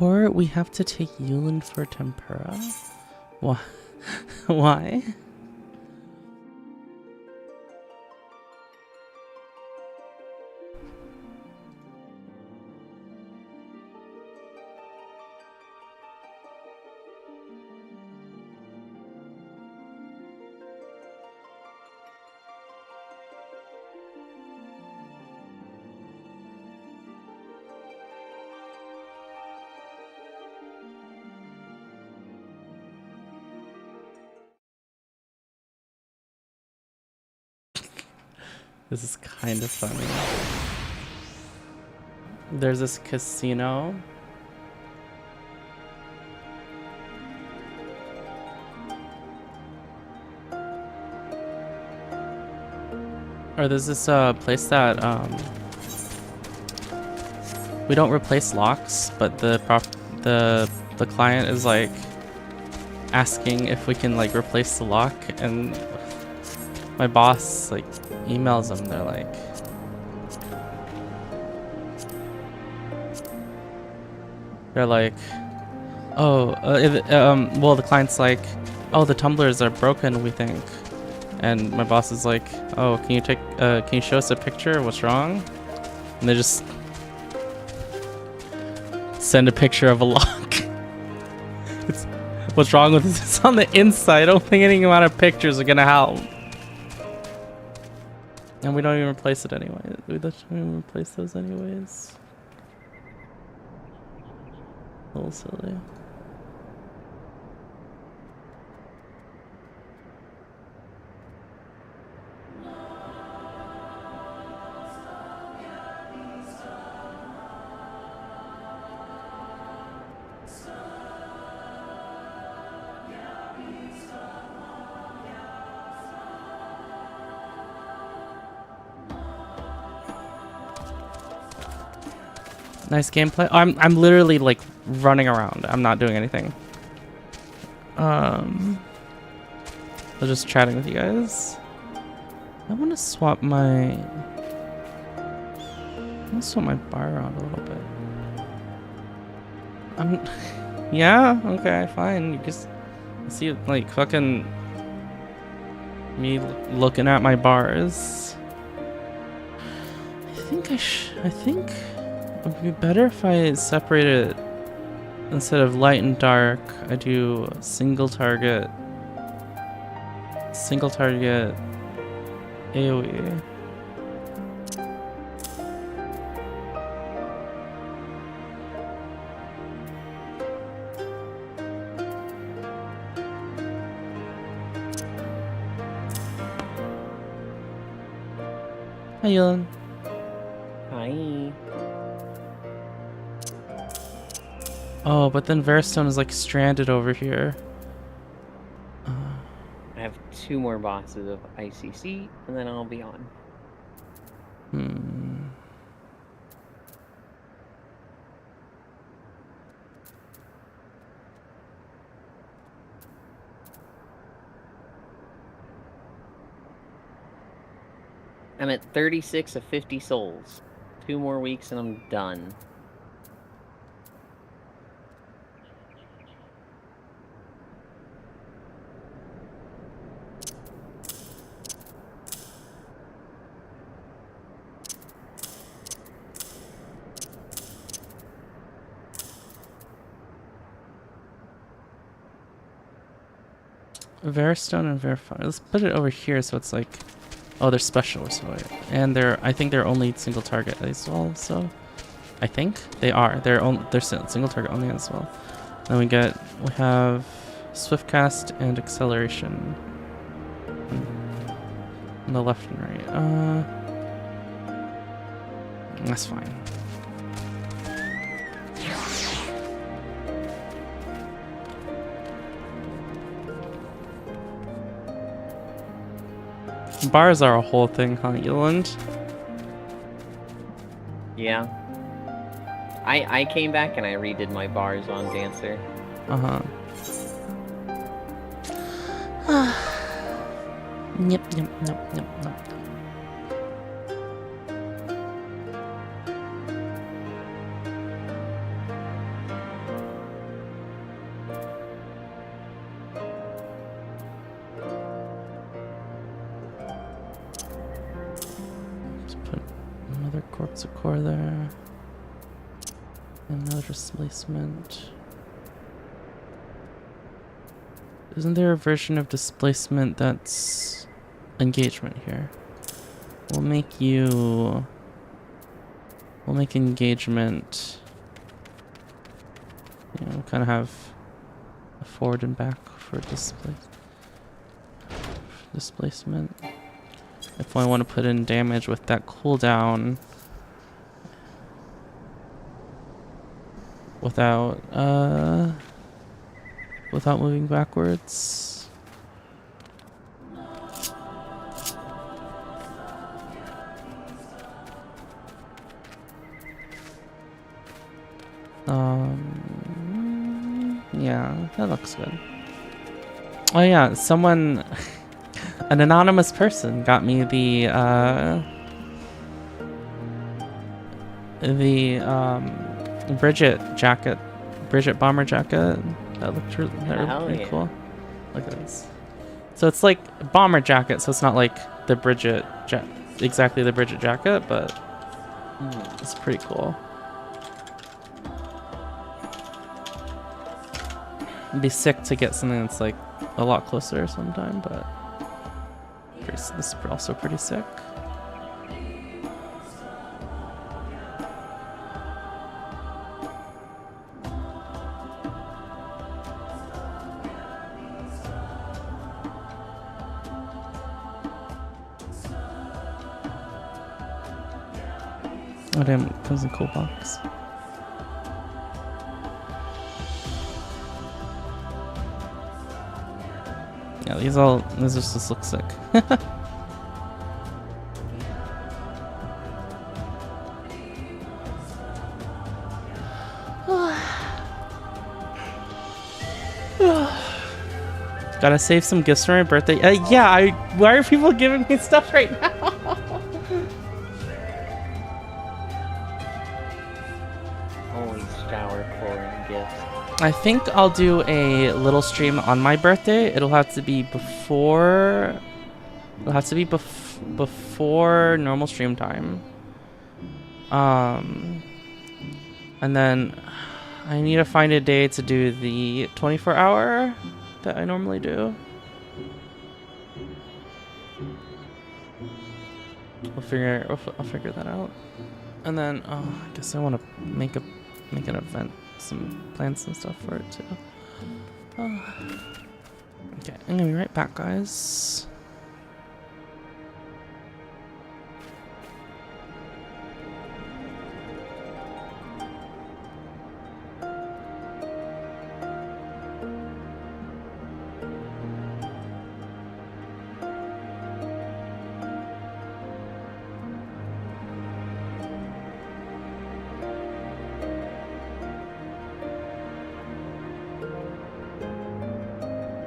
Or we have to take Yulin for tempura? Why? Why? This is kind of funny. There's this casino. Or there's this place that we don't replace locks, but the client is like asking if we can like replace the lock, and my boss like emails them. They're like, oh, well, the client's like, oh, the tumblers are broken, we think. And my boss is like, oh, can you show us a picture of what's wrong? And they just send a picture of a lock. What's wrong with this? It's on the inside. I don't think any amount of pictures are gonna help. And we don't even replace it anyway. We don't even replace those anyways. A little silly. Nice gameplay. Oh, I'm literally like running around. I'm not doing anything. I'm just chatting with you guys. I want to swap my bar around a little bit. Yeah, okay, fine. You just see like fucking me looking at my bars. I think it would be better if I separated it. Instead of light and dark, I do single target AoE. Hi, Yulin. Hi. Oh, but then Veristone is like stranded over here. I have 2 more bosses of ICC, and then I'll be on. I'm at 36 of 50 souls. 2 more weeks and I'm done. Veristone and Verify. Let's put it over here so it's like, oh, they're special, so and I think they're only single target as well. So I think they are. They're single target only as well. Then we have swift cast and acceleration on the left and right. That's fine. Bars are a whole thing, huh, Yulin? Yeah. I came back and I redid my bars on Dancer. Uh-huh. Yep. corpse of core there. Another displacement. Isn't there a version of displacement that's engagement here? We'll make engagement. You know, kind of have a forward and back for displacement. If I want to put in damage with that cooldown without moving backwards. Yeah, that looks good. Oh yeah, someone, an anonymous person got me the Bridget jacket, Bridget bomber jacket. That looked pretty cool. Look at this. So it's like a bomber jacket, so it's not like the Bridget exactly the Bridget jacket, but it's pretty cool. It'd be sick to get something that's like a lot closer sometime, but this is also pretty sick. Oh damn, it comes in a cool box. Yeah, these just look sick. Gotta save some gifts for my birthday. Yeah, why are people giving me stuff right now? Holy shower pouring gifts. I think I'll do a little stream on my birthday. It'll have to be before. It'll have to be before normal stream time. And then I need to find a day to do the 24-hour that I normally do. I'll figure that out. And then I guess I want to make an event, some plans and stuff for it too. Okay, I'm gonna be right back, guys.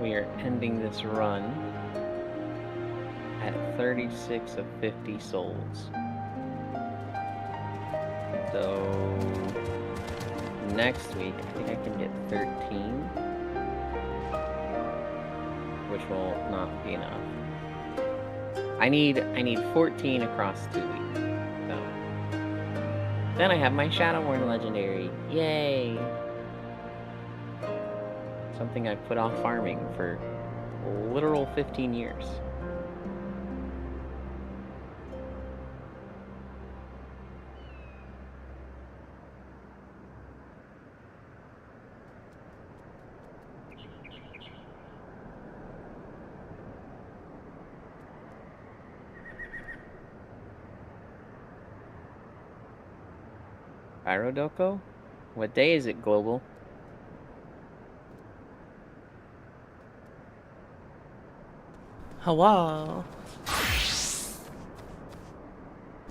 We are ending this run at 36 of 50 souls. So next week, I think I can get 13, which will not be enough. I need 14 across 2 weeks. So then I have my Shadowborn legendary. Yay! Something I put off farming for literal 15 years. Pyrodoko? What day is it, Global? Hello.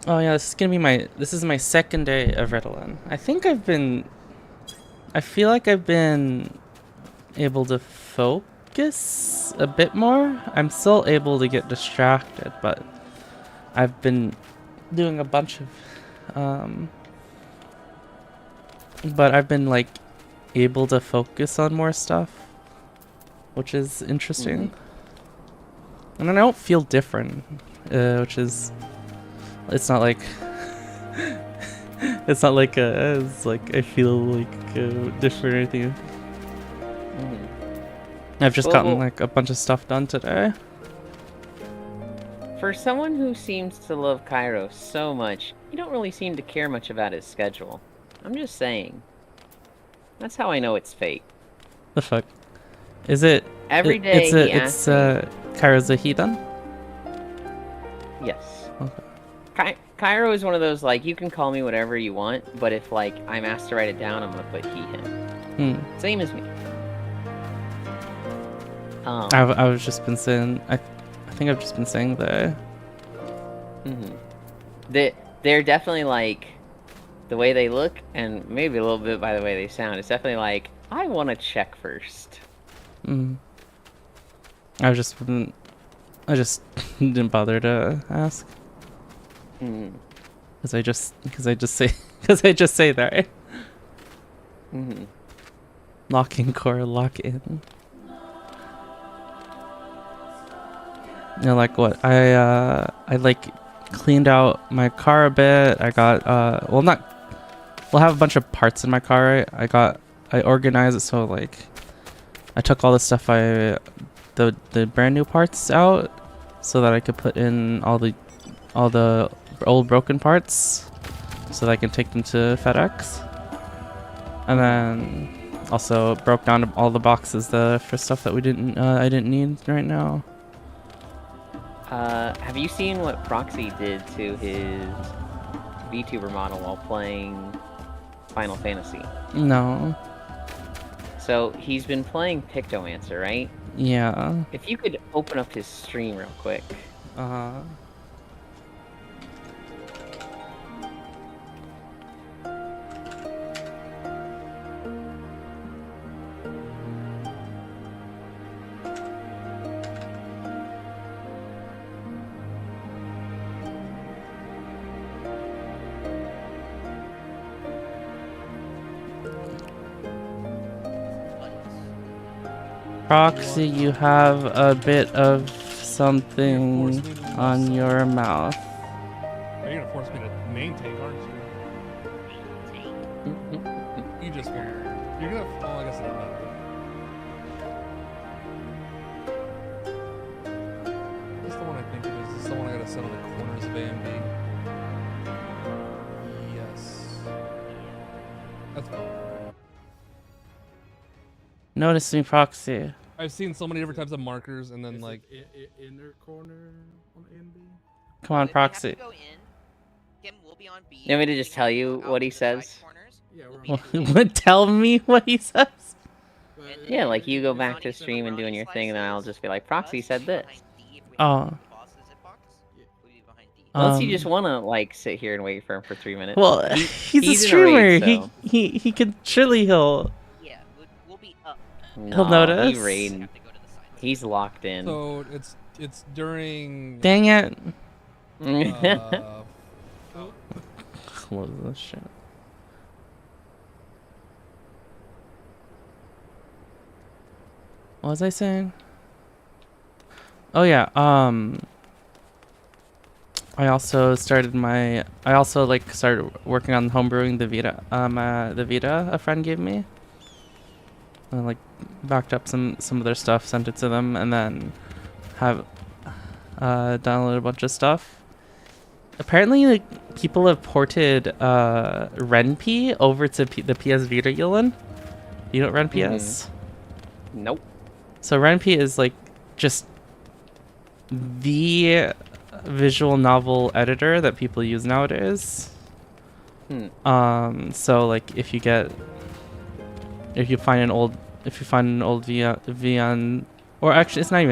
Oh yeah, this is my second day of Ritalin. I feel like I've been able to focus a bit more. I'm still able to get distracted, but I've been doing a bunch of but I've been like able to focus on more stuff, which is interesting. And I don't feel different, which is, it's not like It's not like it's like I feel like different or anything. I've just gotten like a bunch of stuff done today. For someone who seems to love Cairo so much, you don't really seem to care much about his schedule. I'm just saying. That's how I know it's fate. The fuck? Is it? Every day he it's asks me. Kairo's a heathen? Yes. Okay. Cairo is one of those, like, you can call me whatever you want, but if, like, I'm asked to write it down, I'm gonna put he, him. Same as me. I've just been saying, I think I've just been saying that. They're definitely, like, the way they look, and maybe a little bit by the way they sound, it's definitely like, I want to check first. I just didn't bother to ask. Because I just say that. Right? Lock in core, lock in. You know, like what? I like cleaned out my car a bit. I got we'll have a bunch of parts in my car. I organized it so like I took all the stuff the brand new parts out so that I could put in all the old broken parts so that I can take them to FedEx. And then also broke down all the boxes for stuff that I didn't need right now. Have you seen what Proxy did to his VTuber model while playing Final Fantasy? No. So he's been playing Pictomancer, right? Yeah. If you could open up his stream real quick. Proxy, you have a bit of something on your mouth. You're gonna force me to maintain, aren't you? You just want. You're gonna. Oh, I guess it doesn't matter. That's the one I think it is. This is the one I gotta set on the corners of A and B. Yes. That's fine. Notice me, Proxy. I've seen so many different types of markers, and then Is like it inner corner on A and B. Come on, Proxy. You want me to just tell you what he says? Yeah, Tell me what he says. Yeah, like you go back to stream and doing your thing, and then I'll just be like, Proxy said this. Oh. Unless you just want to like sit here and wait for him for 3 minutes. Well, he's a streamer. So. He could surely he'll notice. He's locked in. so it's during. Dang it. What was this shit? What was I saying? Oh yeah, I also started working on homebrewing the Vita, a friend gave me. I like backed up some of their stuff, sent it to them, and then have downloaded a bunch of stuff. Apparently, like people have ported RenP over to the PS Vita, Yolan. You know what RenP is? Nope. So RenP is like just the visual novel editor that people use nowadays. So like if you find an old VN, or actually it's not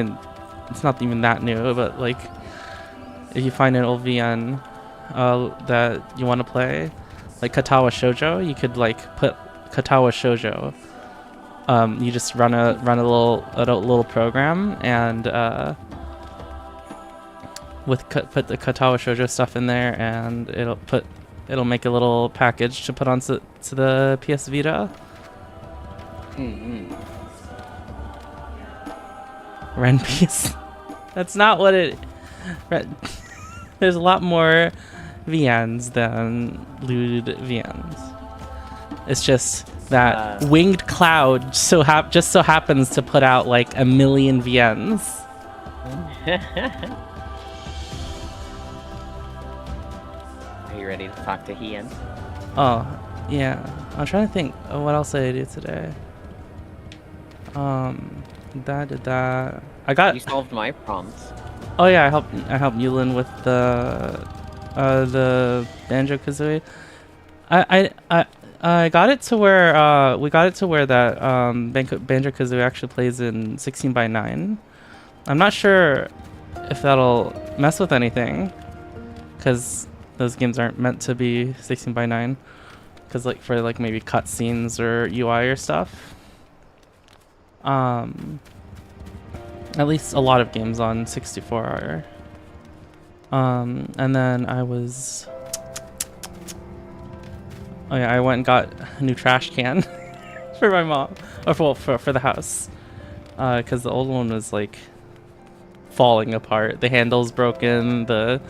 even that new, but like if you find an old VN that you want to play, like Katawa Shoujo, you could like put Katawa Shoujo. You just run a little program and put the Katawa Shoujo stuff in there, and it'll make a little package to put onto the PS Vita. RenP. That's not what it. There's a lot more VNs than looted VNs. It's just that winged cloud just so happens to put out like 1 million VNs. Are you ready to talk to Hien? Oh, yeah. I'm trying to think of what else did I do today. That. I got. You solved my prompts. Oh yeah, I helped Yulin with the Banjo-Kazooie. I got it to where we got it to where that Banjo-Kazooie actually plays in 16:9. I'm not sure if that'll mess with anything, because those games aren't meant to be 16:9. Because like for like maybe cutscenes or UI or stuff. At least a lot of games on 64 are. And then I was. Oh yeah, I went and got a new trash can for my mom, or for the house, because the old one was like falling apart. The handle's broken. The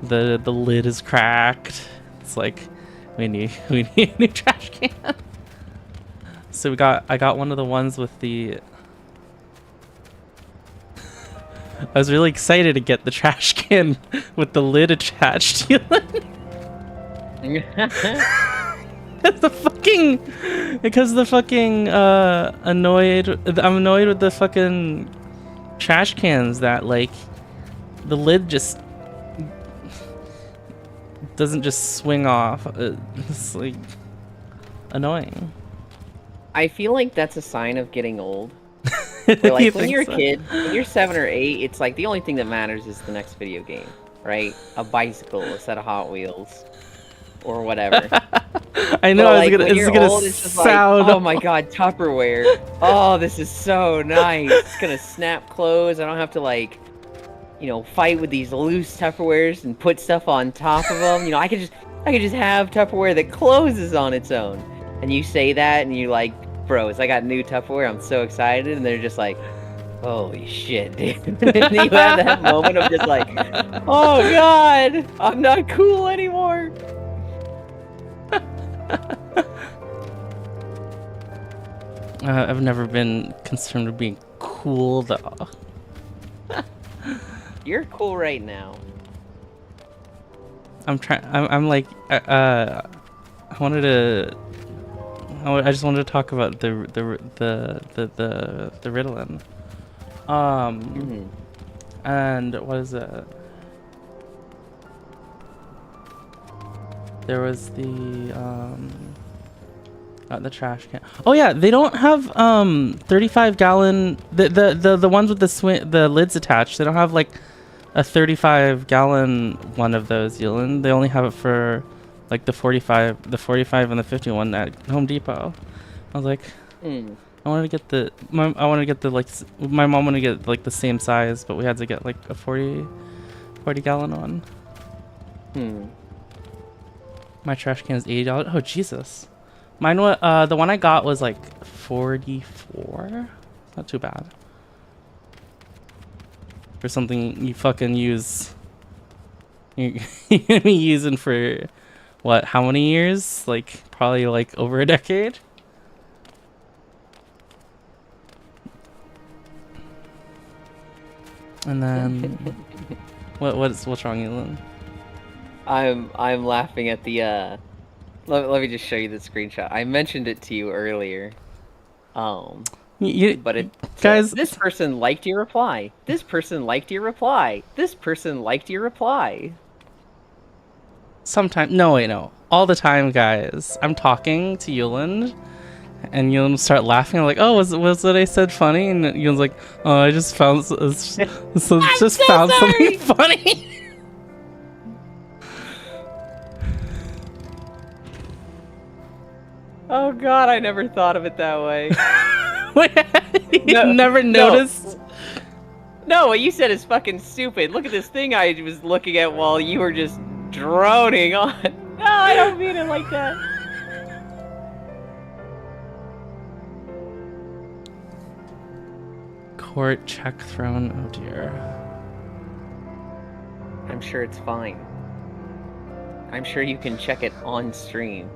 lid is cracked. It's like we need a new trash can. So I got one of the ones with the. I was really excited to get the trash can with the lid attached. Because the fucking annoyed. I'm annoyed with the fucking trash cans that like the lid just doesn't just swing off. It's like annoying. I feel like that's a sign of getting old. Where, like when you're a kid, when you're 7 or 8, it's like the only thing that matters is the next video game, right? A bicycle, a set of Hot Wheels, or whatever. I know. But, It's gonna old, it's just sound. like, oh my god, Tupperware! Oh, this is so nice. It's gonna snap close. I don't have to like, fight with these loose Tupperwares and put stuff on top of them. I could just have Tupperware that closes on its own. And you say that, and you're like, bros, I got new Tupperware. I'm so excited, and they're just like, holy shit, dude. And you have that moment of just like, oh god, I'm not cool anymore. I've never been concerned with being cool though. You're cool right now. I'm trying. I'm like. I just wanted to talk about the Ritalin. And what is it? There was the trash can. Oh yeah, they don't have 35-gallon the ones with the lids attached. They don't have like a 35-gallon one of those, Yulin. They only have it for like the 45 and the 51 at Home Depot. I was like, I wanted to get my mom wanted to get like the same size, but we had to get like a 40-gallon one. My trash can is $80. Oh Jesus, mine the one I got was like $44. Not too bad for something you fucking use. You're gonna be using for. What, how many years? Like, probably like over a decade? And then what's wrong, Elon? I'm laughing at the let me just show you the screenshot. I mentioned it to you earlier. But it guys, this person liked your reply. This person liked your reply. This person liked your reply. Sometimes, no, all the time, guys. I'm talking to Yulin, and Yulin will start laughing. I'm like, oh, was what I said funny? And Yulin's like, oh, I just found something funny. Oh god, I never thought of it that way. You never noticed? No, what you said is fucking stupid. Look at this thing I was looking at while you were just droning on. No, I don't mean it like that. Court check throne. Oh dear. I'm sure it's fine. I'm sure you can check it on stream.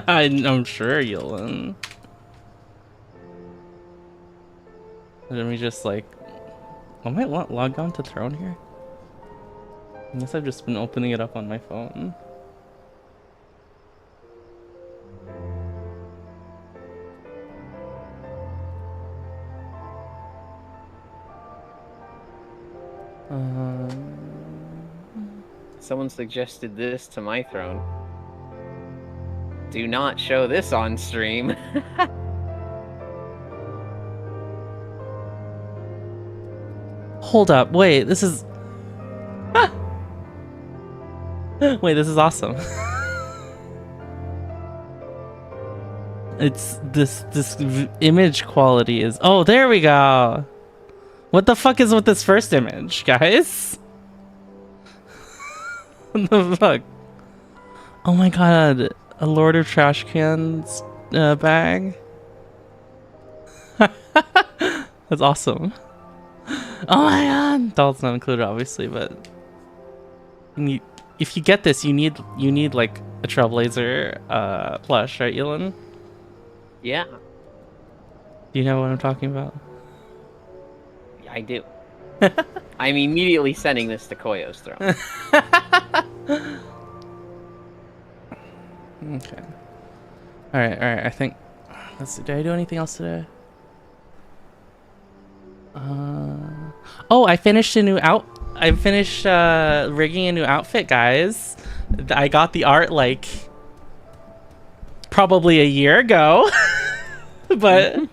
I'm sure you'll. Let me just like. I might log on to Throne here. I guess I've just been opening it up on my phone. Someone suggested this to my throne. Do not show this on stream. Hold up, wait, this is... Wait, this is awesome. It's this image quality is... Oh, there we go. What the fuck is with this first image, guys? What the fuck? Oh my god, a Lord of Trash Cans bag. That's awesome. Oh my god! Doll's not included, obviously, but if you get this, you need like a Trailblazer plush, right, Elon? Yeah, Do you know what I'm talking about? I do. I'm immediately sending this to Koyo's throne. Okay. All right. I think. Let's see. Did I do anything else today? Oh, I finished a new I finished rigging a new outfit, guys. I got the art like probably a year ago, but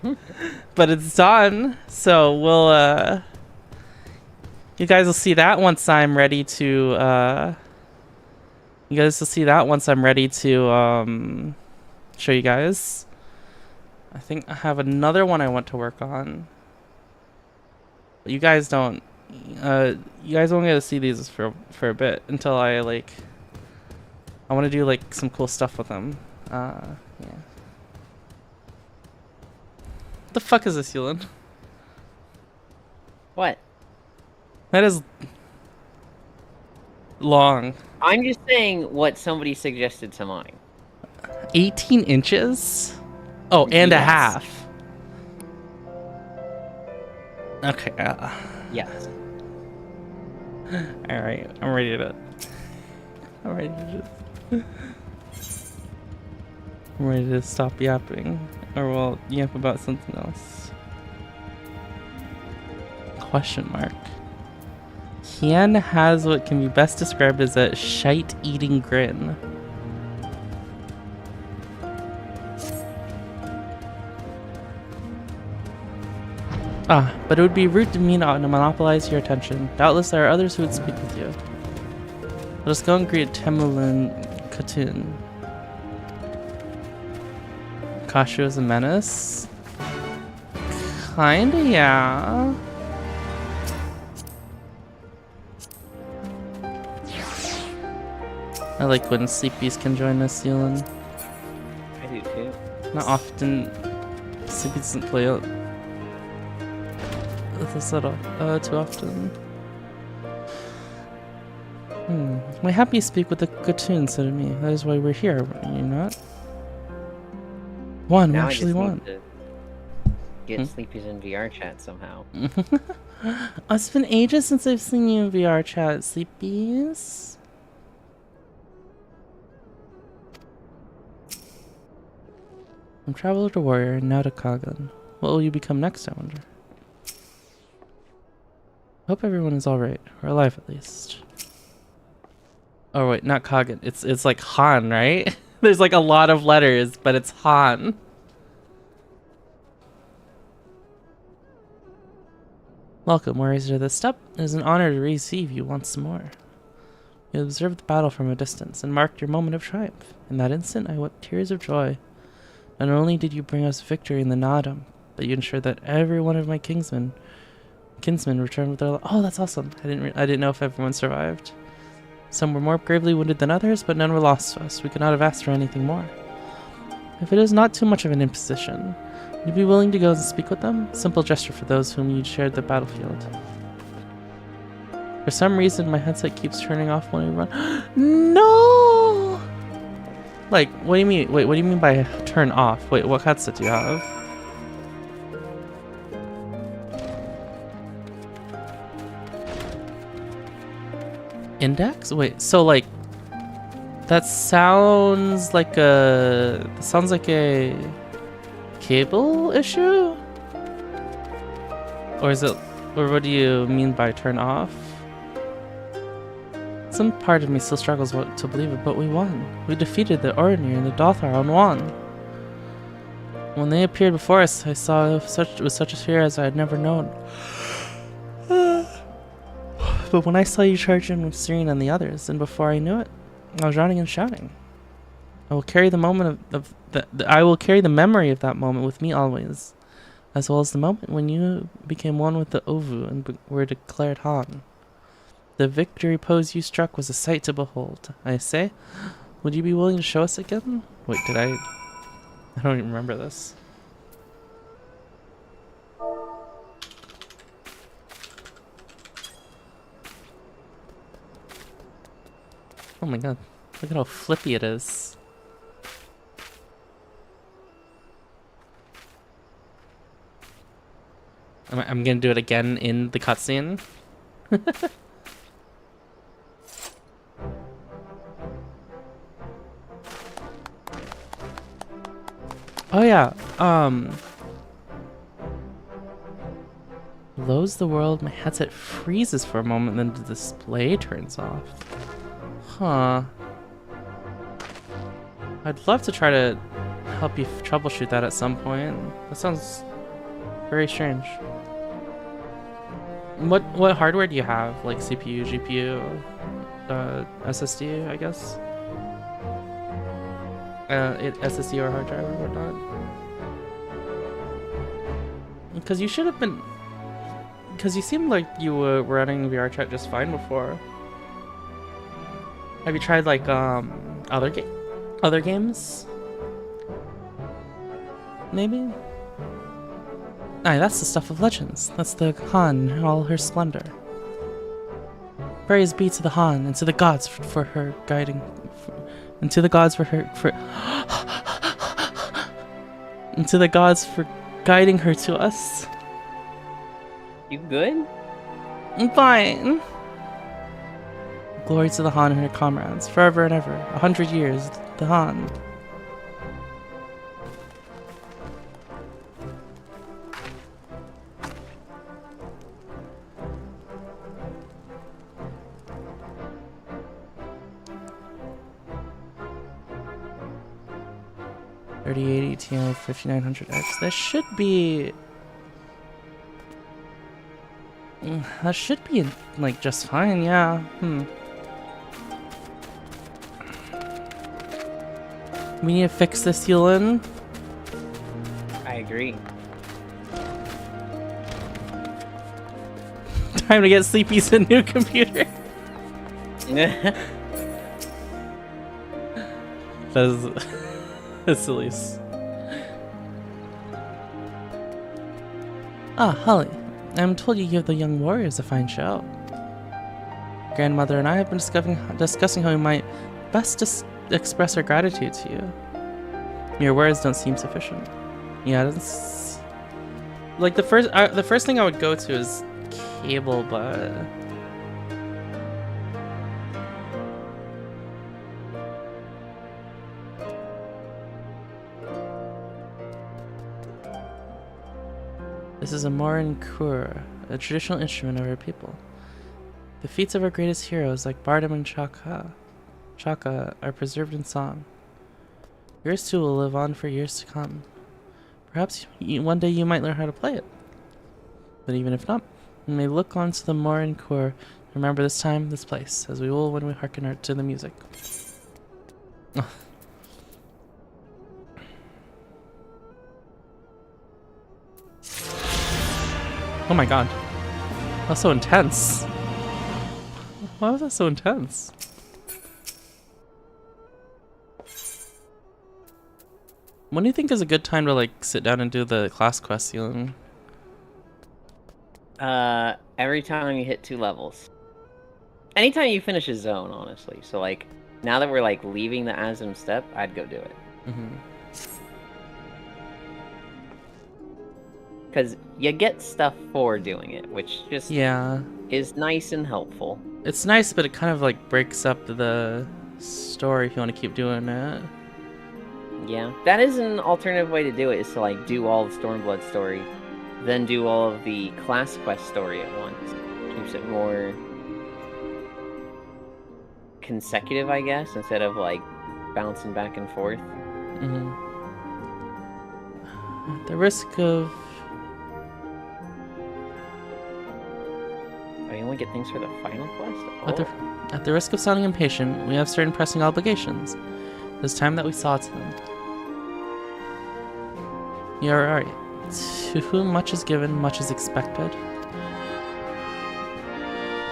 it's done. So we'll you guys will see that once I'm ready to you guys will see that once I'm ready to show you guys. I think I have another one I want to work on. But you guys don't you guys won't get to see these for a bit until I like I want to do like some cool stuff with them. Yeah. What the fuck is this, Yulan? What? That is long. I'm just saying what somebody suggested to mine. 18 inches? Oh, and a Yes. half. Okay. Yes. All right. I'm ready to I'm ready to stop yapping, or we'll yap about something else. Question mark. Kian has what can be best described as a shite-eating grin. But it would be rude to me not to monopolize your attention. Doubtless there are others who would speak with you. Let us go and greet Temulin Khatun. Kashu is a menace? Kinda, yeah. I like when sleepies can join us, Zealand. I do too. Not often. Sleepy doesn't play out with us at all, too often. My happy speak with the Khatun, said to me. That is why we're here, are you not? One, we Now actually I just won. need to get Sleepy's in VR chat somehow. It's been ages since I've seen you in VR chat, Sleepies. From Traveler to Warrior, now to Kagan. What will you become next, I wonder? Hope everyone is alright, or alive at least. Oh wait, not Kagan. It's like Han, right? There's like a lot of letters, but it's Han. Welcome, warriors, to this step. It is an honor to receive you once more. You observed the battle from a distance and marked your moment of triumph. In that instant, I wept tears of joy. Not only did you bring us victory in the Nadam, but you ensured that every one of my kinsmen returned with their life. Oh, that's awesome. I didn't know if everyone survived. Some were more gravely wounded than others, but none were lost to us. We could not have asked for anything more. If it is not too much of an imposition, would you be willing to go and speak with them? Simple gesture for those whom you shared the battlefield. For some reason, my headset keeps turning off when I run. No! Like, what do you mean? Wait, what do you mean by turn off? Wait, what headset do you have? Index? Wait, so like, that sounds like a cable issue? Or is it, or what do you mean by turn off? Some part of me still struggles to believe it, but we won. We defeated the Ordinary and the Dothar and won. When they appeared before us, I saw with such a fear as I had never known. But when I saw you charge in with Serene and the others, and before I knew it, I was running and shouting. I will carry the moment I will carry the memory of that moment with me always, as well as the moment when you became one with the Ovu and were declared Han. The victory pose you struck was a sight to behold. I say, would you be willing to show us again? Wait, I don't even remember this. Oh my god, look at how flippy it is. I'm gonna do it again in the cutscene. Oh yeah, loads the world, my headset freezes for a moment, then the display turns off. Huh. I'd love to try to help you troubleshoot that at some point. That sounds very strange. What hardware do you have? Like CPU, GPU, SSD, I guess? SSD or hard drive or whatnot? Because you should have been... Because you seemed like you were running VR chat just fine before. Have you tried like other games? Maybe? Aye, that's the stuff of legends. That's the Han in all her splendor. Praise be to the Han and to the gods for her guiding, and to the gods for and to the gods for guiding her to us. You good? I'm fine. Glory to the Han and her comrades, forever and ever. 100 years, the Han. $3080 Ti 5900X. That should be... That should be, like, just fine, yeah. We need to fix this, Yulin. I agree. Time to get Sleepy's a new computer. That's silly. Ah, Holly. I'm told you give the young warriors a fine show. Grandmother and I have been discussing how we might best express our gratitude to you. Your words don't seem sufficient. Yeah, that's... Like, the first thing I would go to is cable, but... This is a Morin Kur, a traditional instrument of our people. The feats of our greatest heroes, like Bardam and Chaka, are preserved in song. Yours too will live on for years to come. Perhaps one day you might learn how to play it. But even if not, we may look on to the Morin Kur, remember this time, this place, as we will when we hearken to the music. Oh my god. That's so intense. Why was that so intense? When do you think is a good time to like sit down and do the class quest, Elon? Every time you hit 2 levels. Anytime you finish a zone, honestly. So like, now that we're like leaving the Azim Steppe, I'd go do it. Because you get stuff for doing it, which just is nice and helpful. It's nice, but it kind of like breaks up the story if you want to keep doing it. Yeah, that is an alternative way to do it, is to like do all the Stormblood story, then do all of the class quest story at once. Keeps it more consecutive, I guess, instead of like bouncing back and forth. At the risk of... Oh, you only get things for the final quest? Oh. At the risk of sounding impatient, we have certain pressing obligations. It's time that we saw to them. You are right. To whom much is given, much is expected.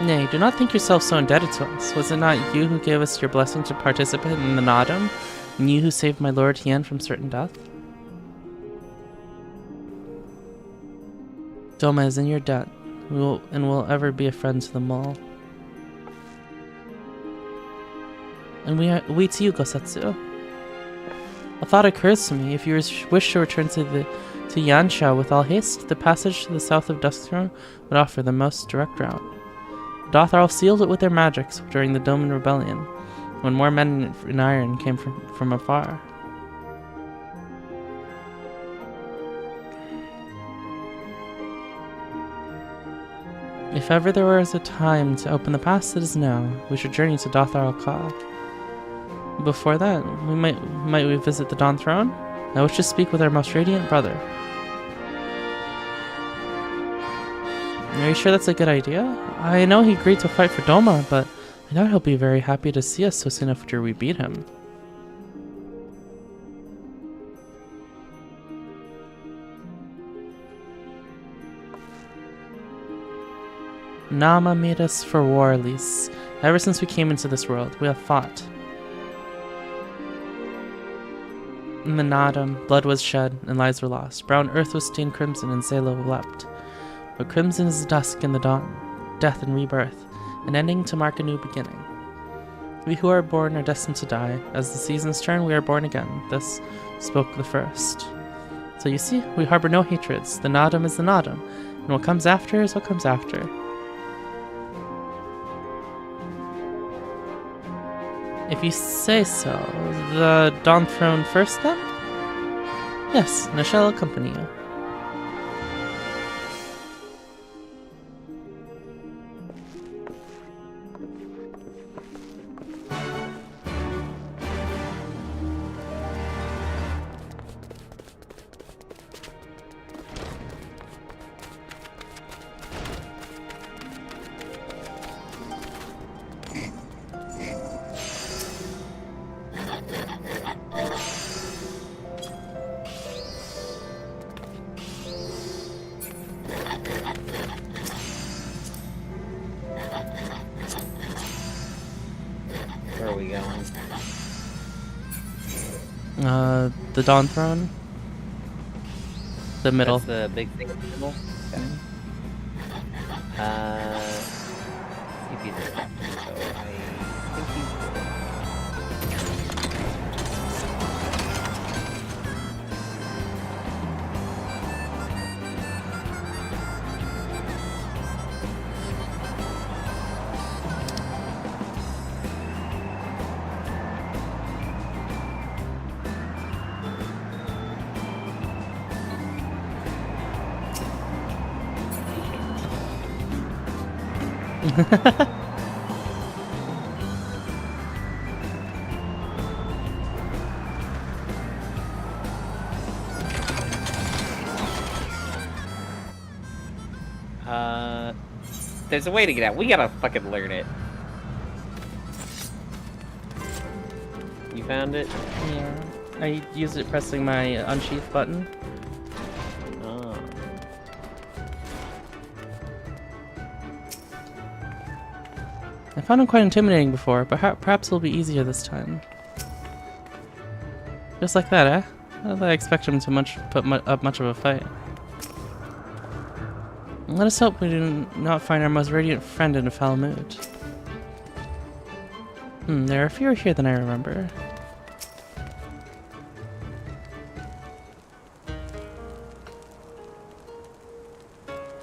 Nay, do not think yourself so indebted to us. Was it not you who gave us your blessing to participate in the Nadam, and you who saved my lord Hien from certain death? Doma is in your debt, will ever be a friend to them all. And we to you, Gosetsu. A thought occurs to me. If you wish to return to Yansha with all haste, the passage to the south of Duskthrone would offer the most direct route. Dothrol sealed it with their magics during the Doman Rebellion, when more men in iron came from afar. If ever there was a time to open the pass, it is now. We should journey to Dothar Ka. Before that, might we visit the Dawn Throne? I wish to speak with our most radiant brother. Are you sure that's a good idea? I know he agreed to fight for Doma, but I doubt he'll be very happy to see us so soon after we beat him. Nama made us for war, Elise. Ever since we came into this world, we have fought. In the Nadam, blood was shed and lives were lost. Brown earth was stained crimson and Zalo wept. But crimson is the dusk and the dawn, death and rebirth, an ending to mark a new beginning. We who are born are destined to die. As the seasons turn, we are born again. Thus spoke the first. So you see, we harbor no hatreds. The Nadam is the Nadam, and what comes after is what comes after. If you say so, the Dawn Throne first then? Yes, and I shall accompany you. Where are we going? The Dawn Throne. The middle. That's the big thing in the middle? Okay. See if he's a captain, so I think he's there's a way to get out. We gotta fucking learn it. You found it? Yeah. I used it pressing my unsheath button. Oh. I found him quite intimidating before, but perhaps it'll be easier this time. Just like that, eh? I don't expect him to put up much of a fight. Let us hope we do not find our most radiant friend in a foul mood. There are fewer here than I remember.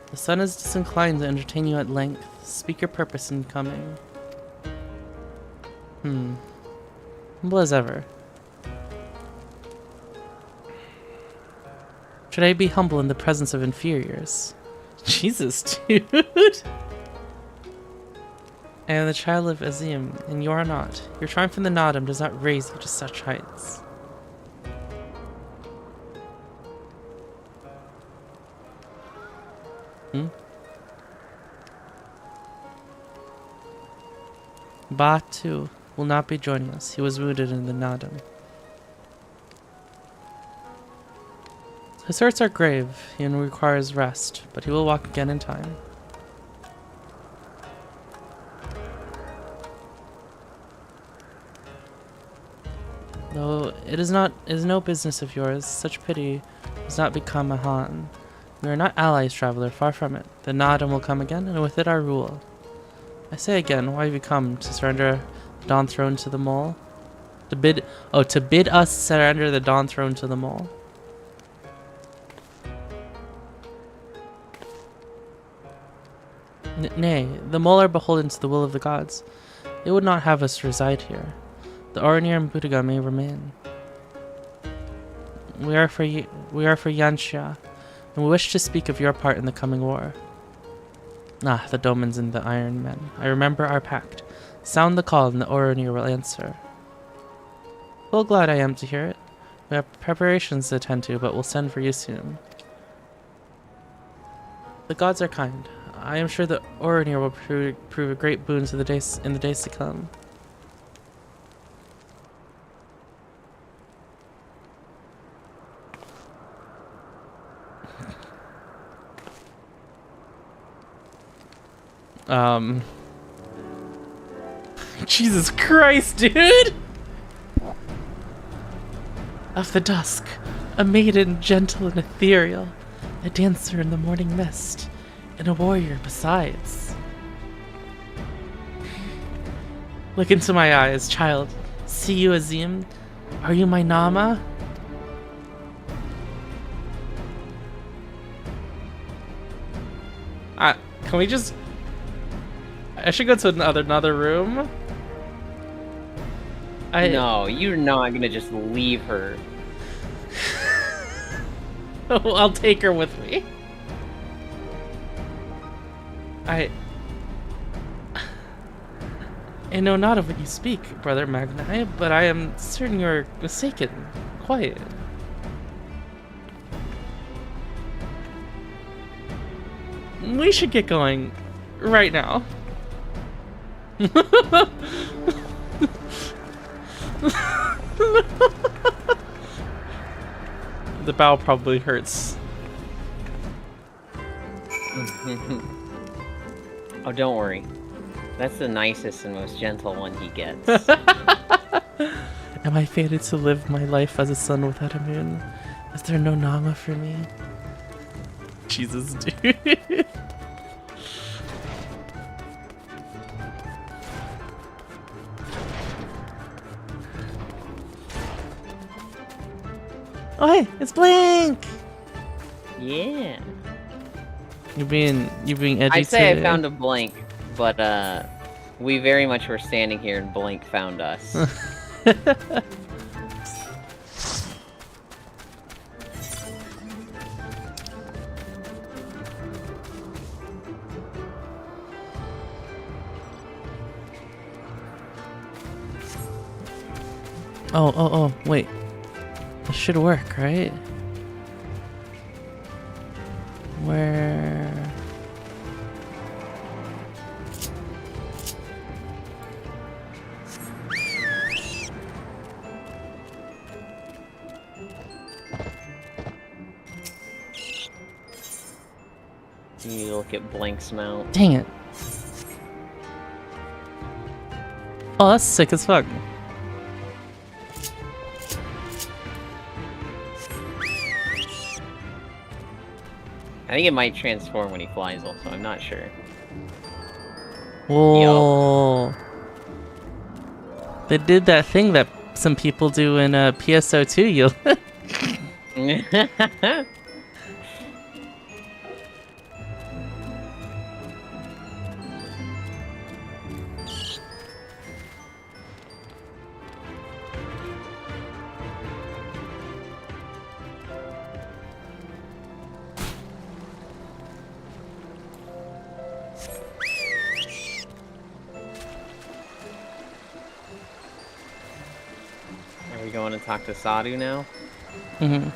The sun is disinclined to entertain you at length. Speak your purpose in coming. Humble as ever. Should I be humble in the presence of inferiors? Jesus, dude! I am the child of Azim, and you are not. Your triumph in the Nadam does not raise you to such heights. Ba, too, will not be joining us. He was wounded in the Nadam. His hurts are grave and requires rest, but he will walk again in time. Though it is no business of yours, such pity does not become a Han. We are not allies, traveler, far from it. The Nadam will come again, and with it our rule. I say again, why have you come? To surrender the Dawn Throne to the Mole? To bid us surrender the Dawn Throne to the Mole. Nay, the Mole are beholden to the will of the gods. They would not have us reside here. The Oranir and Butaga may remain. We are for Yanxia, and we wish to speak of your part in the coming war. Ah, the Domans and the Iron Men. I remember our pact. Sound the call and the Oranir will answer. Well, glad I am to hear it. We have preparations to attend to, but we'll send for you soon. The gods are kind. I am sure the Oranir will prove a great boon to the days to come. Jesus Christ, dude! Of the dusk, a maiden gentle and ethereal, a dancer in the morning mist, and a warrior besides. Look into my eyes, child. See you, Azim? Are you my Nama? Can we just... I should go to another room. No, you're not gonna just leave her. I'll take her with me. I know not of what you speak, Brother Magnai, but I am certain you're mistaken. Quiet. We should get going right now. The bow probably hurts. Oh, don't worry. That's the nicest and most gentle one he gets. Am I fated to live my life as a sun without a moon? Is there no Nama for me? Jesus, dude. Oh hey, it's Blink! Yeah. You being edgy I'd say today. I found a Blink, but we very much were standing here and Blink found us. Oh, wait. This should work, right? Where... You look at Blink's mount. Dang it. Oh, that's sick as fuck. I think it might transform when he flies also, I'm not sure. Whoa. They did that thing that some people do in PSO2. You'll Are we going to talk to Sadhu now? Mm-hmm.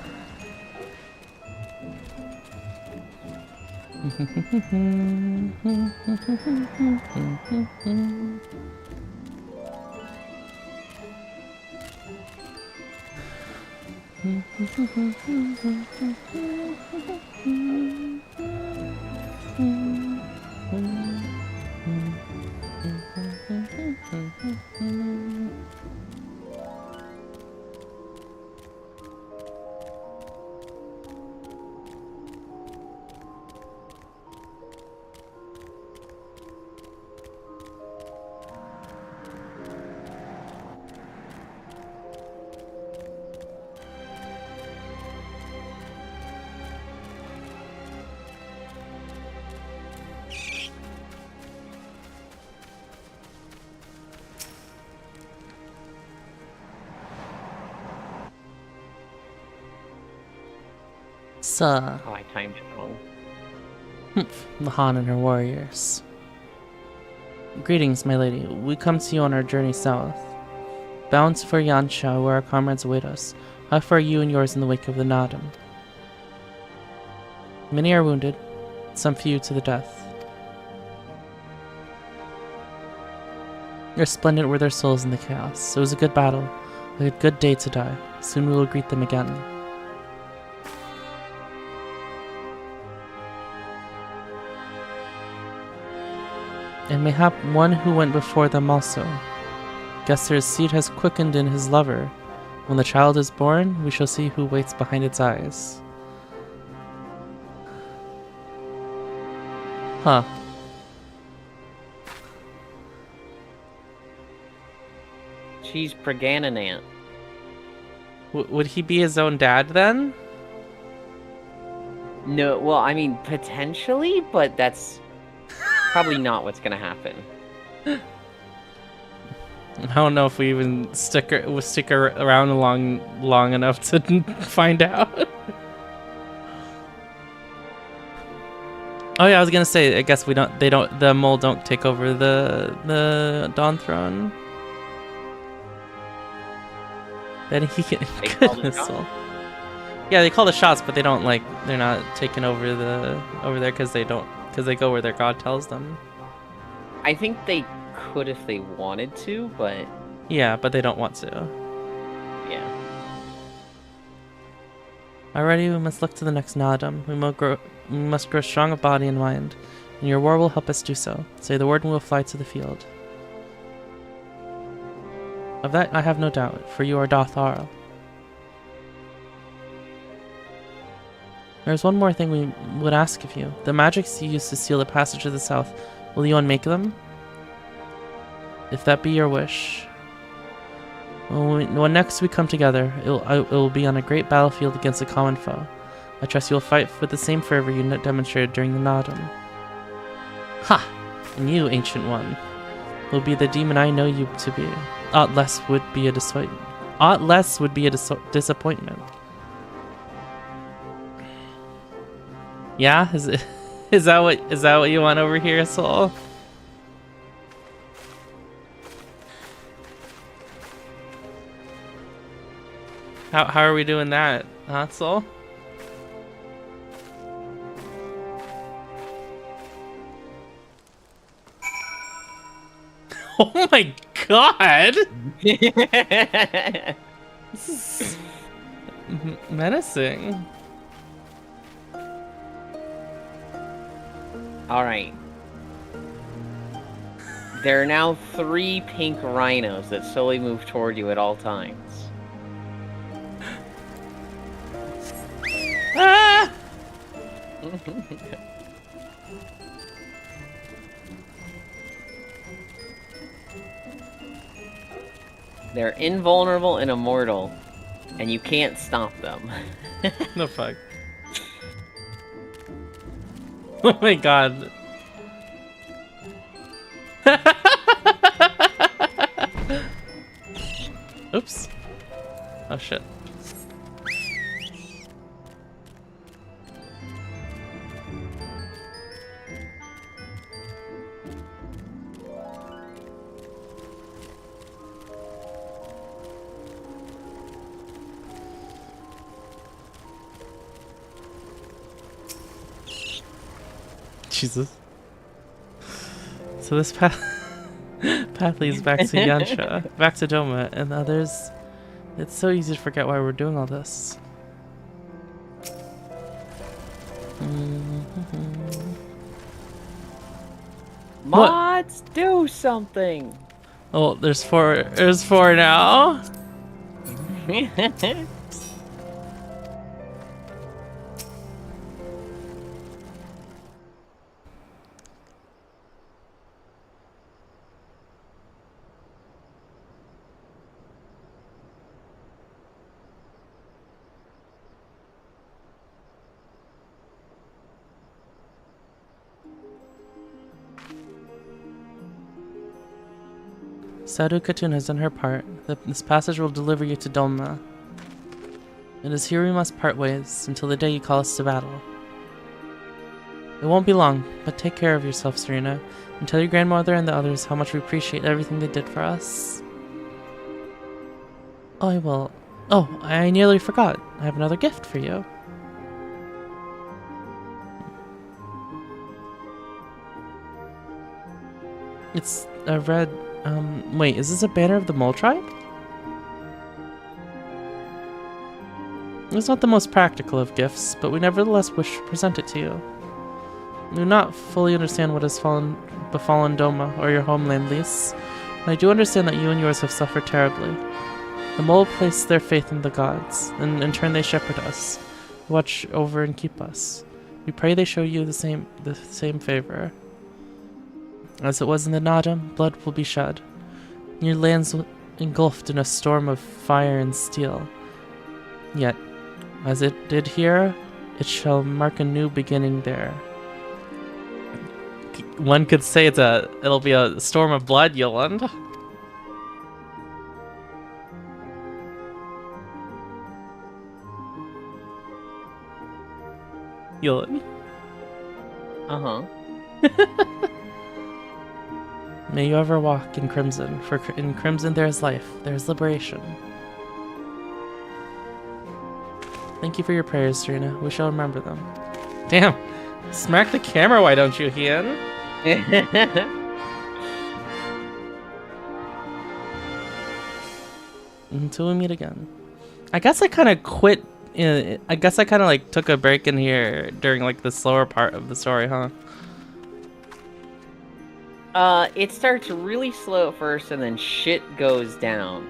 Oh, I timed it wrong. Mahan and her warriors. Greetings, my lady. We come to you on our journey south. Bound for Yansha, where our comrades await us. How far are you and yours in the wake of the Nadam? Many are wounded, some few to the death. Resplendent were their souls in the chaos. It was a good battle, a good day to die. Soon we will greet them again. And mayhap one who went before them also. Gester's seed has quickened in his lover. When the child is born, we shall see who waits behind its eyes. Huh. She's Pregananant. Would he be his own dad then? No, well, I mean, potentially, but that's probably not what's gonna happen. I don't know if we even stick around long enough to find out. Oh yeah, I was gonna say. I guess the mole don't take over the Dawn Throne. Then he can. They call the Goodness shots? soul. Yeah, they call the shots, but they don't they're not taking over there because they go where their god tells them. I think they could if they wanted to, but Yeah, but they don't want to. yeah. Alrighty, we must look to the next Nadam. We must grow strong of body and mind, and your war will help us do so. Say the word and we'll fly to the field. Of that I have no doubt, for you are Dothar. There's one more thing we would ask of you. The magics you used to seal the passage to the south, will you unmake them? If that be your wish. When next we come together, it will be on a great battlefield against a common foe. I trust you will fight with the same fervor you demonstrated during the Nadam. Ha! And you, Ancient One, will be the demon I know you to be. Aught less would be a disappointment. Yeah, is that what you want over here, Soul? How are we doing that, huh, Soul? Oh my god! This is menacing. Alright. There are now 3 pink rhinos that slowly move toward you at all times. Ah! They're invulnerable and immortal, and you can't stop them. No fuck. Oh my god. Oops. Oh shit. Jesus. So this path leads back to Yansha, back to Doma, and others. It's so easy to forget why we're doing all this. Mods, do something! Oh, there's four. There's four now. Sadhu Khatun has done her part. This passage will deliver you to Dolma. It is here we must part ways, until the day you call us to battle. It won't be long, but take care of yourself, Serena, and tell your grandmother and the others how much we appreciate everything they did for us. Oh, I will. Oh, I nearly forgot. I have another gift for you. It's a red... wait, is this a banner of the Mole Tribe? It's not the most practical of gifts, but we nevertheless wish to present it to you. We do not fully understand what has befallen Doma, or your homeland, Lys, but I do understand that you and yours have suffered terribly. The mole placed their faith in the gods, and in turn they shepherd us, watch over and keep us. We pray they show you the same favor. As it was in the Nadam, blood will be shed. Your lands engulfed in a storm of fire and steel. Yet, as it did here, it shall mark a new beginning there. One could say it'll be a storm of blood, Yoland. Yoland. Uh-huh. May you ever walk in crimson, for in crimson there is life, there is liberation. Thank you for your prayers, Serena. We shall remember them. Damn! Smack the camera, why don't you, Hien? Until we meet again. I guess I kind of quit. I guess I kind of like took a break in here during like the slower part of the story, huh? It starts really slow at first, and then shit goes down,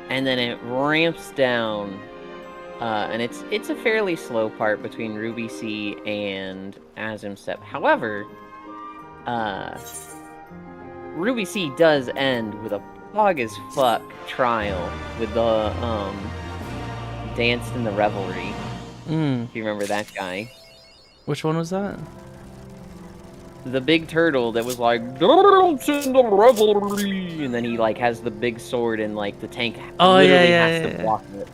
and then it ramps down, and it's a fairly slow part between Ruby Sea and Azim Step. However, Ruby Sea does end with a pog as fuck trial with the Danced in the Revelry. If you remember that guy. Which one was that? The big turtle that was like, "Dance in the Revelry," and then he like has the big sword and like the tank literally has to block it.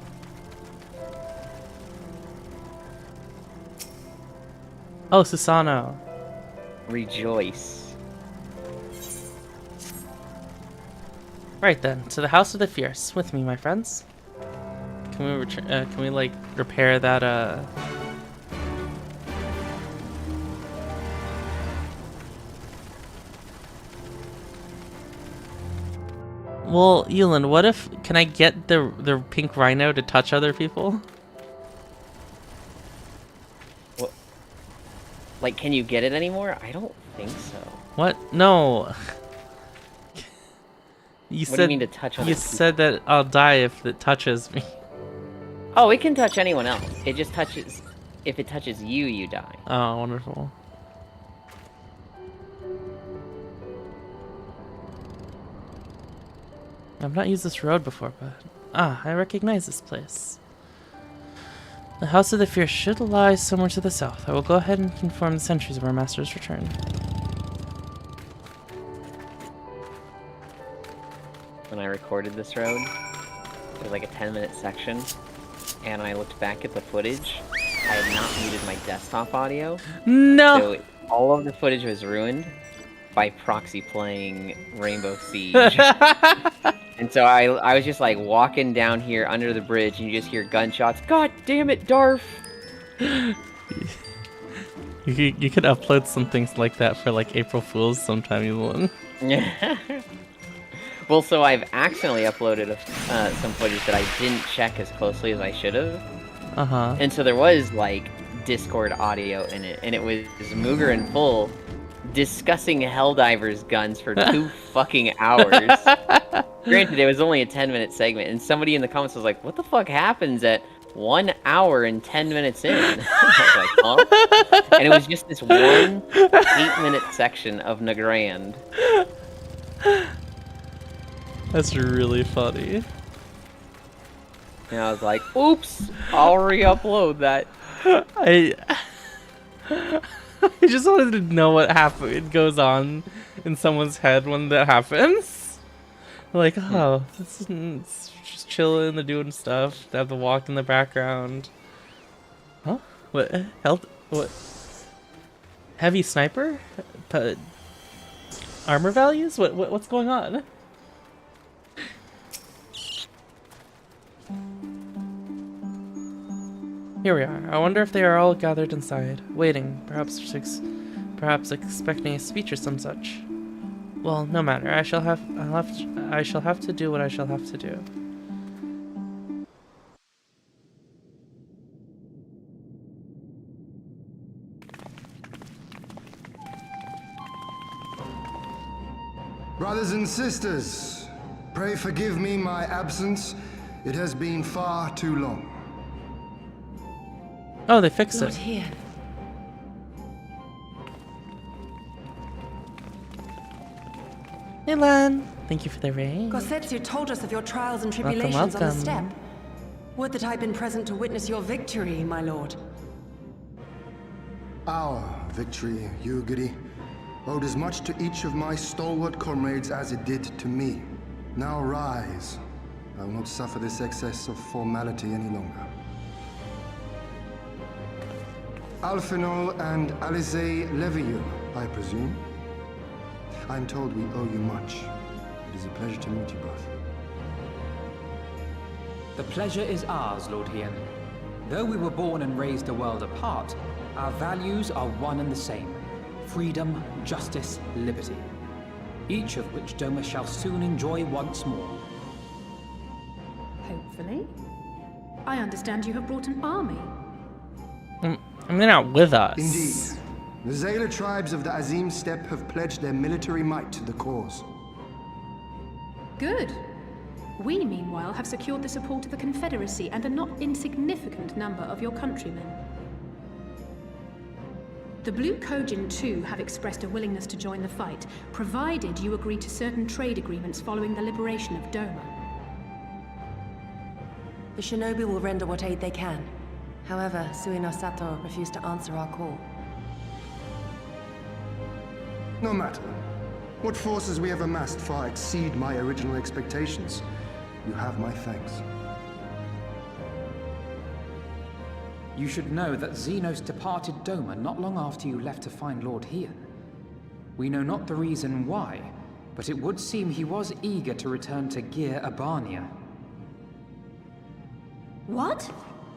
Oh, Susano. Rejoice. Right then, to the House of the Fierce. With me, my friends. Can we like repair that Well, Elin, what if... Can I get the pink rhino to touch other people? What? Like, can you get it anymore? I don't think so. What? No. What do you mean to touch other You people? said that I'll die if it touches me. Oh, it can touch anyone else. It just touches... If it touches you, you die. Oh, wonderful. I've not used this road before, but... I recognize this place. The House of the Fierce should lie somewhere to the south. I will go ahead and inform the sentries of our master's return. When I recorded this road, it was like a 10-minute section, and I looked back at the footage. I had not muted my desktop audio. No! So all of the footage was ruined by proxy playing Rainbow Siege. And so I was just like walking down here under the bridge and you just hear gunshots. God damn it, Darf! You could upload some things like that for like April Fools sometime, Evelyn. Well, so I've accidentally uploaded some footage that I didn't check as closely as I should have. Uh-huh. And so there was like Discord audio in it, and it was Mooger and Full discussing Helldivers guns for 2 fucking hours. Granted, it was only a 10-minute segment, and somebody in the comments was like, what the fuck happens at 1 hour and 10 minutes in? I was like, huh? And it was just this one 8-minute section of Nagrand. That's really funny. And I was like, oops, I'll re-upload that. I just wanted to know what it goes on in someone's head when that happens. Like, oh, it's just chilling, they're doing stuff. They have the walk in the background. Huh? What? Health? What? Heavy sniper? Armor values? What's going on? Here we are. I wonder if they are all gathered inside, waiting, perhaps expecting a speech or some such. Well, no matter. I shall have to do what I shall have to do. Brothers and sisters, pray forgive me my absence. It has been far too long. Oh, they fixed Not it. here. Hey, Lan. Thank you for the raid. Gosetsu told us of your trials and Welcome, tribulations on the welcome. steppe. Would that I'd been present to witness your victory, my lord. Our victory, Yugiri, owed as much to each of my stalwart comrades as it did to me. Now rise. I will not suffer this excess of formality any longer. Alfinol and Alizé Levieux, I presume. I'm told we owe you much. It is a pleasure to meet you both. The pleasure is ours, Lord Hien. Though we were born and raised a world apart, our values are one and the same. Freedom, justice, liberty. Each of which Doma shall soon enjoy once more. Hopefully. I understand you have brought an army. I mean, not with us. Indeed. The Zayla tribes of the Azim Steppe have pledged their military might to the cause. Good. We, meanwhile, have secured the support of the Confederacy and a not insignificant number of your countrymen. The Blue Kojin, too, have expressed a willingness to join the fight, provided you agree to certain trade agreements following the liberation of Doma. The shinobi will render what aid they can. However, Suino Sato refused to answer our call. No matter. What forces we have amassed far exceed my original expectations. You have my thanks. You should know that Xenos departed Doma not long after you left to find Lord Hien. We know not the reason why, but it would seem he was eager to return to Gir Abania. What?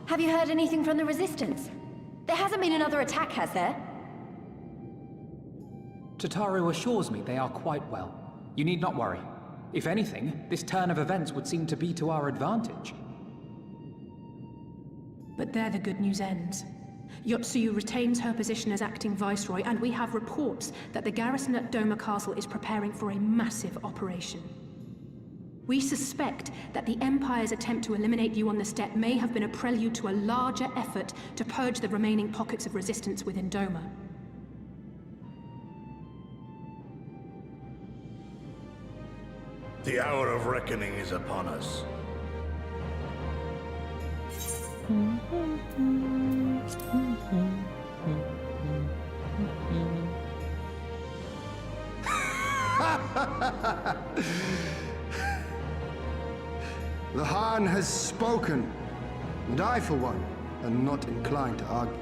Have you heard anything from the Resistance? There hasn't been another attack, has there? Tataru assures me they are quite well. You need not worry. If anything, this turn of events would seem to be to our advantage. But there the good news ends. Yotsuyu retains her position as acting viceroy, and we have reports that the garrison at Doma Castle is preparing for a massive operation. We suspect that the Empire's attempt to eliminate you on the steppe may have been a prelude to a larger effort to purge the remaining pockets of resistance within Doma. The hour of reckoning is upon us. The Khan has spoken, and I, for one, am not inclined to argue.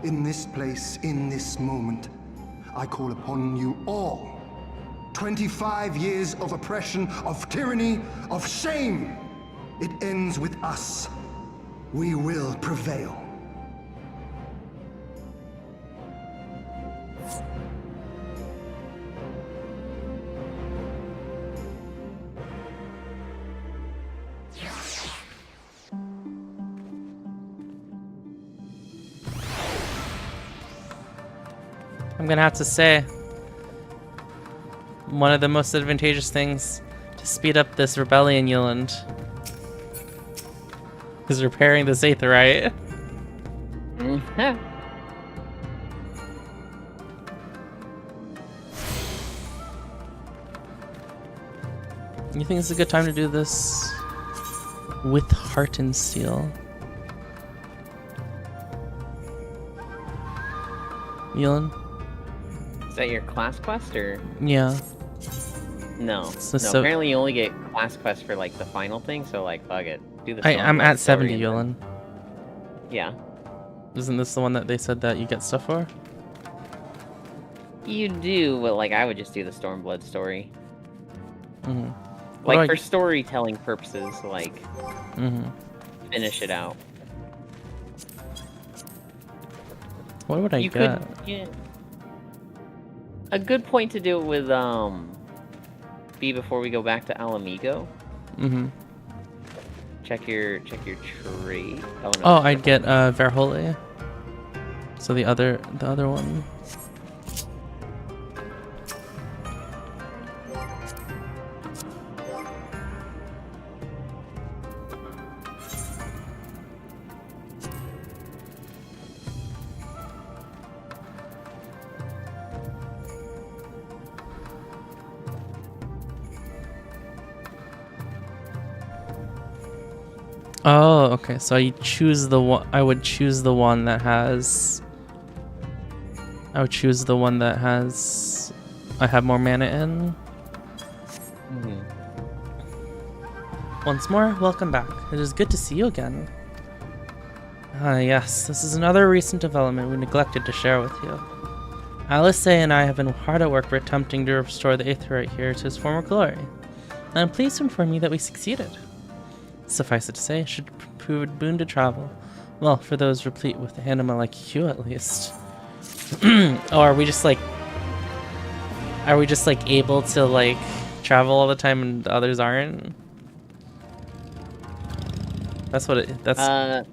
In this place, in this moment, I call upon you all. 25 years of oppression, of tyranny, of shame. It ends with us. We will prevail. I'm gonna have to say, one of the most advantageous things to speed up this rebellion, Yuland, is repairing this aetheryte. You think it's a good time to do this with Heart and Steel? Yuland? Is that your class quest, or? Yeah. No. So- No, so- apparently you only get class quests for, like, the final thing, so, like, fuck it. Do the I'm Stormblood at story 70, and then- Yuland. Yeah. Isn't this the one that they said that you get stuff for? You do, but, like, I would just do the Stormblood story. Mm-hmm. Like, for storytelling purposes, like, Mm-hmm. finish it out. What would I You get? could, yeah. A good point to do it with, be before we go back to Alamigo. Mm-hmm. Check your trade. Oh, no. Oh, I'd get Verhole. So the other one. Oh, okay. So you choose the one. I would choose the one that has. I would choose the one that has. I have more mana in. Mhm. Once more, welcome back. It is good to see you again. Ah, yes. This is another recent development we neglected to share with you. Alice and I have been hard at work attempting to restore the aetheryte here to its former glory. And I'm pleased to inform you that we succeeded. Suffice it to say, it should prove a boon to travel. Well, for those replete with anima like you, at least. Or are we just like able to like travel all the time and the others aren't? That's what it. That's.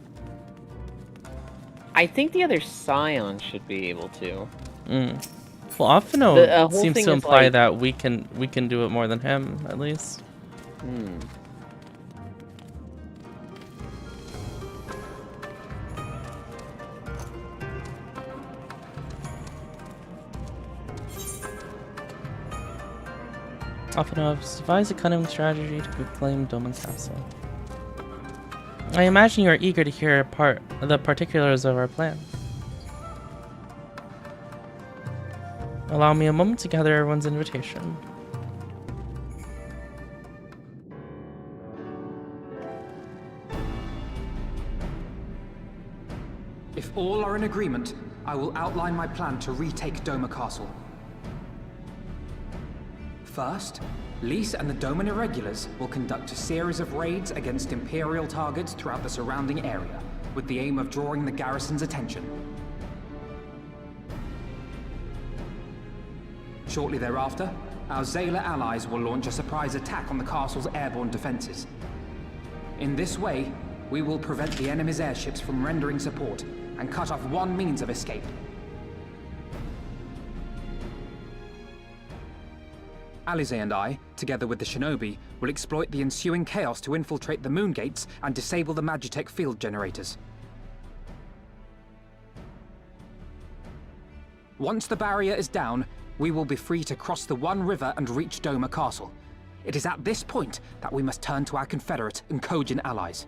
I think the other Scions should be able to. Well, Afino The whole seems thing to is, imply like- that we can do it more than him, at least. Hmm. Afino has devised a cunning strategy to reclaim Doman Castle. I imagine you are eager to hear the particulars of our plan. Allow me a moment to gather everyone's invitation. If all are in agreement, I will outline my plan to retake Doma Castle. First, Lys and the Doman Irregulars will conduct a series of raids against Imperial targets throughout the surrounding area, with the aim of drawing the garrison's attention. Shortly thereafter, our Zayla allies will launch a surprise attack on the castle's airborne defenses. In this way, we will prevent the enemy's airships from rendering support and cut off one means of escape. Alize and I, together with the Shinobi, will exploit the ensuing chaos to infiltrate the moon gates and disable the Magitech field generators. Once the barrier is down, we will be free to cross the One River and reach Doma Castle. It is at this point that we must turn to our Confederate and Kojin allies.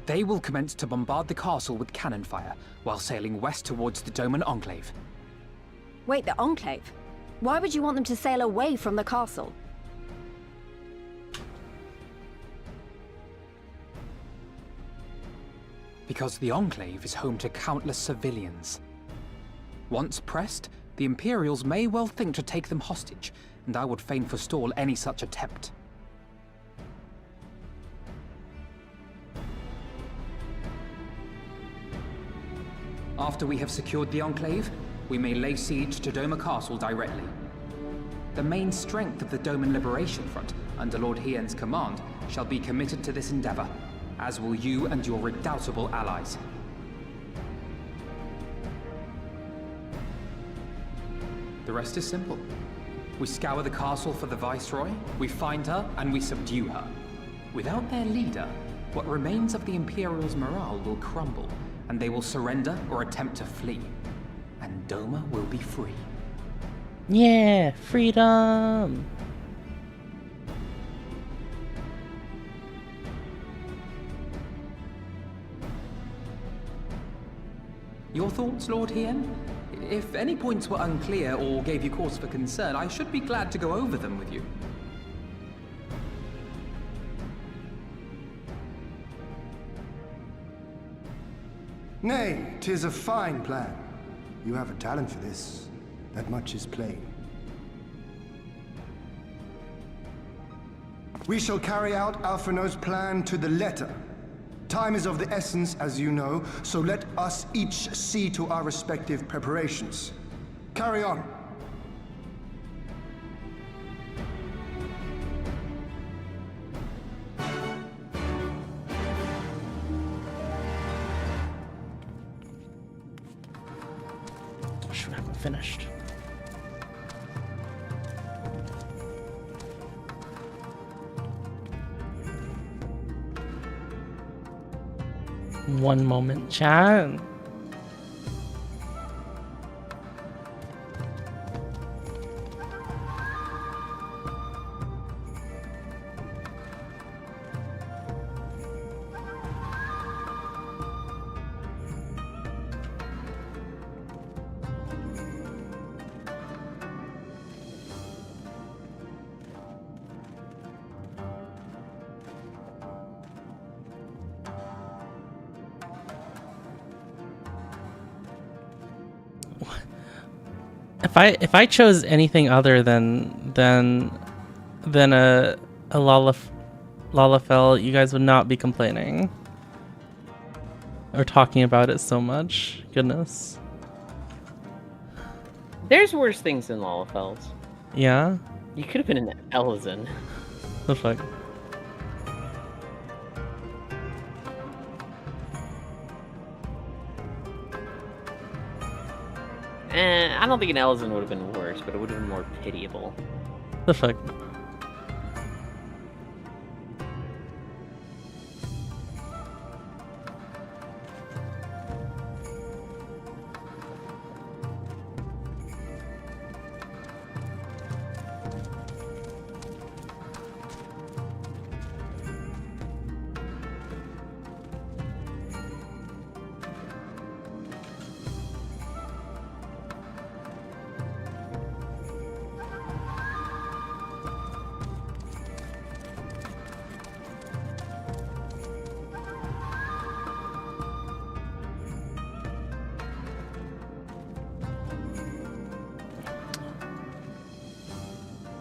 They will commence to bombard the castle with cannon fire, while sailing west towards the Doman Enclave. Wait, the Enclave? Why would you want them to sail away from the castle? Because the Enclave is home to countless civilians. Once pressed, the Imperials may well think to take them hostage, and I would fain forestall any such attempt. After we have secured the Enclave, we may lay siege to Doma Castle directly. The main strength of the Doman Liberation Front, under Lord Hien's command, shall be committed to this endeavor, as will you and your redoubtable allies. The rest is simple. We scour the castle for the Viceroy, we find her, and we subdue her. Without their leader, what remains of the Imperials' morale will crumble, and they will surrender or attempt to flee. And Doma will be free. Yeah, freedom! Your thoughts, Lord Hien? If any points were unclear or gave you cause for concern, I should be glad to go over them with you. Nay, 'tis a fine plan. You have a talent for this. That much is plain. We shall carry out Alphinaud's plan to the letter. Time is of the essence, as you know, so let us each see to our respective preparations. Carry on. Shoot, I haven't finished. One moment, chat. If I chose anything other than a Lalafell, you guys would not be complaining or talking about it so much. Goodness. There's worse things than Lalafells. Yeah. You could have been an Elzen. The fuck. I don't think an Elzen would have been worse, but it would have been more pitiable. The fuck.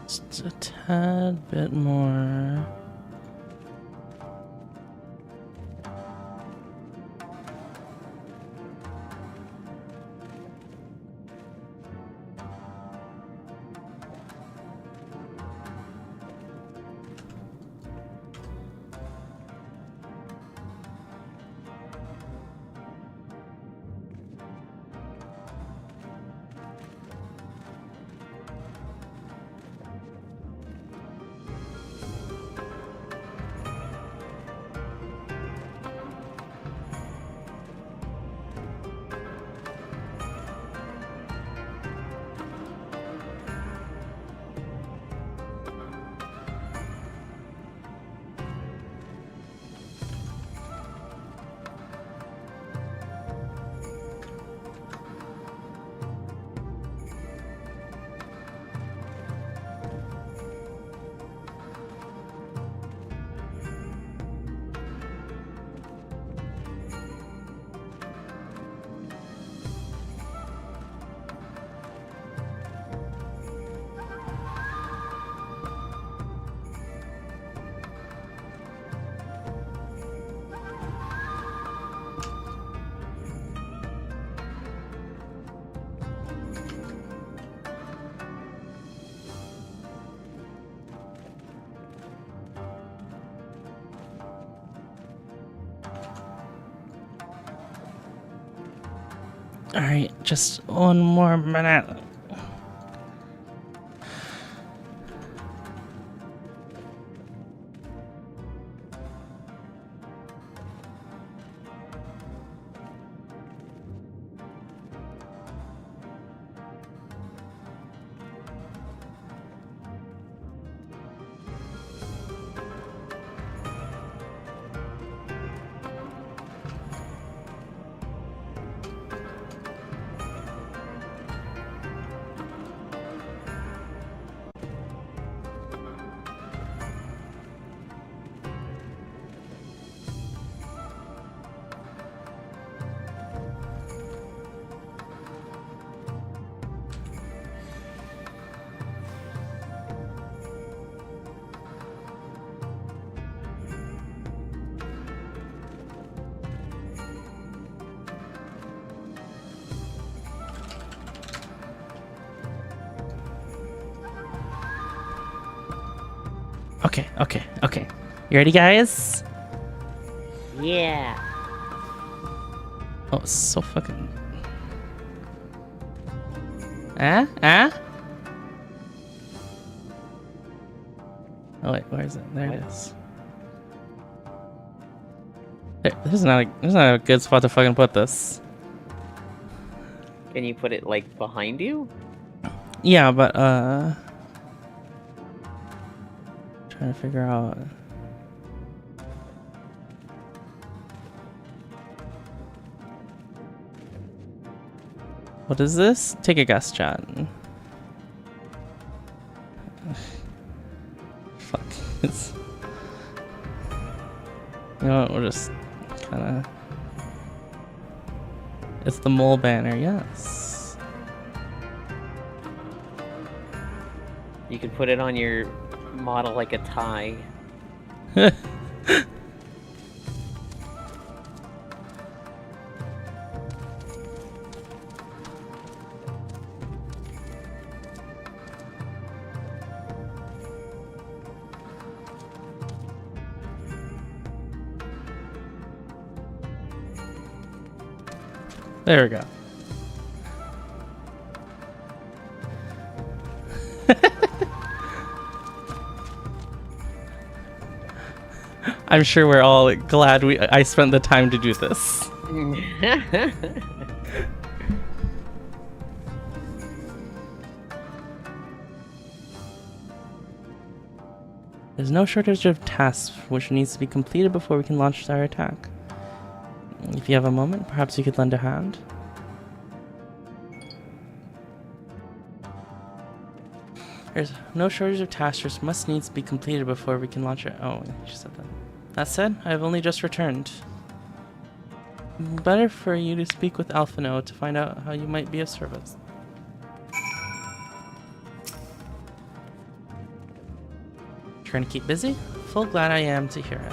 Just a tad bit more. Alright, just one more minute. Okay. You ready, guys? Yeah. Oh, it's so fucking... Oh wait, where is it? There it is. This is not a good spot to fucking put this. Can you put it like behind you? Yeah, but trying to figure out. What is this? Take a guess, chat. Fuck. It's... You know what, we'll just kinda... It's the mole banner, yes. You could put it on your model like a tie. There we go. I'm sure we're all glad I spent the time to do this. There's no shortage of tasks which needs to be completed before we can launch our attack. If you have a moment, perhaps you could lend a hand. There's no shortage of tasks which must needs be completed before we can launch it. Oh, you said that. That said, I have only just returned. Better for you to speak with Alphino to find out how you might be of service. Trying to keep busy? Full glad I am to hear it.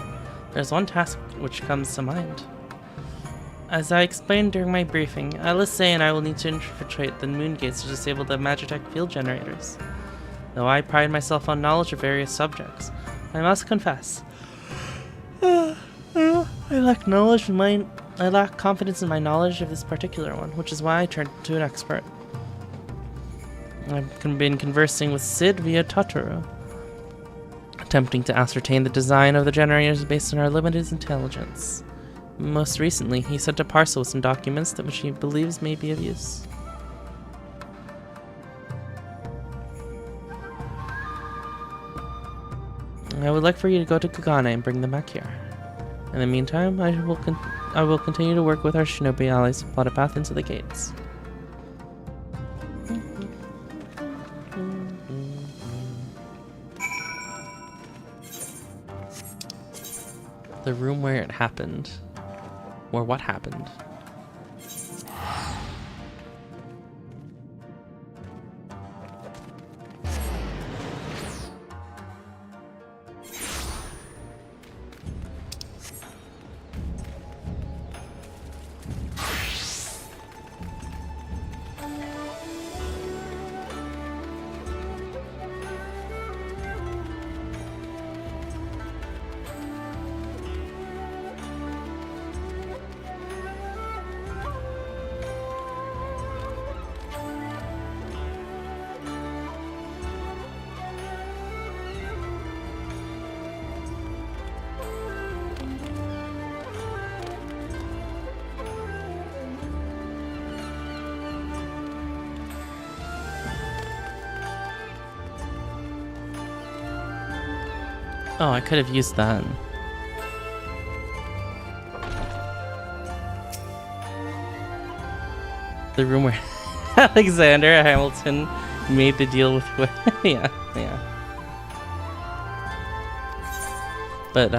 There's one task which comes to mind. As I explained during my briefing, Alice and I will need to infiltrate the moon gates to disable the Magitech field generators. Though I pride myself on knowledge of various subjects, I must confess, I lack confidence in my knowledge of this particular one, which is why I turned to an expert. I've been conversing with Sid via Totoro, attempting to ascertain the design of the generators based on our limited intelligence. Most recently, he sent a parcel with some documents that which he believes may be of use. I would like for you to go to Kagane and bring them back here. In the meantime, I will continue to work with our shinobi allies to plot a path into the gates. The room where it happened. Or what happened. Oh, I could have used that. The room where Alexander Hamilton made the deal with yeah. But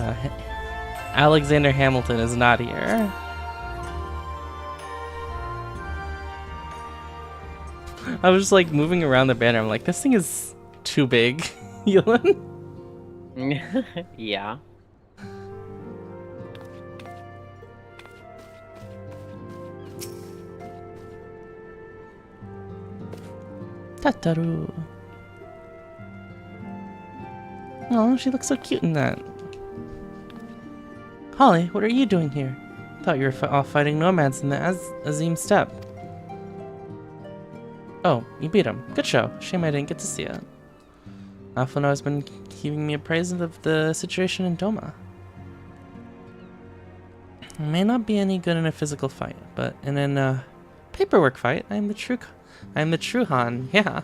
Alexander Hamilton is not here. I was just like moving around the banner. I'm like, this thing is too big. Yulin? Yeah. Tataru. Oh, she looks so cute in that. Holly, what are you doing here? Thought you were off fighting nomads in the Azim Steppe. Oh, you beat him. Good show. Shame I didn't get to see it. Alphino has been giving me appraisal of the situation in Doma. I may not be any good in a physical fight, but in a paperwork fight, I am the true Han. Yeah.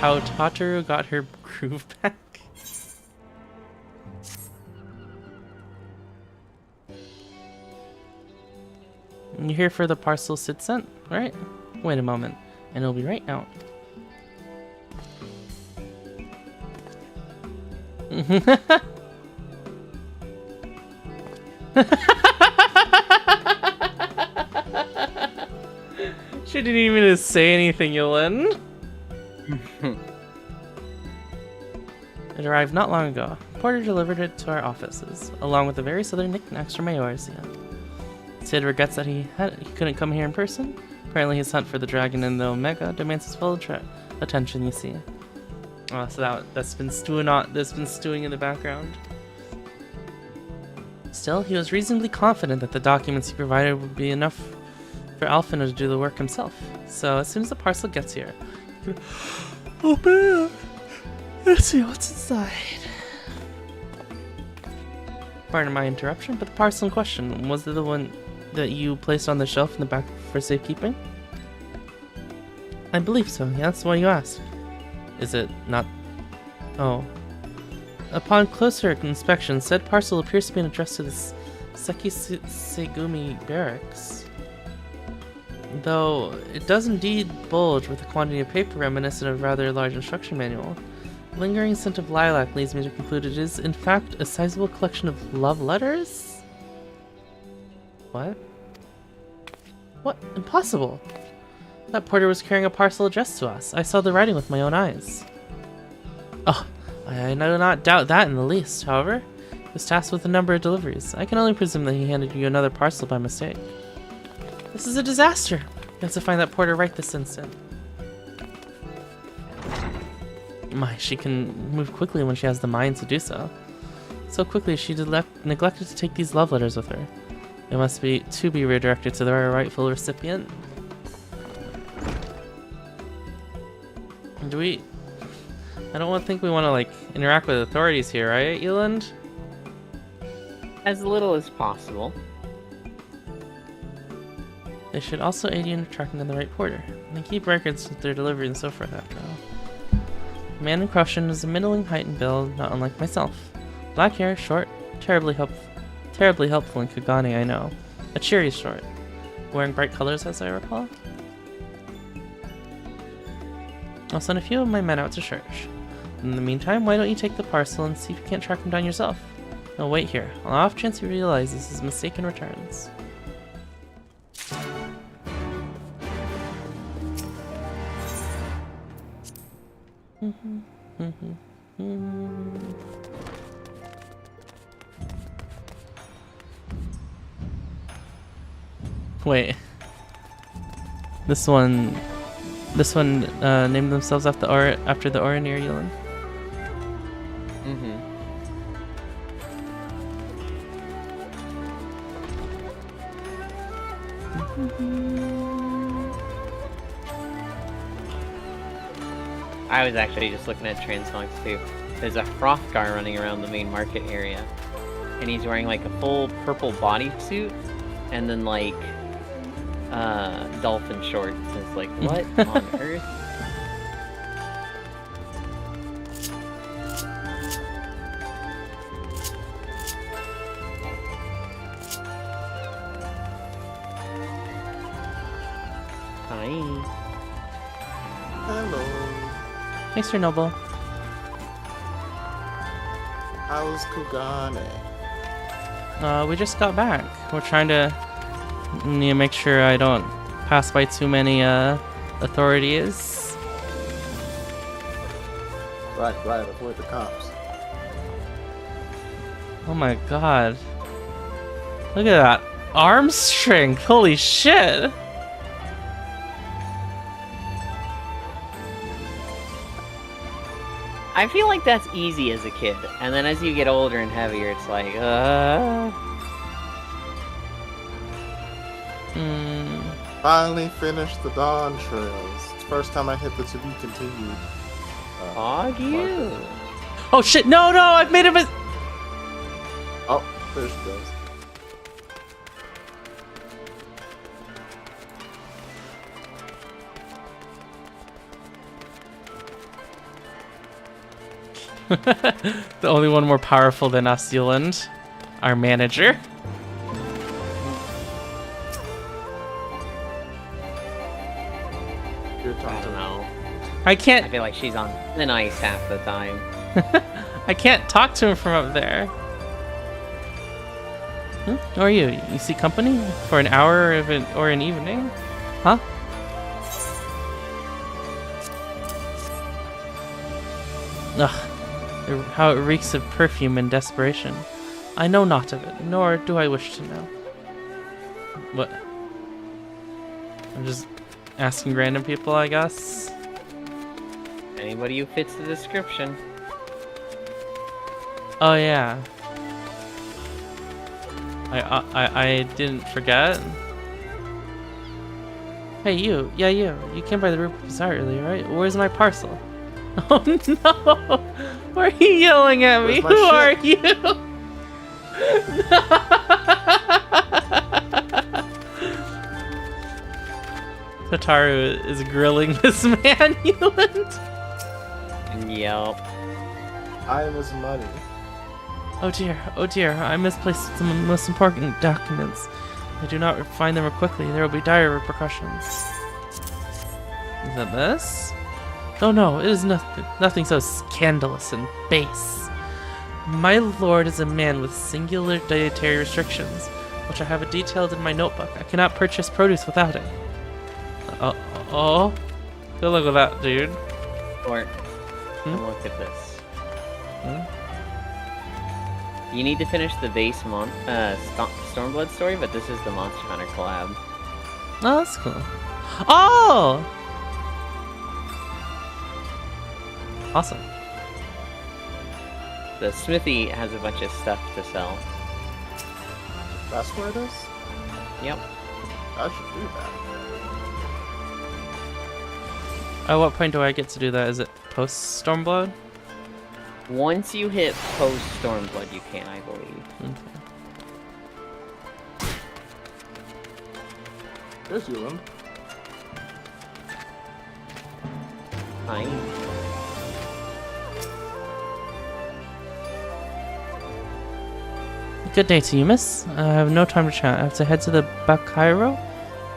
How Tataru got her groove back. You're here for the parcel Sid sent, right? Wait a moment, and it'll be right out. She didn't even say anything, Yulin. It arrived not long ago. Porter delivered it to our offices, along with the various other knickknacks from Eorzea. Sid regrets that he couldn't come here in person. Apparently his hunt for the dragon in the Omega demands his full attention, you see. Oh, so that's been stewing in the background. Still, he was reasonably confident that the documents he provided would be enough for Alphino to do the work himself. So as soon as the parcel gets here, open it up. Let's see what's inside. Pardon my interruption, but the parcel in question, was it the one that you placed on the shelf in the back for safekeeping? I believe so. Yeah, that's why you asked. Is it not? Oh. Upon closer inspection, said parcel appears to be addressed to the Sekisegumi barracks. Though it does indeed bulge with a quantity of paper reminiscent of a rather large instruction manual. Lingering scent of lilac leads me to conclude it is, in fact, a sizable collection of love letters? What? What? Impossible! That porter was carrying a parcel addressed to us. I saw the writing with my own eyes. Oh, I do not doubt that in the least. However, he was tasked with a number of deliveries. I can only presume that he handed you another parcel by mistake. This is a disaster! We have to find that porter right this instant. My, she can move quickly when she has the mind to do so. So quickly she neglected to take these love letters with her. They must be redirected to their rightful recipient. I don't think we want to like interact with authorities here, right, Eland? As little as possible. They should also aid you in tracking down the right porter. And they keep records of their delivery and so forth after all. The man in question is a middling height and build, not unlike myself. Black hair, short, terribly helpful in Kagane, I know. A cheery sort. Wearing bright colors, as I recall. I'll send a few of my men out to search. In the meantime, why don't you take the parcel and see if you can't track him down yourself? No, wait here. On the off chance you realize this is a mistake and returns. Wait. This one named themselves after the Oranir Yulin. I was actually just looking at Transmogs too. There's a Hrothgar running around the main market area. And he's wearing like a full purple bodysuit and then like dolphin shorts. It's like, what on earth? Hi. Hello. Thanks for Noble. How's Kugane? We just got back. We're trying to make sure I don't pass by too many authorities. Right, avoid the cops. Oh my god. Look at that arm strength. Holy shit. I feel like that's easy as a kid, and then as you get older and heavier, it's like, Finally finished the Dawn Trails. It's the first time I hit the to be continued. Hog you. Oh shit, no, I've made a Oh, there she goes. The only one more powerful than us, Yuland. Our manager. I don't know. I can't. I feel like she's on thin ice half the time. I can't talk to him from up there. Who are you? You seek company for an hour or an evening? Huh? Ugh. How it reeks of perfume and desperation. I know not of it, nor do I wish to know. What? I'm just asking random people, I guess. Anybody who fits the description. Oh yeah. I didn't forget. Hey you, yeah you. You came by the Ruby Bazaar earlier, right? Where's my parcel? Oh no! Why are you yelling at me? Who are you? Tataru is grilling this man, Yuland. Yep. I was money. Oh dear, I misplaced some of the most important documents. If I do not find them quickly, there will be dire repercussions. Is that this? Oh no, it is nothing so scandalous and base. My lord is a man with singular dietary restrictions, which I have detailed in my notebook. I cannot purchase produce without it. Oh, good luck with that, dude. Or, look at this. You need to finish the base Stormblood story, but this is the Monster Hunter collab. Oh, that's cool. Oh! Awesome. The smithy has a bunch of stuff to sell. That's where it is? Yep. I should do that. At what point do I get to do that? Is it post Stormblood? Once you hit post Stormblood, you can, I believe. Okay. There's Yuland. Hi. Good day to you, miss. I have no time to chat. I have to head to the Bakairo?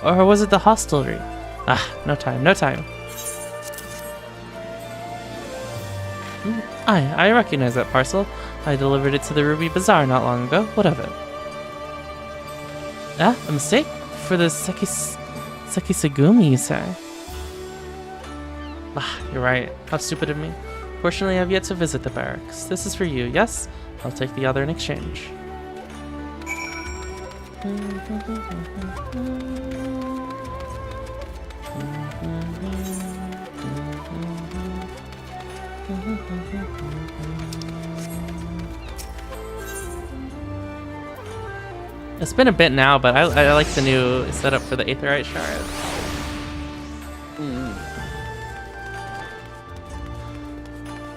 Or was it the hostelry? Ah, no time. I recognize that parcel. I delivered it to the Ruby Bazaar not long ago. What of it? Ah, a mistake? For the Sekisagumi, you say? Ah, you're right. How stupid of me. Fortunately, I have yet to visit the barracks. This is for you, yes? I'll take the other in exchange. It's been a bit now, but I like the new setup for the Aetherite Shard.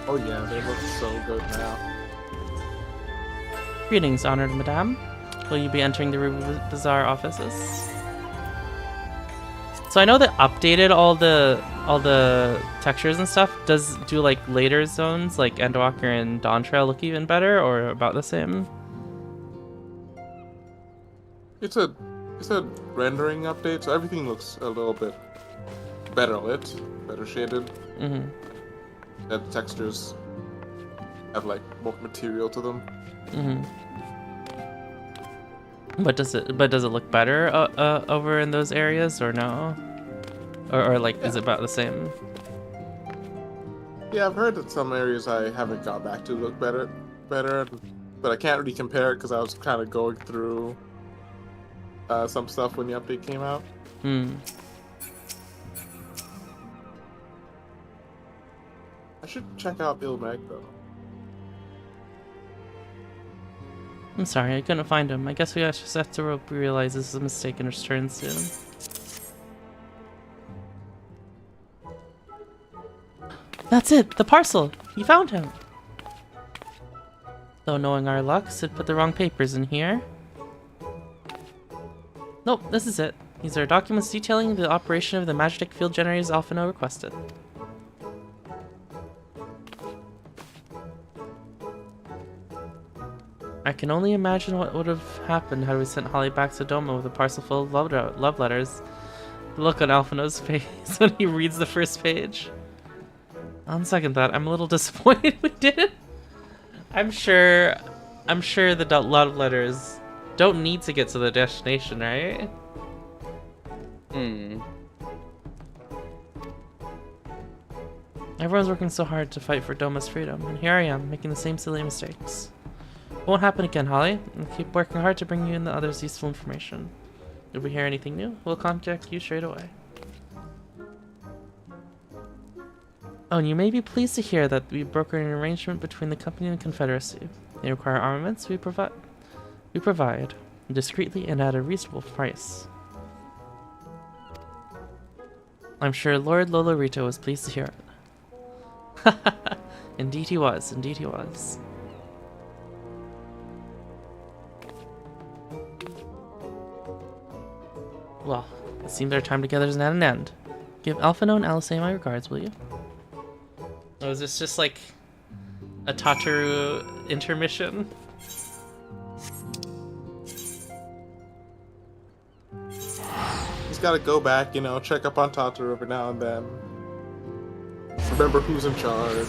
Oh yeah, they look so good now. Greetings, honored madame. Will you be entering the Ruby Bazaar offices? So I know they updated all the textures and stuff. Do like later zones like Endwalker and Dawn Trail look even better or about the same? It's a It said rendering update, so everything looks a little bit better lit, better shaded. Mm-hmm. The textures have like more material to them. Mm-hmm. But does it look better over in those areas or no? Or like is it about the same? Yeah, I've heard that some areas I haven't got back to look better, but I can't really compare it because I was kind of going through some stuff when the update came out. Hmm. I should check out Ilmeg though. I'm sorry, I couldn't find him. I guess we just have to realize this is a mistake and return soon. That's it! The parcel! You found him! Though knowing our luck, Sid put the wrong papers in here. Nope, this is it. These are documents detailing the operation of the Magitek field generators Alphino requested. I can only imagine what would have happened had we sent Holly back to Doma with a parcel full of love letters. The look on Alphino's face when he reads the first page. On second thought, I'm a little disappointed we didn't. I'm sure the love letters don't need to get to the destination, right? Everyone's working so hard to fight for Doma's freedom, and here I am, making the same silly mistakes. It won't happen again, Holly. I'll keep working hard to bring you and the others useful information. If we hear anything new, we'll contact you straight away. Oh, and you may be pleased to hear that we brokered an arrangement between the company and the Confederacy. They require armaments, we provide, discreetly and at a reasonable price. I'm sure Lord Lolorito was pleased to hear it. Indeed he was, indeed he was. Well, it seems our time together is at an end. Give Alphino and Alice my regards, will you? Oh, is this just like a Tataru intermission? He's got to go back, you know, check up on Tataru every now and then. Remember who's in charge.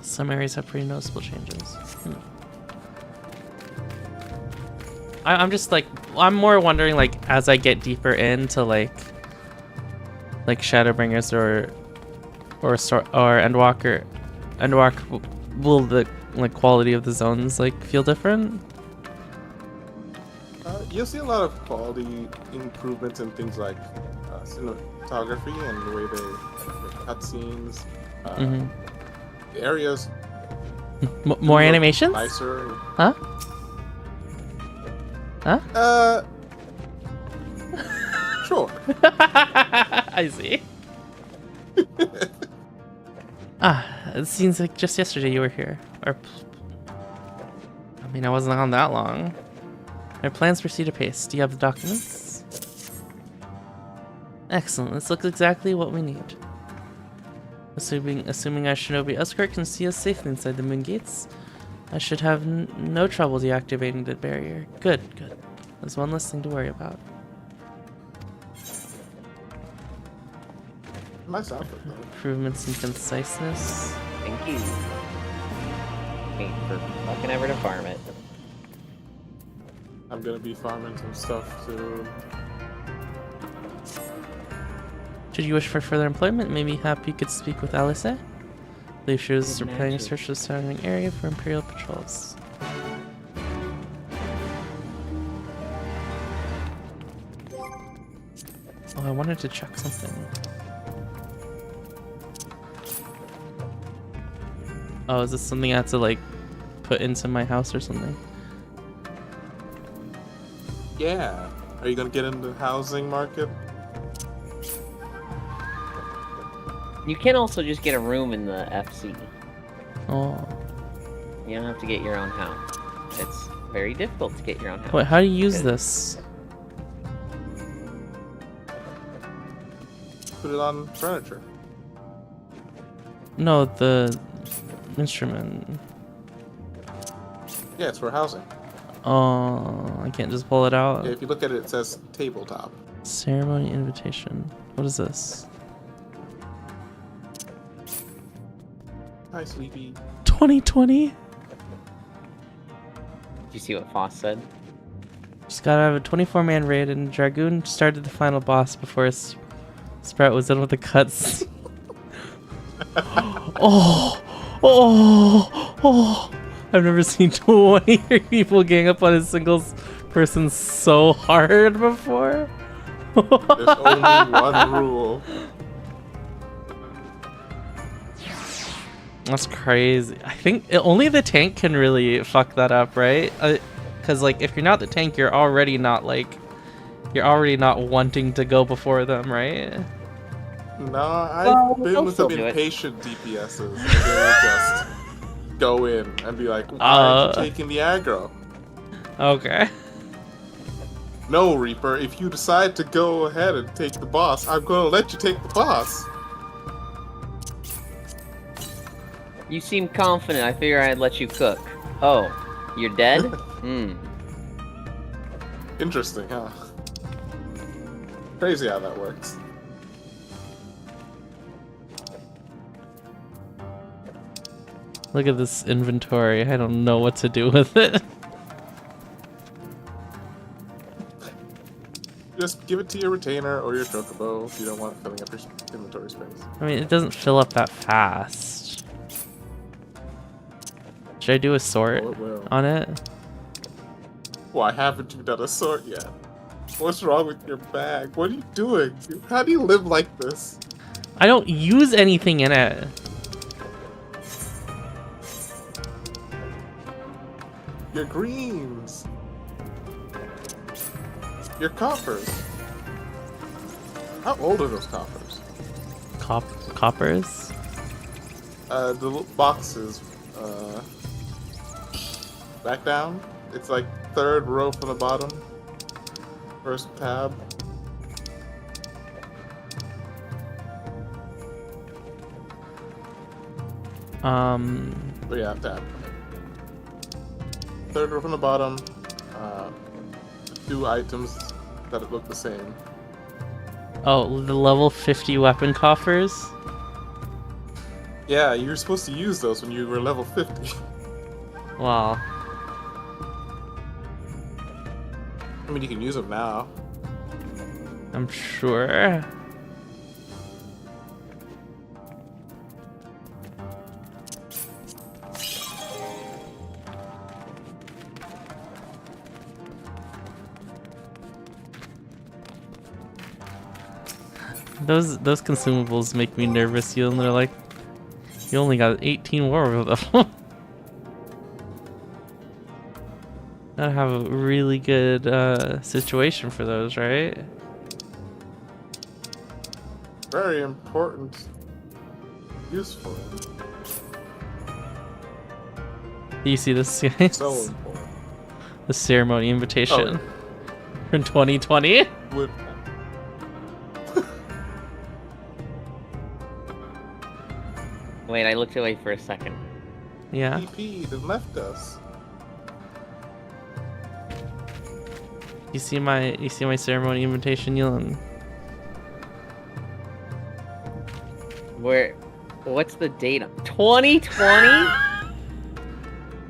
Some areas have pretty noticeable changes. I'm just like, I'm more wondering like as I get deeper into like Shadowbringers or Endwalker, will the like quality of the zones like feel different? You'll see a lot of quality improvements in things like cinematography and the way they cut scenes. The areas. More animations? Nicer. Huh? Huh? Sure. I see. It seems like just yesterday you were here. Or, I mean, I wasn't on that long. Our plans proceed apace. Do you have the documents? Excellent. This looks exactly what we need. Assuming our Shinobi escort can see us safely inside the moon gates, I should have no trouble deactivating the barrier. Good, good. There's one less thing to worry about. Nice outfit, though. Improvements in conciseness. Thank you. Wait for fucking ever to farm it. I'm gonna be farming some stuff too. Should you wish for further employment, maybe happy you could speak with Alice. I believe she was planning to search the surrounding area for Imperial patrols. Oh, I wanted to check something. Oh, is this something I have to like put into my house or something? Yeah. Are you gonna get into the housing market? You can also just get a room in the FC. Oh. You don't have to get your own house. It's very difficult to get your own house. Wait, how do you use this? Put it on furniture. No, the instrument. Yeah, it's for housing. Oh, I can't just pull it out. Yeah, if you look at it, it says tabletop. Ceremony invitation. What is this? Hi, Sleepy. Did 2020? you see what Foss said? Just gotta have a 24-man raid, and Dragoon started the final boss before Sprout was done with the cuts. Oh! I've never seen 20 people gang up on a single person so hard before. There's only one rule. That's crazy. I think only the tank can really fuck that up, right? Because like if you're not the tank, you're already not wanting to go before them, right? No, I've been with some impatient DPSs. And they will just go in and be like, why are you taking the aggro? Okay. No, Reaper, if you decide to go ahead and take the boss, I'm gonna let you take the boss. You seem confident. I figure I'd let you cook. Oh, you're dead? Interesting, huh? Crazy how that works. Look at this inventory. I don't know what to do with it. Just give it to your retainer or your chocobo if you don't want it filling up your inventory space. I mean, it doesn't fill up that fast. Should I do a sort on it? Why haven't you done a sort yet? What's wrong with your bag? What are you doing? How do you live like this? I don't use anything in it. Your greens. Your coppers. How old are those coppers? Coppers? The little boxes. Back down. It's like third row from the bottom. First tab. Oh yeah, tab. Third row from the bottom. Two items that look the same. Oh, the level 50 weapon coffers? Yeah, you were supposed to use those when you were level 50. Wow. I mean, you can use them now. I'm sure. Those consumables make me nervous. They're like, you only got 18 more of them. Gotta have a really good situation for those, right? Very important. Useful. Do you see this, guys? So important. The ceremony invitation in 2020. Would Wait, I looked away for a second. Yeah. TP'd and left us. You see my ceremony invitation, Yulin? What's the date? 2020?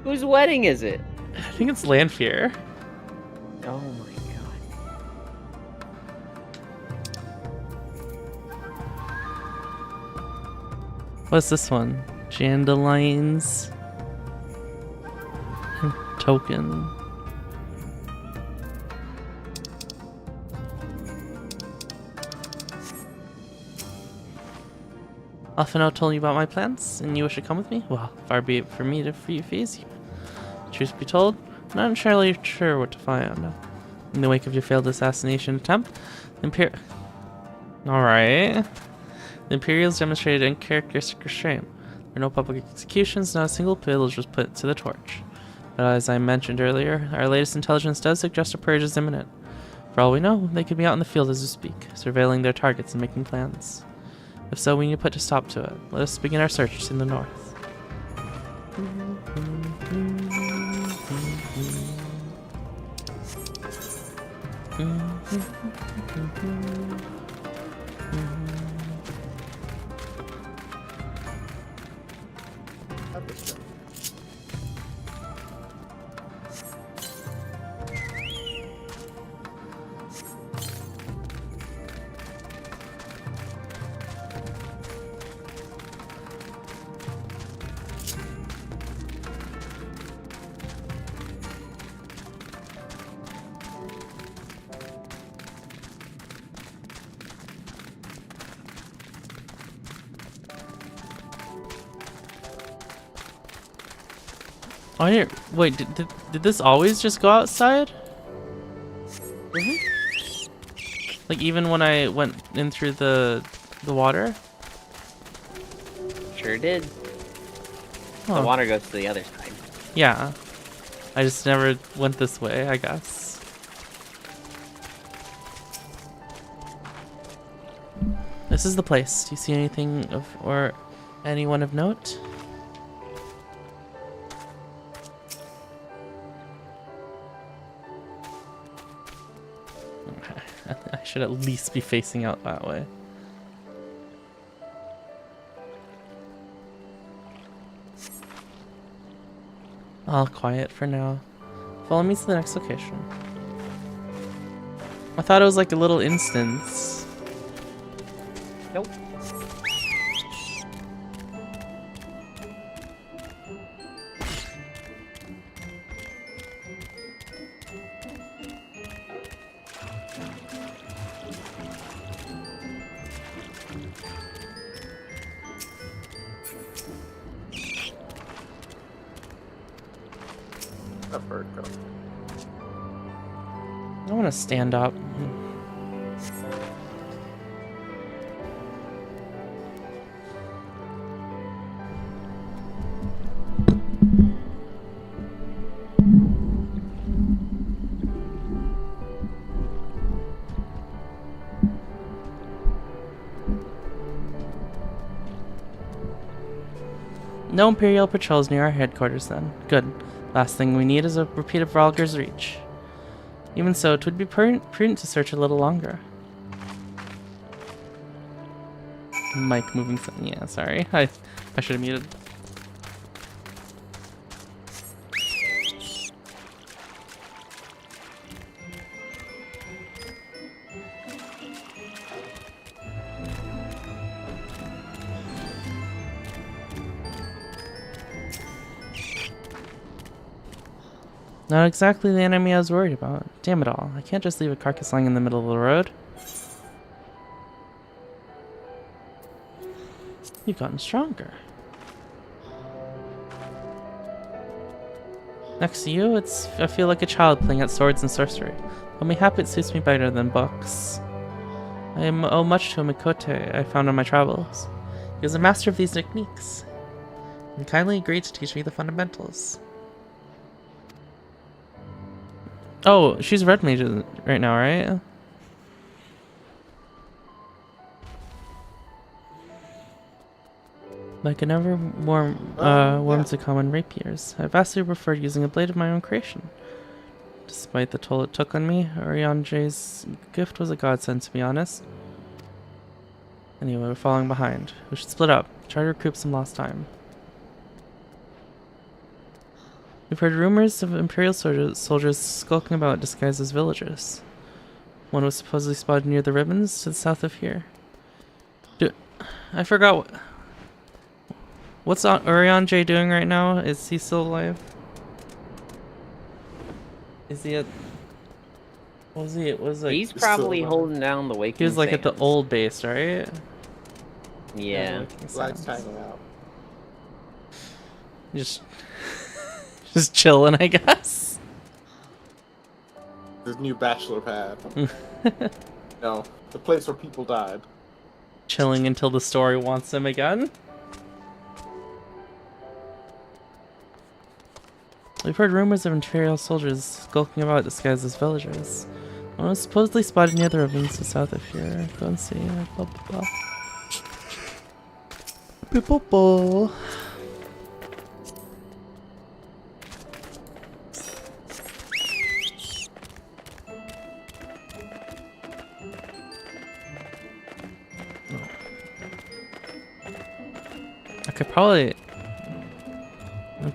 Whose wedding is it? I think it's Lanfear. Oh my god. What's this one? Jandaline's token. Alphino told you about my plans, and you wish to come with me? Well, far be it for me to free you face you. Truth be told, I'm not entirely sure what to find. In the wake of your failed assassination attempt, the Alright. The Imperials demonstrated uncharacteristic restraint. There were no public executions, not a single village was put to the torch. But as I mentioned earlier, our latest intelligence does suggest a purge is imminent. For all we know, they could be out in the field as we speak, surveilling their targets and making plans. If so, we need to put a stop to it. Let us begin our search in the north. Oh, I didn't. Wait, did this always just go outside? Like even when I went in through the water? Sure did. Oh. The water goes to the other side. Yeah. I just never went this way, I guess. This is the place. Do you see anything of or anyone of note? Okay. I should at least be facing out that way. All quiet for now. Follow me to the next location. I thought it was like a little instance. Nope. That bird go. I want to stand up. No Imperial patrols near our headquarters then. Good. Last thing we need is a repeat of Vralger's Reach. Even so, it would be prudent to search a little longer. Mic moving. Yeah, sorry. I should have muted. Not exactly the enemy I was worried about. Damn it all. I can't just leave a carcass lying in the middle of the road. You've gotten stronger. Next to you, I feel like a child playing at swords and sorcery. But mayhap it suits me better than books. I owe much to a Mikote I found on my travels. He was a master of these techniques, and kindly agreed to teach me the fundamentals. Oh, she's red mage right now, right? Like I never warmed to common rapiers. I vastly preferred using a blade of my own creation. Despite the toll it took on me, Orianje's gift was a godsend, to be honest. Anyway, we're falling behind. We should split up, try to recoup some lost time. We've heard rumors of Imperial soldiers skulking about disguised as villagers. One was supposedly spotted near the ribbons to the south of here. I forgot what's Orianj doing right now? Is he still alive? Is he at... What was he? He's probably holding down the Waking He was like Sands. at the old base, right? Yeah. Likes hanging out. Just chilling, I guess. His new bachelor pad. No, the place where people died. Chilling until the story wants him again. We've heard rumors of Imperial soldiers skulking about disguised as villagers. One was supposedly spotted near the ravines to the south of here. Go and see. Blah, blah, blah. People. I'd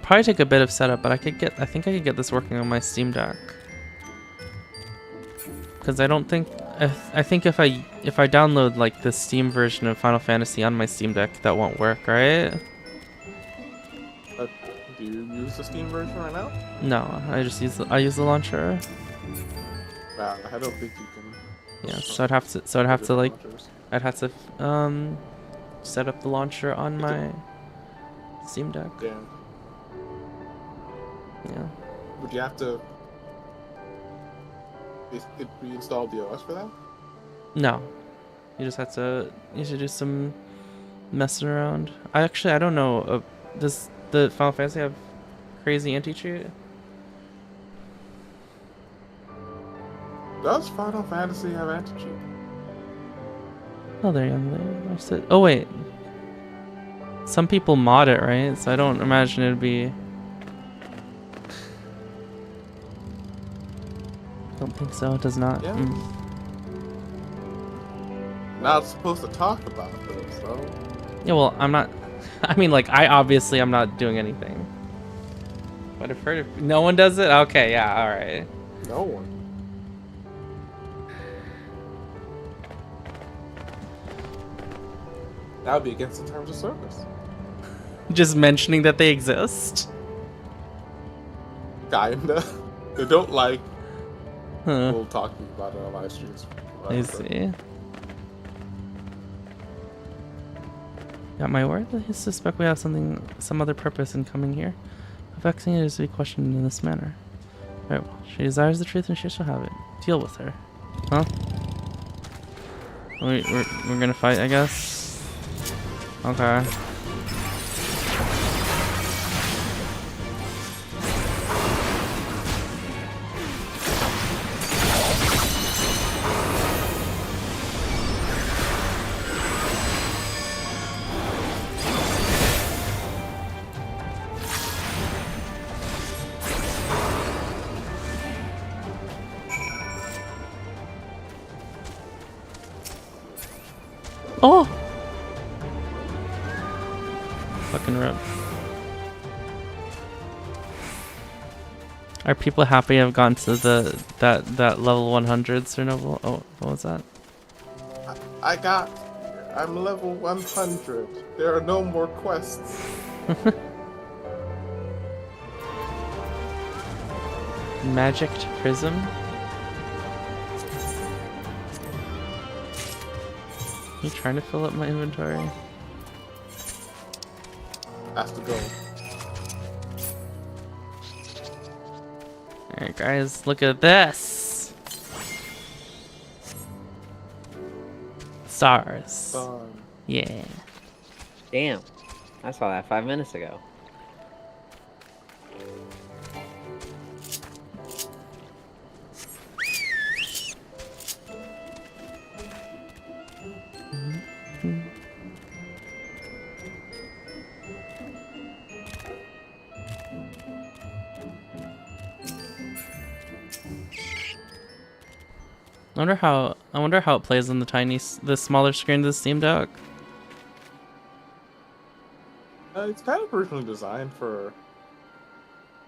probably take a bit of setup, but I think I could get this working on my Steam Deck. Because I don't think I think if I download like the Steam version of Final Fantasy on my Steam Deck, that won't work, right? Do you use the Steam version right now? No, I use the launcher. Nah, I don't think you can. Yeah, so I'd have to set up the launcher on my Steam Deck. Yeah. Yeah. Would you have to reinstall the OS for that? No. You just have to. You should do some messing around. I don't know. Does the Final Fantasy have crazy anti-cheat? Does Final Fantasy have anti-cheat? Oh, there, young lady. I said. Oh wait. Some people mod it, right? So I don't imagine it'd be. Don't think so. It does not. Yeah. Not supposed to talk about this, so. Yeah, well, I'm not. I mean, like, I'm not doing anything. But I've heard if no one does it. Okay, yeah, all right. No one. That would be against the terms of service. Just mentioning that they exist. Kinda. They don't like Huh. people talking about it on live streams. I see. Got my word? I suspect we have some other purpose in coming here. Vexing it is to be questioned in this manner. Very well. She desires the truth and she shall have it. Deal with her. Huh? We're gonna fight, I guess? Okay. Oh! Fucking rip. Are people happy I've gone to that level 100s or no? Oh, what was that? I'm level 100. There are no more quests. Magicked prism? You trying to fill up my inventory? Has to go. Alright guys, look at this! Stars. Yeah. Damn. I saw that 5 minutes ago. I wonder how it plays on the smaller screen of the Steam Deck. It's kind of originally designed for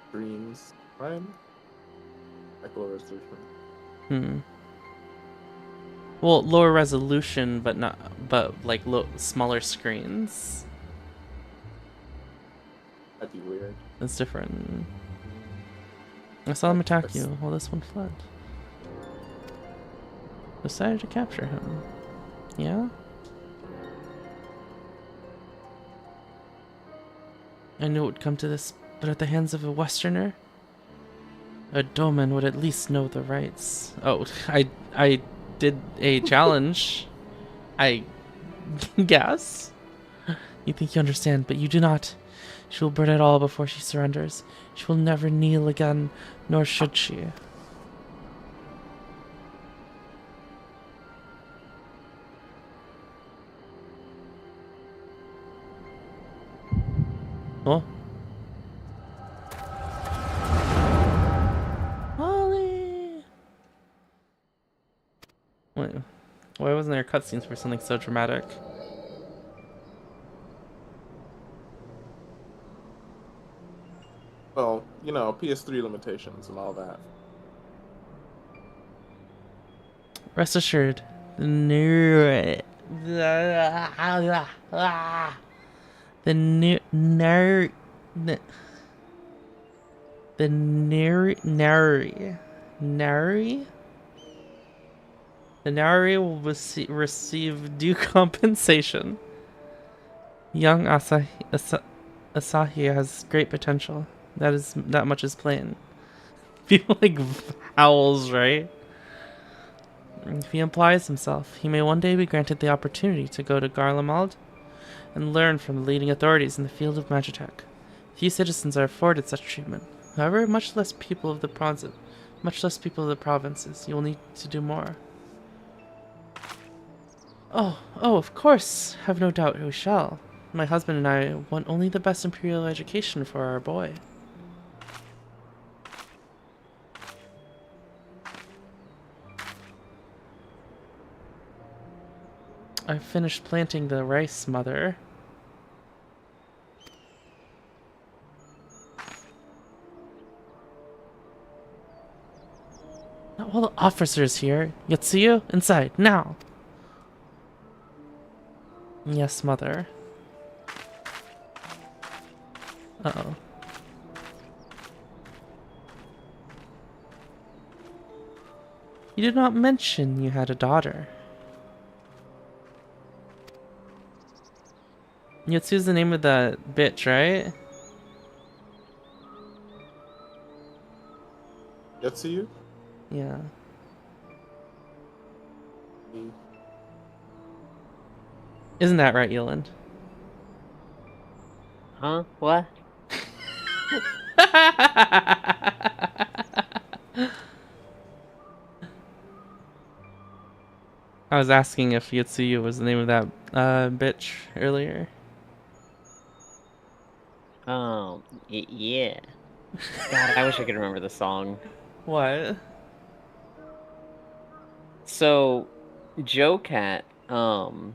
streams, right? Like low resolution. Well, lower resolution, but like smaller screens. That'd be weird. That's different. I saw him attack you while this one fled. Decided to capture him. Yeah? I knew it would come to this, but at the hands of a Westerner? A Doman would at least know the rights. Oh, I did a challenge. I guess. You think you understand, but you do not. She will burn it all before she surrenders. She will never kneel again, nor should she. Oh. Holly! Wait, why wasn't there cutscenes for something so dramatic? Well, you know, PS3 limitations and all that. Rest assured, the new Nari will receive due compensation. Young Asahi has great potential. That much is plain. People like owls, right? If he applies himself, he may one day be granted the opportunity to go to Garlemald and learn from the leading authorities in the field of magitech. Few citizens are afforded such treatment. However, much less people of the provinces. You will need to do more. Oh, of course. Have no doubt we shall. My husband and I want only the best imperial education for our boy. I finished planting the rice, mother. Not while the officer's here. Yatsuyu, inside, now! Yes, mother. Uh-oh. You did not mention you had a daughter. Yatsu's the name of that bitch, right? Yatsuyu? Yeah. Isn't that right, Yoland? Huh? What? I was asking if Yatsuyu was the name of that bitch earlier. Yeah. God, I wish I could remember the song. What? So, Joe Cat, when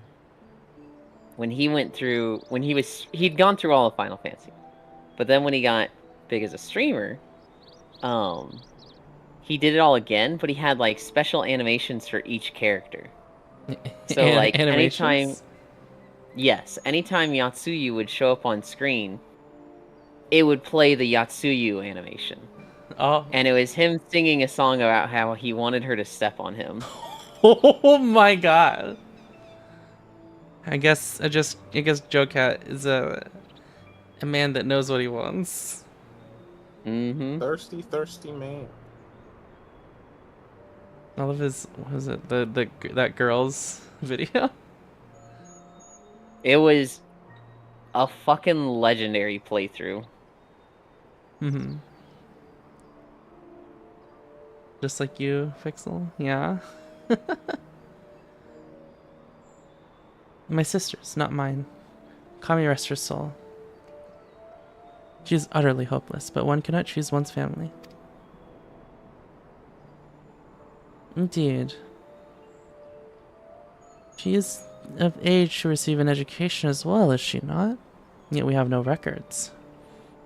he'd gone through all of Final Fantasy, but then when he got big as a streamer, he did it all again, but he had like special animations for each character. So like anytime Yatsuyu would show up on screen, it would play the Yatsuyu animation. Oh. And it was him singing a song about how he wanted her to step on him. Oh my god. I guess Joe Cat is a man that knows what he wants. Mm-hmm. Thirsty man. All of his, what was it, that girl's video? It was a fucking legendary playthrough. Mm-hmm. Just like you, Fixel? Yeah. My sister's, not mine. Kami rest her soul. She is utterly hopeless, but one cannot choose one's family. Indeed. She is of age to receive an education as well, is she not? Yet we have no records.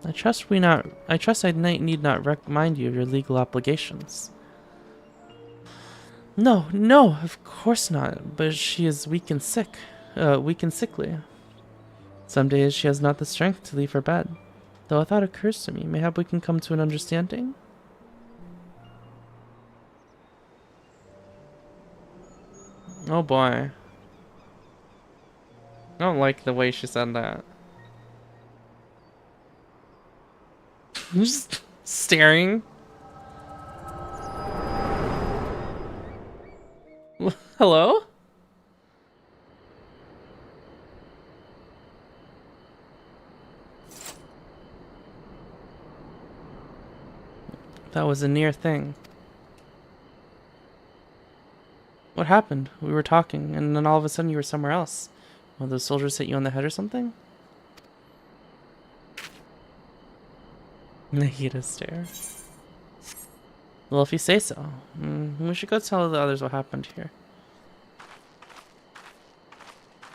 I trust I need not remind you of your legal obligations. No, of course not. But she is weak and sickly. Some days she has not the strength to leave her bed. Though a thought occurs to me, mayhap we can come to an understanding? Oh boy. I don't like the way she said that. I'm just staring. Hello? That was a near thing. What happened? We were talking, and then all of a sudden you were somewhere else. One of those soldiers hit you on the head or something? Nahida stare. Well, if you say so. We should go tell the others what happened here.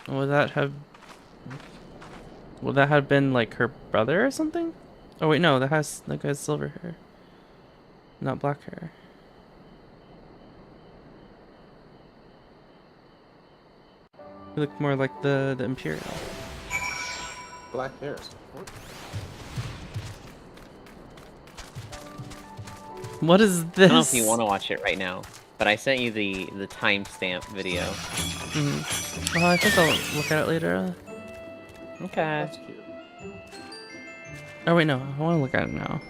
Would that have been like her brother or something? Oh wait, no, that guy's silver hair. Not black hair. You look more like the Imperial. Black hairs. What is this? I don't know if you want to watch it right now, but I sent you the timestamp video. Oh, I think I'll look at it later. Okay. That's cute. Oh wait, no, I want to look at it now.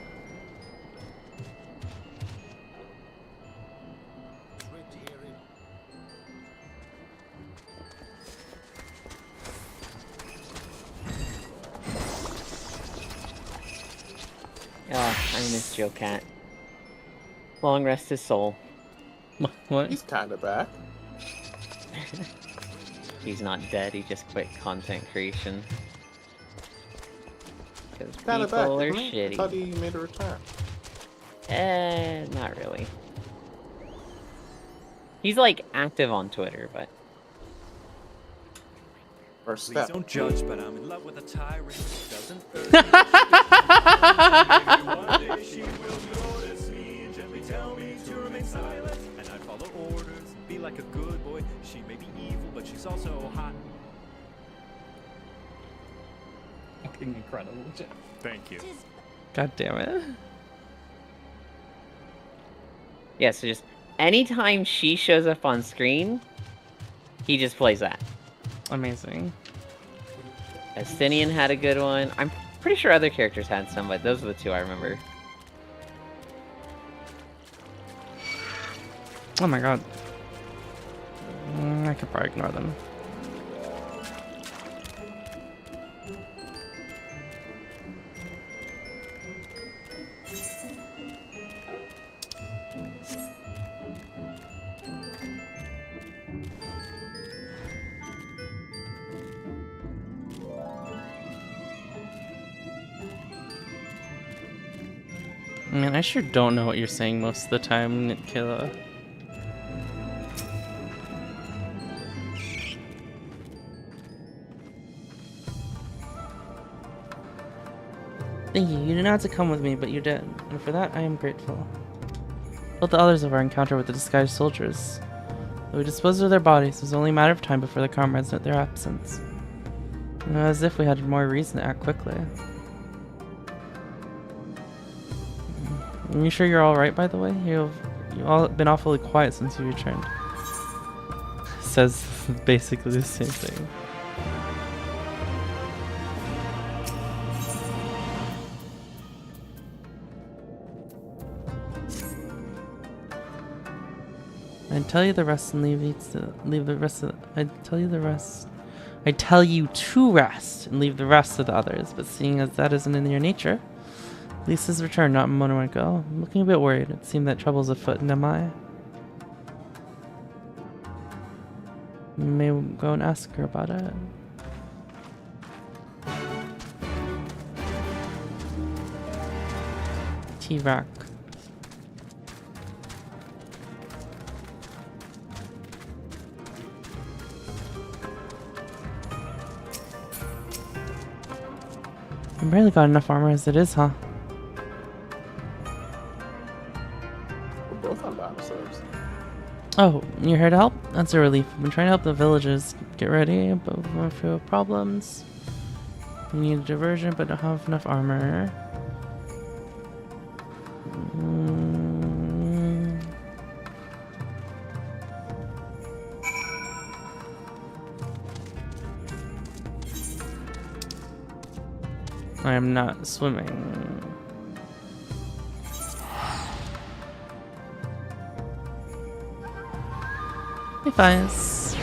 I miss Joe Cat. Long rest his soul. What? He's kind of back. He's not dead, he just quit content creation. Because Kind of back. people are Isn't he? I shitty. thought he made a return. Not really. He's like active on Twitter, but First Please step. don't judge, but I'm in love with a tyrant who doesn't One day she will notice me and gently tell me to remain silent. And I follow orders and be like a good boy. She may be evil, but she's also hot. Fucking incredible. Thank you. God damn it. yeah, so just anytime she shows up on screen, he just plays that. Amazing. Estinian had a good one. I'm pretty sure other characters had some, but those are the two I remember. Oh my god. I could probably ignore them. Man, I sure don't know what you're saying most of the time, Kayla. Thank you. You didn't have to come with me, but you did, and for that I am grateful. Both the others of our encounter with the disguised soldiers. Though we disposed of their bodies, it was only a matter of time before the comrades note their absence. As if we had more reason to act quickly. Are you sure you're alright, by the way? You've all been awfully quiet since you returned. Says basically the same thing. I'd tell you the rest and leave the rest of I'd tell you the rest. I tell you to rest and leave the rest of the others, but seeing as that isn't in your nature, Lisa's returned not a moment ago. I'm looking a bit worried. It seemed that trouble's afoot, and am I? You may go and ask her about it. T-Rack. I barely got enough armor as it is, huh? We're both on battle serves. Oh, you're here to help? That's a relief. I've been trying to help the villagers get ready, but we have a few problems. We need a diversion, but don't have enough armor. I am not swimming. Hey, Fias.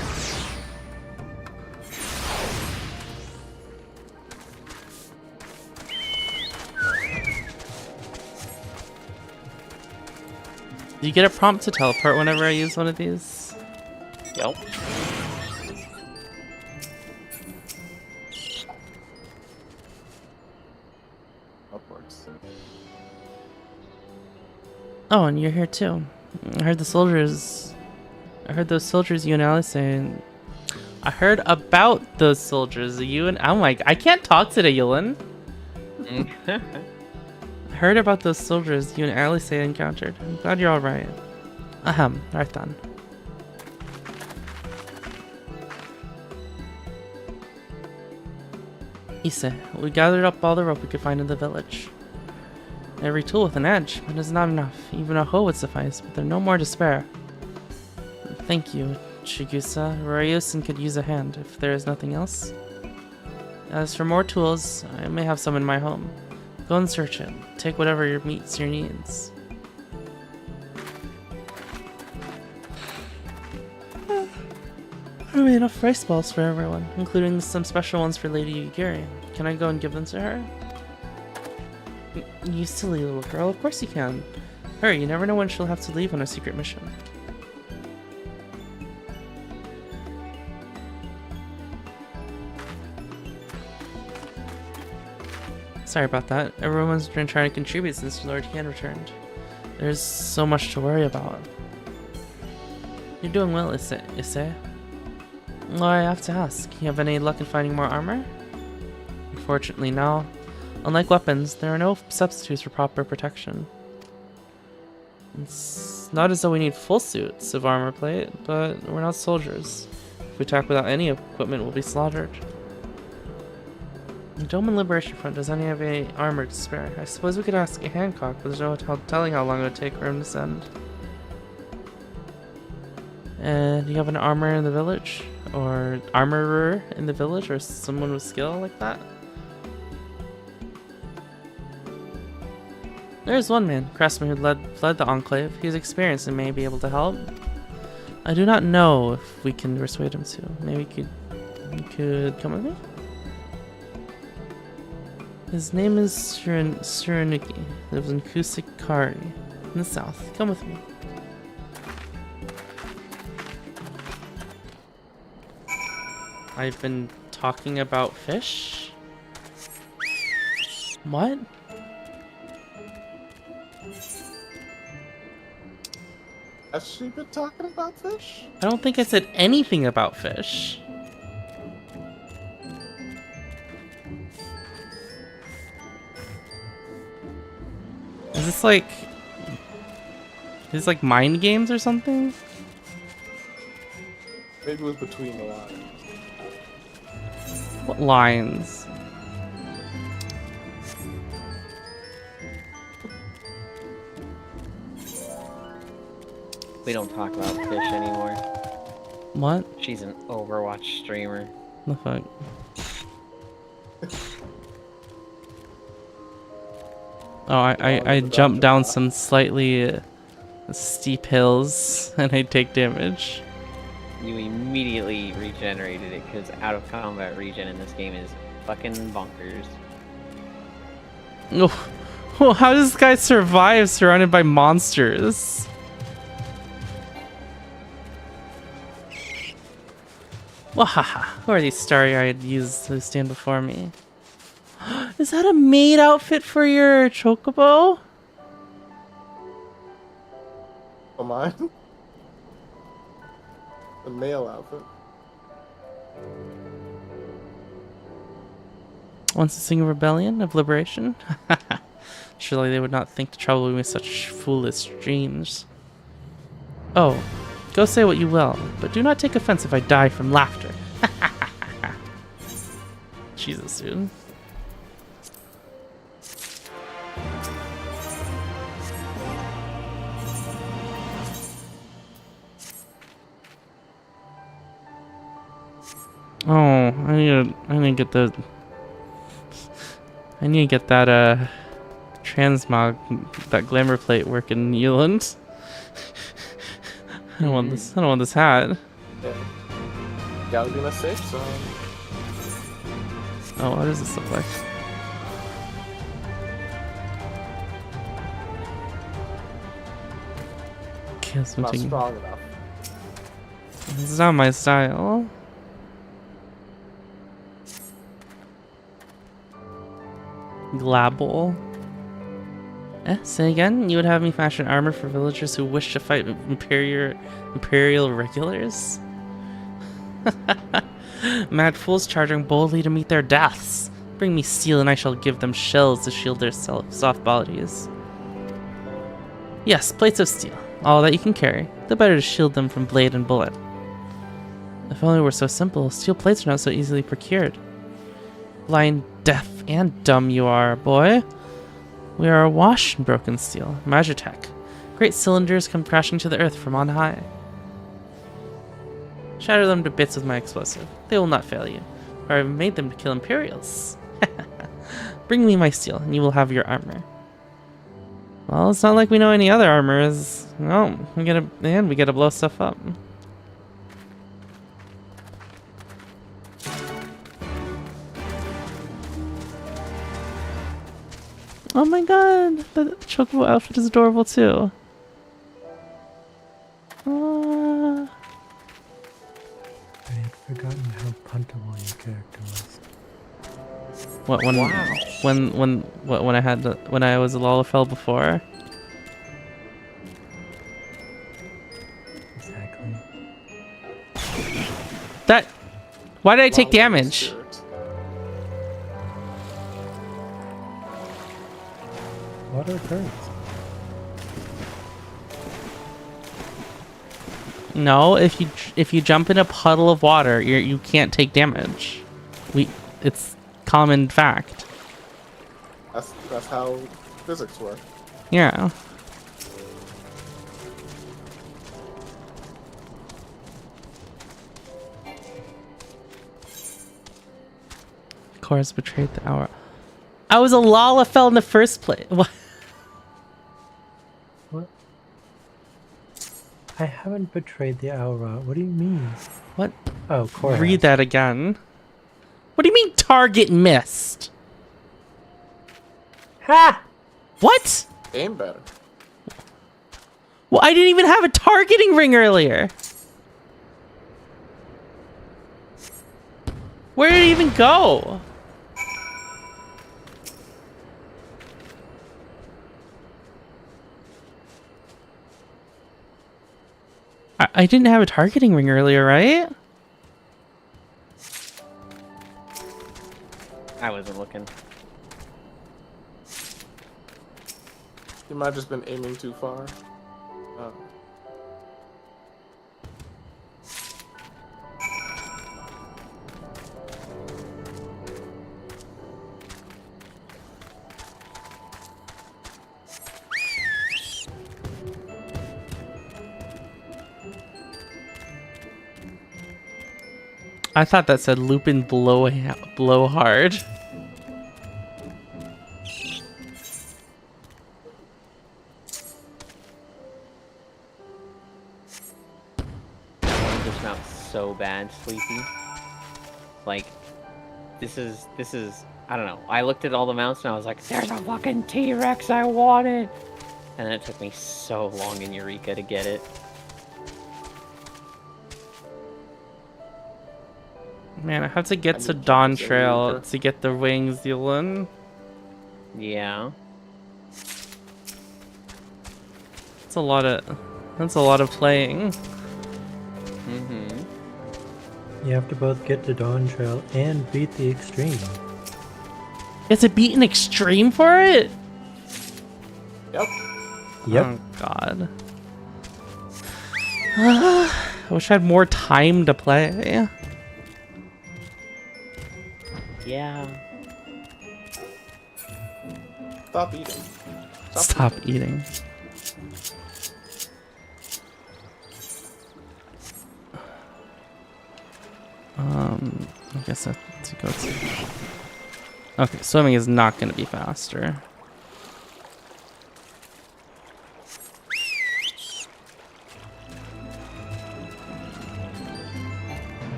Do you get a prompt to teleport whenever I use one of these? Yep. Upwards. Oh, and you're here too. I heard those soldiers you and Alice saying. I heard about those soldiers. You and oh my! I can't talk today, Yulin. I heard about those soldiers you and Alice encountered. I'm glad you're all right. Ahem. Arthan. Ise, we gathered up all the rope we could find in the village. Every tool with an edge, but it's not enough. Even a hoe would suffice, but there's no more to spare. Thank you, Chigusa. Ryusen could use a hand, if there is nothing else. As for more tools, I may have some in my home. Go and search it. Take whatever meets your needs. I made enough rice balls for everyone, including some special ones for Lady Yugiri. Can I go and give them to her? You silly little girl, of course you can. Hurry, you never know when she'll have to leave on a secret mission. Sorry about that. Everyone's been trying to contribute since Lord Hien returned. There's so much to worry about. You're doing well, Issei. Well, I have to ask, you have any luck in finding more armor? Unfortunately, no. Unlike weapons, there are no substitutes for proper protection. It's not as though we need full suits of armor plate, but we're not soldiers. If we attack without any equipment, we'll be slaughtered. The Doman Liberation Front doesn't have any armor to spare. I suppose we could ask Hancock, but there's no telling how long it would take for him to send. And do you have an armor in the village? Or armorer in the village? Or someone with skill like that? There's one man, craftsman who led the Enclave. He's experienced and may be able to help. I do not know if we can persuade him to. Maybe you could come with me? His name is Surunuki. He lives in Kusikari, in the south. Come with me. I've been talking about fish? What? Has she been talking about fish? I don't think I said anything about fish. Is this like... Is this like mind games or something? Maybe it was between the lines. What lines? We don't talk about fish anymore. What? She's an Overwatch streamer. The fuck? Oh, I jumped down some slightly steep hills and I take damage. You immediately regenerated it because out of combat regen in this game is fucking bonkers. Oh, well, how does this guy survive surrounded by monsters? Wahaha! Who are these starry-eyed youths who stand before me? Is that a maid outfit for your chocobo? Oh, mine? The male outfit. Wants to sing a rebellion of liberation? Surely they would not think to trouble me with such foolish dreams. Oh, go say what you will, but do not take offense if I die from laughter. Jesus, dude. Oh, I need to get the... I need to get that, transmog, that glamour plate working, Newland. I don't want this. I don't want this hat. Yeah. Gotta be in a safe zone. Oh, what does this look like? Okay, so Not strong enough. This is not my style. Glabble. Say again? You would have me fashion armor for villagers who wish to fight imperial regulars? Mad fools charging boldly to meet their deaths. Bring me steel and I shall give them shells to shield their soft bodies. Yes, plates of steel. All that you can carry. The better to shield them from blade and bullet. If only it were so simple. Steel plates are not so easily procured. Blind, deaf, and dumb you are, boy. We are awash in broken steel. Magitech. Great cylinders come crashing to the earth from on high. Shatter them to bits with my explosive. They will not fail you, for I have made them to kill Imperials. Bring me my steel, and you will have your armor. Well, it's not like we know any other armors. No, we gotta blow stuff up. Oh my god, the chocobo outfit is adorable too. I had forgotten how puntable your character was. What when when I was a Lalafell before? Exactly. That. Why did I take damage? Water hurts. No, if you jump in a puddle of water, you can't take damage. It's common fact. That's how physics work. Yeah. Chorus betrayed the hour. I was a Lalafell in the first place. What? What? I haven't betrayed the aura. What do you mean? What? Oh, Cora. Read that again. What do you mean target missed? Ha! What? Aim better. Well, I didn't even have a targeting ring earlier. Where did it even go? I didn't have a targeting ring earlier, right? I wasn't looking. You might have just been aiming too far. I thought that said Lupin blow hard. This mount's so bad, Sleepy. Like, this is, I don't know. I looked at all the mounts and I was like, there's a fucking T-Rex I wanted! And then it took me so long in Eureka to get it. Man, I have to get to Dawn Trail to get the wings, Dylan. Yeah. That's a lot of playing. You have to both get to Dawn Trail and beat the extreme. You have to beat an extreme for it? Yep. Oh god. I wish I had more time to play. Yeah. Stop eating. Stop eating. I guess I have to go to... Okay, swimming is not going to be faster.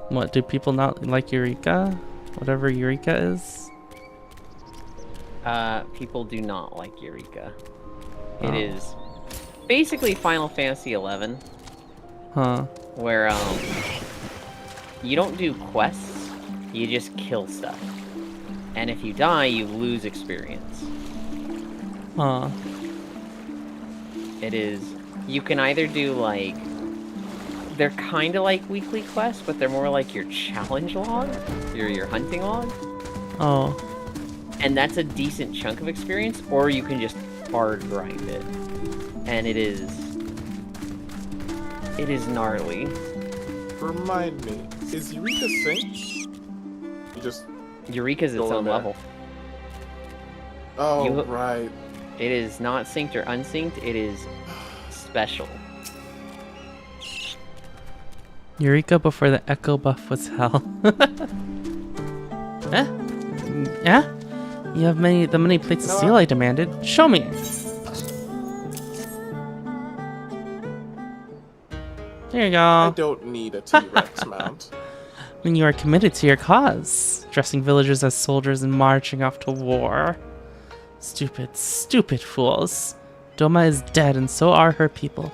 What, do people not like Eureka? Whatever Eureka is? People do not like Eureka. It is basically Final Fantasy XI. Huh. Where, you don't do quests, you just kill stuff. And if you die, you lose experience. Huh. It is... You can either do, like... They're kind of like weekly quests, but they're more like your challenge log, your hunting log. Oh. And that's a decent chunk of experience, or you can just hard grind it. And it is gnarly. Remind me, is Eureka synced? You just... Eureka's its own level. Oh, right. It is not synced or unsynced, it is special. Eureka before the Echo buff was hell. Eh? Yeah? You have the many plates of steel I demanded. Show me! There you go. I don't need a T-Rex mount. When you are committed to your cause, dressing villagers as soldiers and marching off to war. Stupid, stupid fools. Doma is dead and so are her people.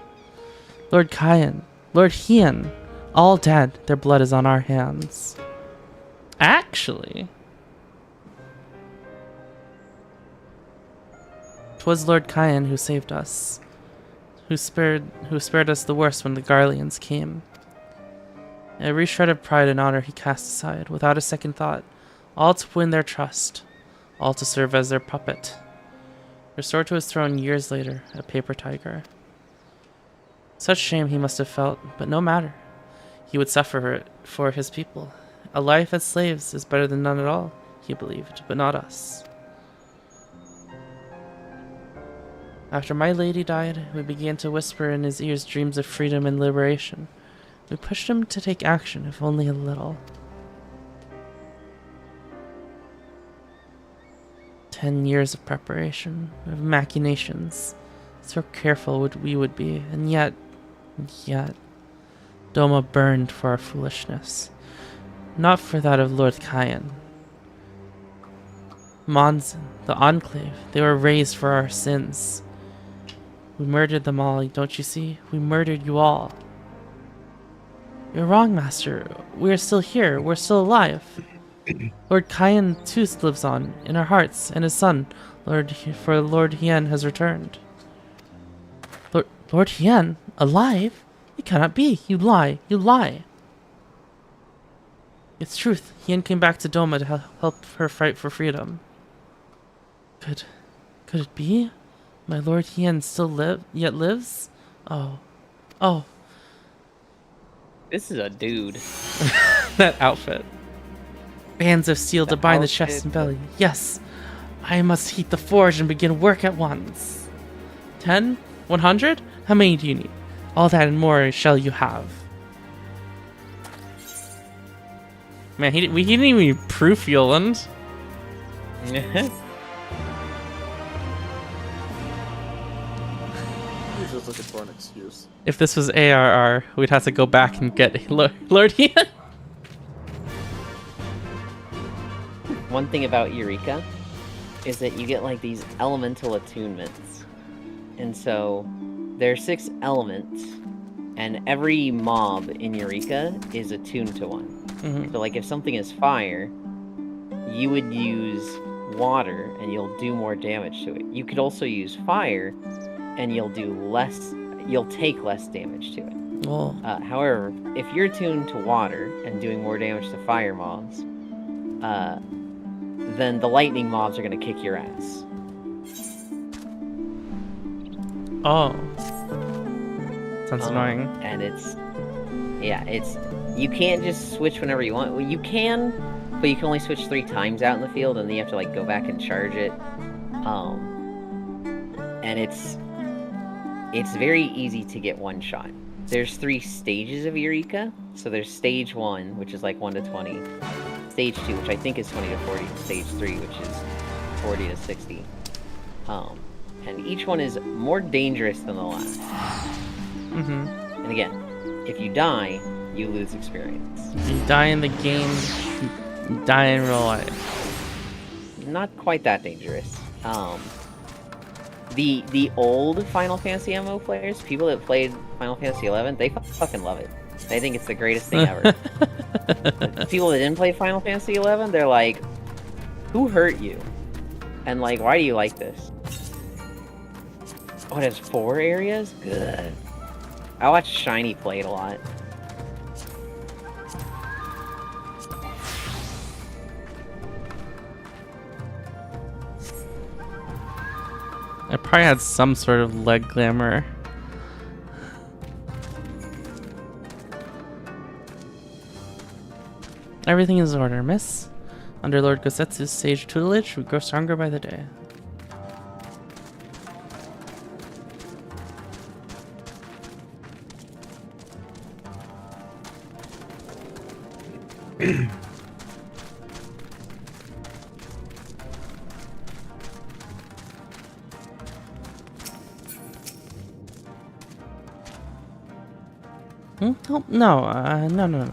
Lord Kyan, Lord Hien, all dead. Their blood is on our hands. Actually, 'twas Lord Kyan who saved us, who spared us the worst when the Garleans came. Every shred of pride and honor he cast aside, without a second thought, all to win their trust, all to serve as their puppet. Restored to his throne years later, a paper tiger. Such shame he must have felt, but no matter. He would suffer it for his people. A life as slaves is better than none at all, he believed, but not us. After my lady died, we began to whisper in his ears dreams of freedom and liberation. We pushed him to take action, if only a little. 10 years of preparation, of machinations. So careful we would be, and yet, Doma burned for our foolishness. Not for that of Lord Kyan. Monzin, the Enclave, they were raised for our sins. We murdered them all, don't you see? We murdered you all. You're wrong, Master. We are still here. We're still alive. Lord Kyan too lives on, in our hearts, and his son, Lord Hien, has returned. Lord Hien? Alive? It cannot be. You lie. You lie. It's truth. Hien came back to Doma to help her fight for freedom. Could it be? My Lord Hien still lives? Oh. This is a dude. That outfit. Bands of steel to bind the chest and belly. Yes. I must heat the forge and begin work at once. 10? 100? How many do you need? All that and more shall you have. Man, we didn't even proof Yoland. He's just looking for an excuse. If this was ARR, we'd have to go back and get Lord Hien. One thing about Eureka is that you get like these elemental attunements. And so there are 6 elements, and every mob in Eureka is attuned to one. Mm-hmm. So like if something is fire, you would use water and you'll do more damage to it. You could also use fire and you'll take less damage to it. Oh. However, if you're attuned to water and doing more damage to fire mobs, then the lightning mobs are going to kick your ass. Oh. Sounds annoying. And you can't just switch whenever you want. Well, you can, but you can only switch 3 times out in the field, and then you have to like go back and charge it. And it's very easy to get one shot. There's 3 stages of Eureka. So there's stage 1, which is like 1 to 20. Stage 2, which I think is 20 to 40. And stage 3, which is 40 to 60. And each one is more dangerous than the last. Mm-hmm. And again, if you die, you lose experience. You die in the game, you die in real life. Not quite that dangerous. The old Final Fantasy MMO players, people that played Final Fantasy XI, they fucking love it. They think it's the greatest thing ever. People that didn't play Final Fantasy XI, they're like, who hurt you? And like, why do you like this? Oh, it has 4 areas? Good. I watch Shiny play it a lot. I probably had some sort of leg glamour. Everything is in order, miss. Under Lord Gosetsu's sage tutelage, we grow stronger by the day. Oh, no, no.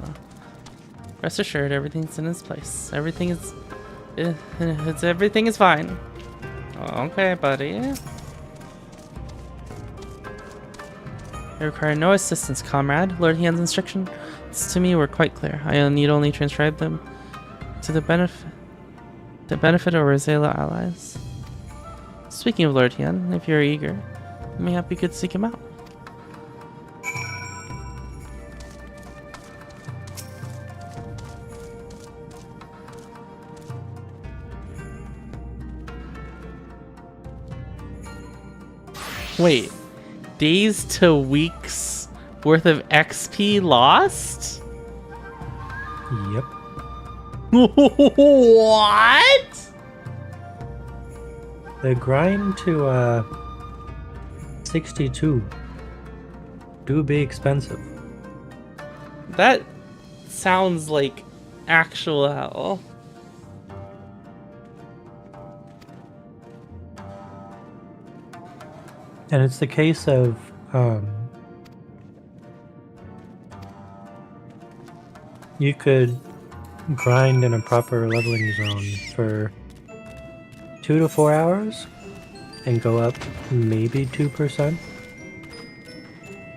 Rest assured, everything's in its place. Everything is fine. Okay, buddy. I require no assistance, comrade. Lord Hian's instructions to me were quite clear. I need only transcribe them to the benefit of our Rosala allies. Speaking of Lord Hian, if you're eager, mayhap we could seek him out. Wait, days to weeks worth of XP lost? Yep. What? The grind to 62 do be expensive. That sounds like actual hell. And it's the case of you could grind in a proper leveling zone for 2 to 4 hours and go up maybe 2%.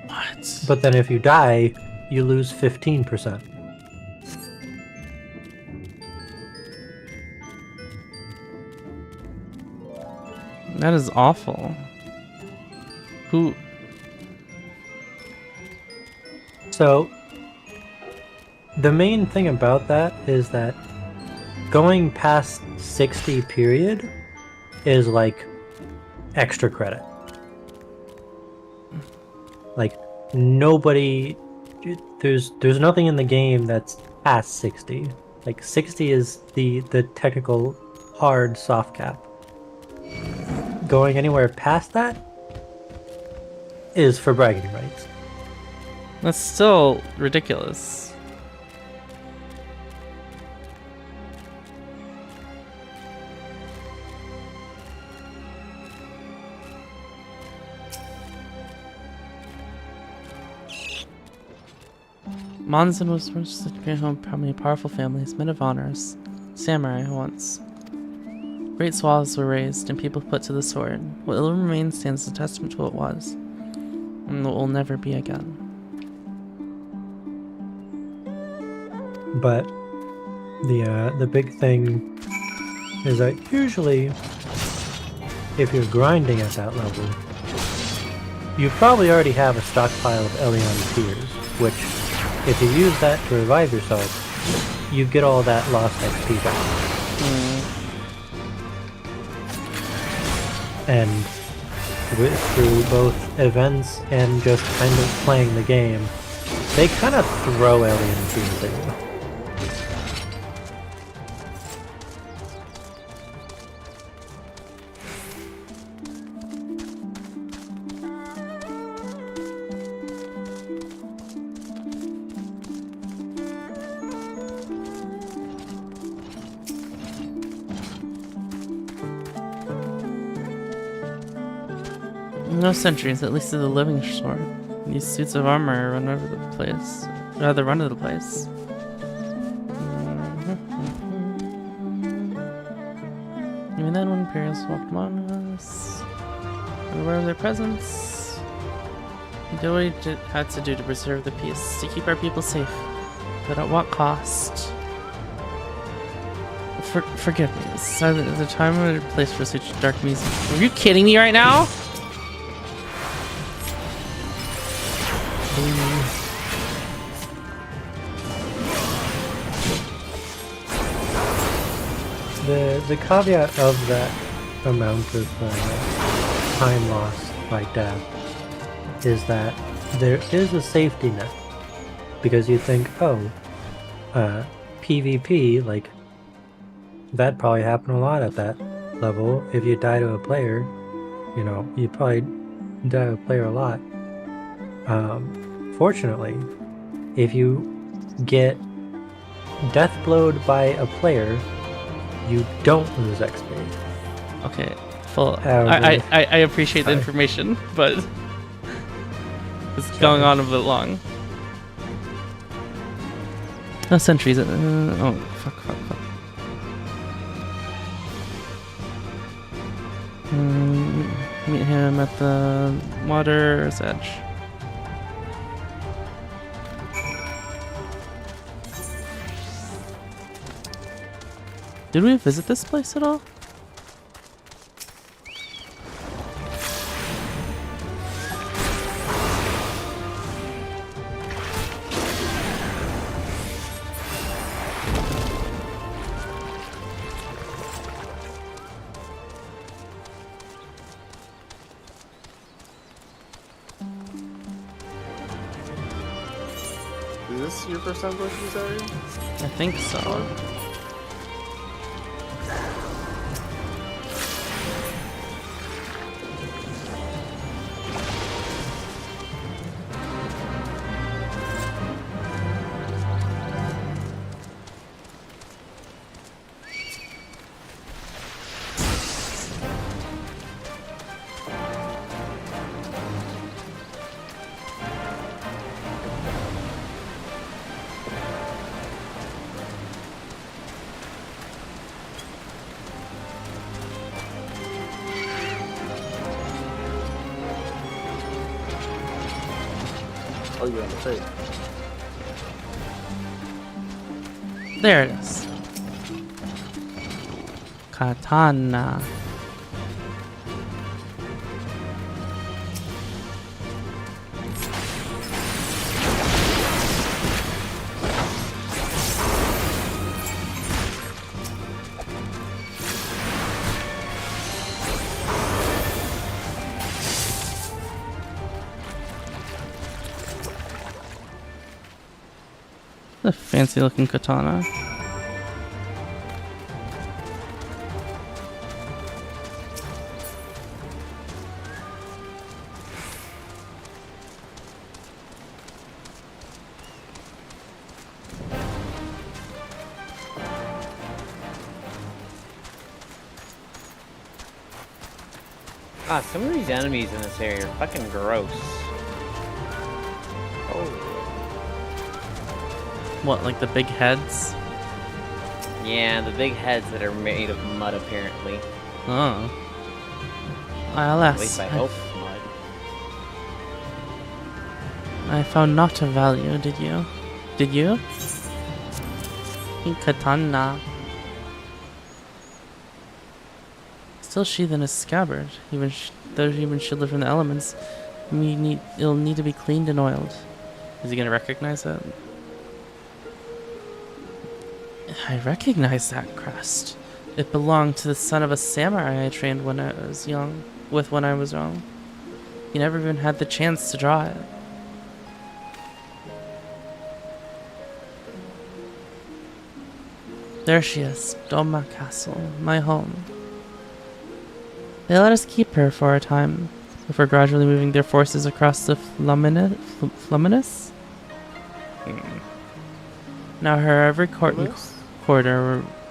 What? But then if you die, you lose 15%. That is awful. Who? So, the main thing about that is that going past 60 period is like extra credit. Like nobody, there's nothing in the game that's past 60. Like 60 is the technical hard soft cap. Going anywhere past that is for bragging rights. That's still ridiculous. Monzon was once to be home from powerful families, men of honors, samurai once. Great swaths were raised and people put to the sword. What little remains stands as a testament to what was, and what will never be again. But the big thing is that usually, if you're grinding at that level, you probably already have a stockpile of Elion tears, which, if you use that to revive yourself, you get all that lost XP back. And through both events and just kind of playing the game, they kind of throw Elion tears at you. No sentries, at least to the living sword. These suits of armor run over the place. Rather run to the place. Even then, when Imperials walked among us, unaware of their presence, we did what we had to do to preserve the peace, to keep our people safe. But at what cost? Forgive me. This is the time and place for such dark music. Are you kidding me right now? The caveat of that amount of time lost by death is that there is a safety net, because you think, oh, PvP, like, that probably happened a lot at that level. If you die to a player, you know, you probably die to a player a lot. Fortunately, if you get deathblowed by a player, you don't lose XP. Okay, full. I appreciate the information, but it's going on a bit long. No sentries. Oh, fuck. Meet him at the water's edge. Did we visit this place at all? Is this your first time going to this area? I think so. Oh, you're on the tape. There it is. Katana. A fancy looking katana. Ah, some of these enemies in this area are fucking gross. Oh. What, like the big heads? Yeah, the big heads that are made of mud, apparently. Oh. Alas. At least I hope mud. I found not of value, did you? Did you? Katana. Still sheathed in a scabbard, though even shielded from the elements. It'll need to be cleaned and oiled. Is he gonna recognize it? I recognize that crest. It belonged to the son of a samurai I trained when I was young. He never even had the chance to draw it. There she is, Doma Castle, my home. They let us keep her for a time, before gradually moving their forces across the Fluminus? Now her every quarter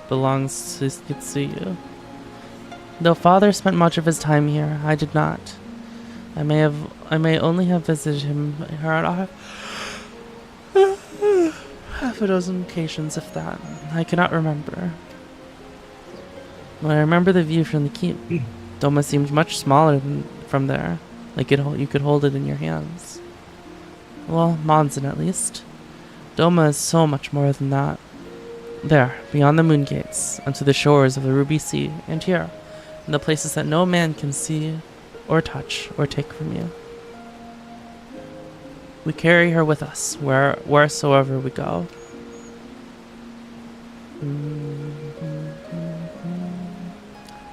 belongs to Kitsuyu. Though father spent much of his time here, I did not. I may only have visited her on half a dozen occasions, if that. I cannot remember. When I remember the view from the keep, Doma seemed much smaller from there, like you could hold it in your hands. Well, Monzon at least. Doma is so much more than that. There, beyond the moon gates, onto the shores of the Ruby Sea, and here, in the places that no man can see, or touch, or take from you. We carry her with us, wheresoever we go.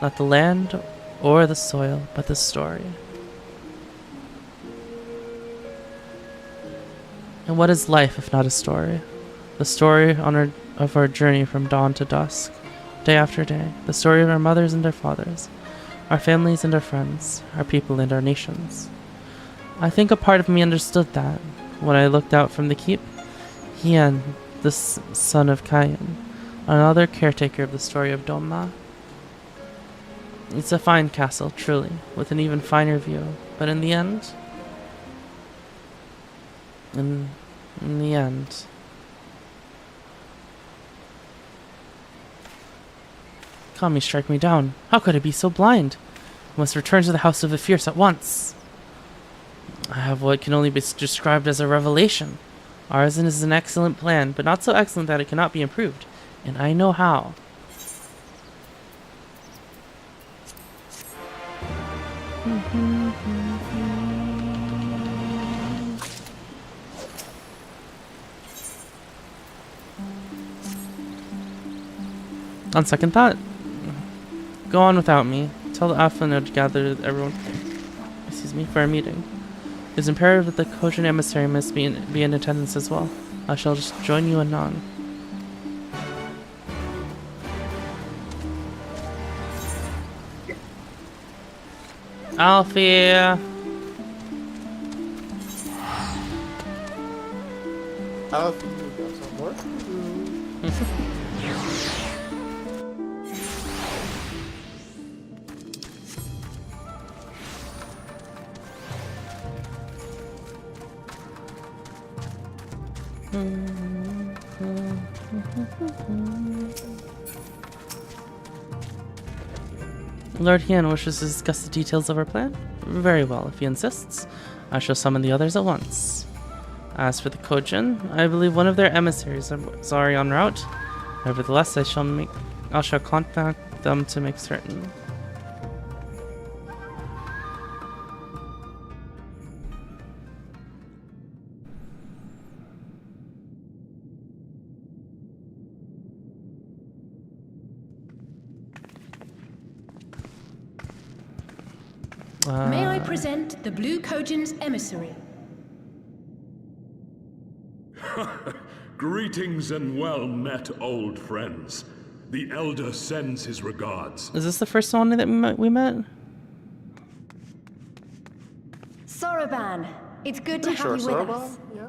Not the land or the soil, but the story. And what is life if not a story? The story of our journey from dawn to dusk, day after day. The story of our mothers and our fathers, our families and our friends, our people and our nations. I think a part of me understood that when I looked out from the keep. Hien, the son of Kayan, another caretaker of the story of Doma. It's a fine castle, truly, with an even finer view. But in the end, Kami strike me down. How could I be so blind? I must return to the House of the Fierce at once. I have what can only be described as a revelation. Arisen is an excellent plan, but not so excellent that it cannot be improved. And I know how. On second thought, go on without me. Tell the Alpha to gather everyone for a meeting. It is imperative that the Kojin emissary must be in attendance as well. I shall just join you anon. Alfie! Alfie, you got some work to do. Lord Hien wishes to discuss the details of our plan? Very well, if he insists. I shall summon the others at once. As for the Kojin, I believe one of their emissaries is already en route. Nevertheless, I shall contact them to make certain. May I present the Blue Kojin's emissary? Greetings and well met, old friends. The Elder sends his regards. Is this the first one that we met? Soroban, it's good to have you with us. Yeah.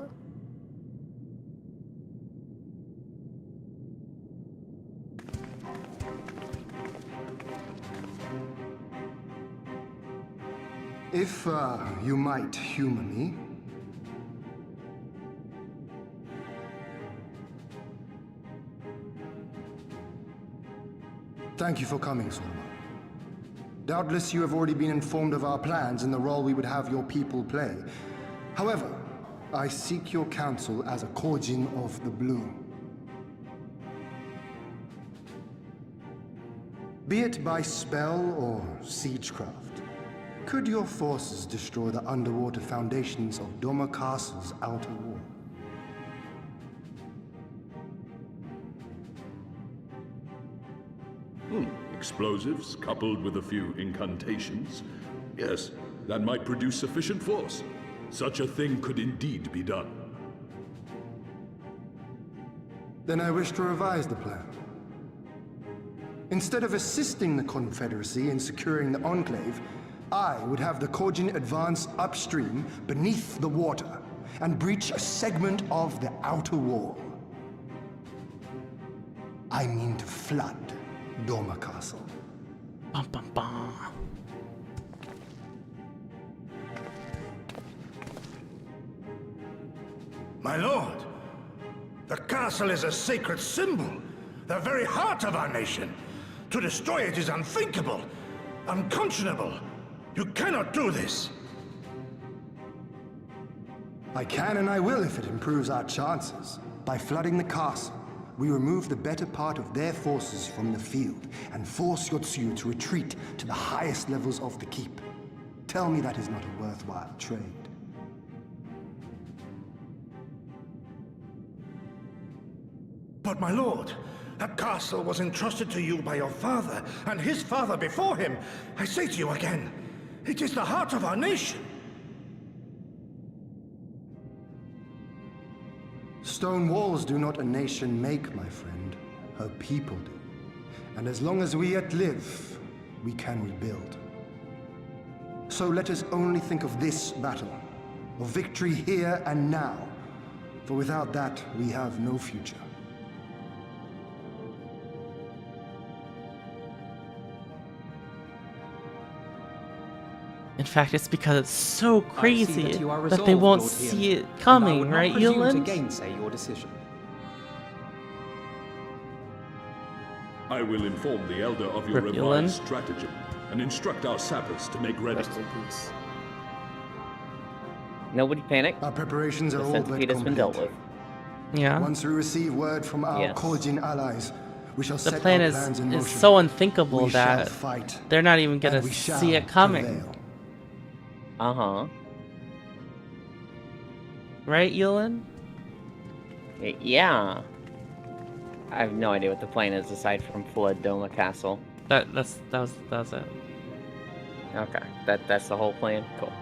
If you might humor me. Thank you for coming, Soroban. Doubtless you have already been informed of our plans and the role we would have your people play. However, I seek your counsel as a Kojin of the Blue. Be it by spell or siegecraft, could your forces destroy the underwater foundations of Doma Castle's outer wall? Explosives coupled with a few incantations. Yes, that might produce sufficient force. Such a thing could indeed be done. Then I wish to revise the plan. Instead of assisting the Confederacy in securing the Enclave, I would have the Kojin advance upstream beneath the water and breach a segment of the outer wall. I mean to flood Doma Castle. Bum, bum, bum. My lord, the castle is a sacred symbol, the very heart of our nation. To destroy it is unthinkable, unconscionable. You cannot do this. I can and I will if it improves our chances. By flooding the castle, we remove the better part of their forces from the field and force Yotsuyu to retreat to the highest levels of the keep. Tell me that is not a worthwhile trade. But my lord, that castle was entrusted to you by your father and his father before him. I say to you again, it is the heart of our nation. Stone walls do not a nation make, my friend. Her people do. And as long as we yet live, we can rebuild. So let us only think of this battle, of victory here and now. For without that, we have no future. In fact, it's because it's so crazy that, that they won't see it coming, right, Eland? To gainsay your decision. I will inform the Elder of your Rip revised stratagem and instruct our sappers to make ready. Rest in peace. Nobody panic. Our preparations are The all but centipede has been complete. dealt with. Yeah. Once we receive word from our Yes. Collaging allies, we shall The set plan our is plans in motion. so unthinkable We shall that fight, they're not even gonna and we shall see it coming. prevail. Uh-huh. Right, Yulin? Yeah. I have no idea what the plan is aside from flood Doma Castle. That was it. Okay. That's the whole plan? Cool.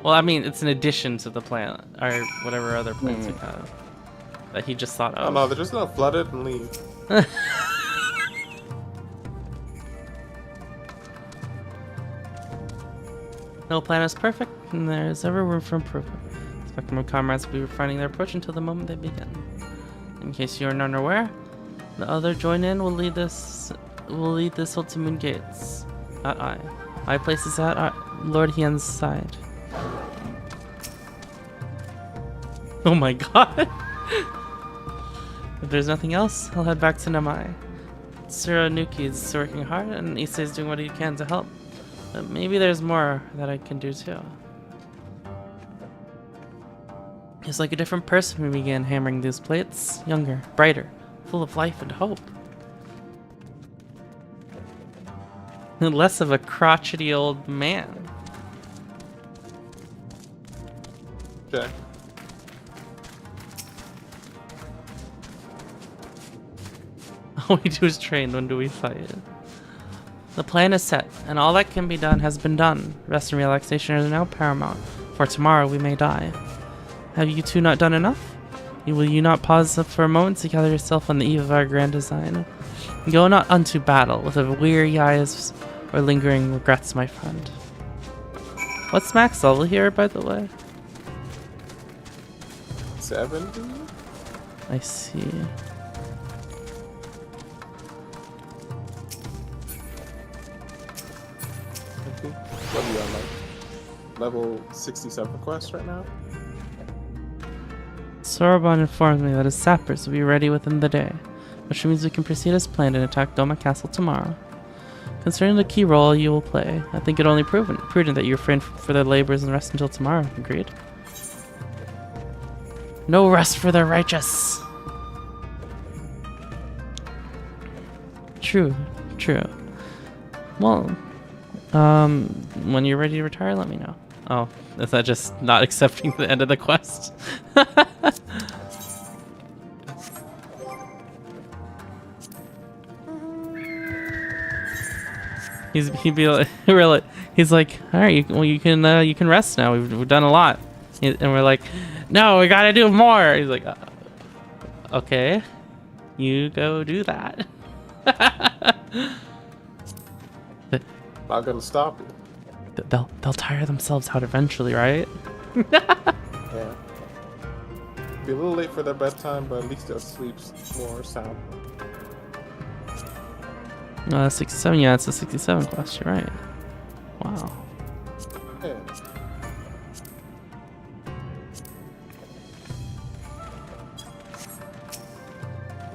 Well, I mean, it's an addition to the plan, or whatever other plans we have that he just thought Oh of. no, they're just gonna flood it and leave. No plan is perfect, and there is ever room for improvement. Spectrum of comrades will be refining their approach until the moment they begin. In case you are not aware, the other join in will lead this ult to Moon Gates, not I. My place is at Lord Hien's side. Oh my god! If there's nothing else, I'll head back to Namai. Tsurunuki is working hard, and Issei is doing what he can to help. But maybe there's more that I can do too. He's like a different person when we began hammering these plates. Younger, brighter, full of life and hope. Less of a crotchety old man. Okay. All we do is train, when do we fight? The plan is set, and all that can be done has been done. Rest and relaxation are now paramount, for tomorrow we may die. Have you two not done enough? Will you not pause for a moment to gather yourself on the eve of our grand design? Go not unto battle with a weary eyes or lingering regrets, my friend. What's max level here, by the way? 70? I see. What are you on, like level 67 quest right now? Soroban informs me that his sappers will be ready within the day, which means we can proceed as planned and attack Doma Castle tomorrow. Concerning the key role you will play, I think it only prudent that you refrain for their labors and rest until tomorrow. Agreed? No rest for the righteous! True. Well, when you're ready to retire, let me know. Oh, is that just not accepting the end of the quest? He'd be like, really? He's like, all right, you can rest now. We've done a lot, and we're like, no, we gotta do more. He's like, okay, you go do that. Not gonna stop you. They'll tire themselves out eventually, right? Yeah. Be a little late for their bedtime, but at least they'll sleep more sound. 67. Yeah, it's a 67 quest. You're right. Wow. Yeah.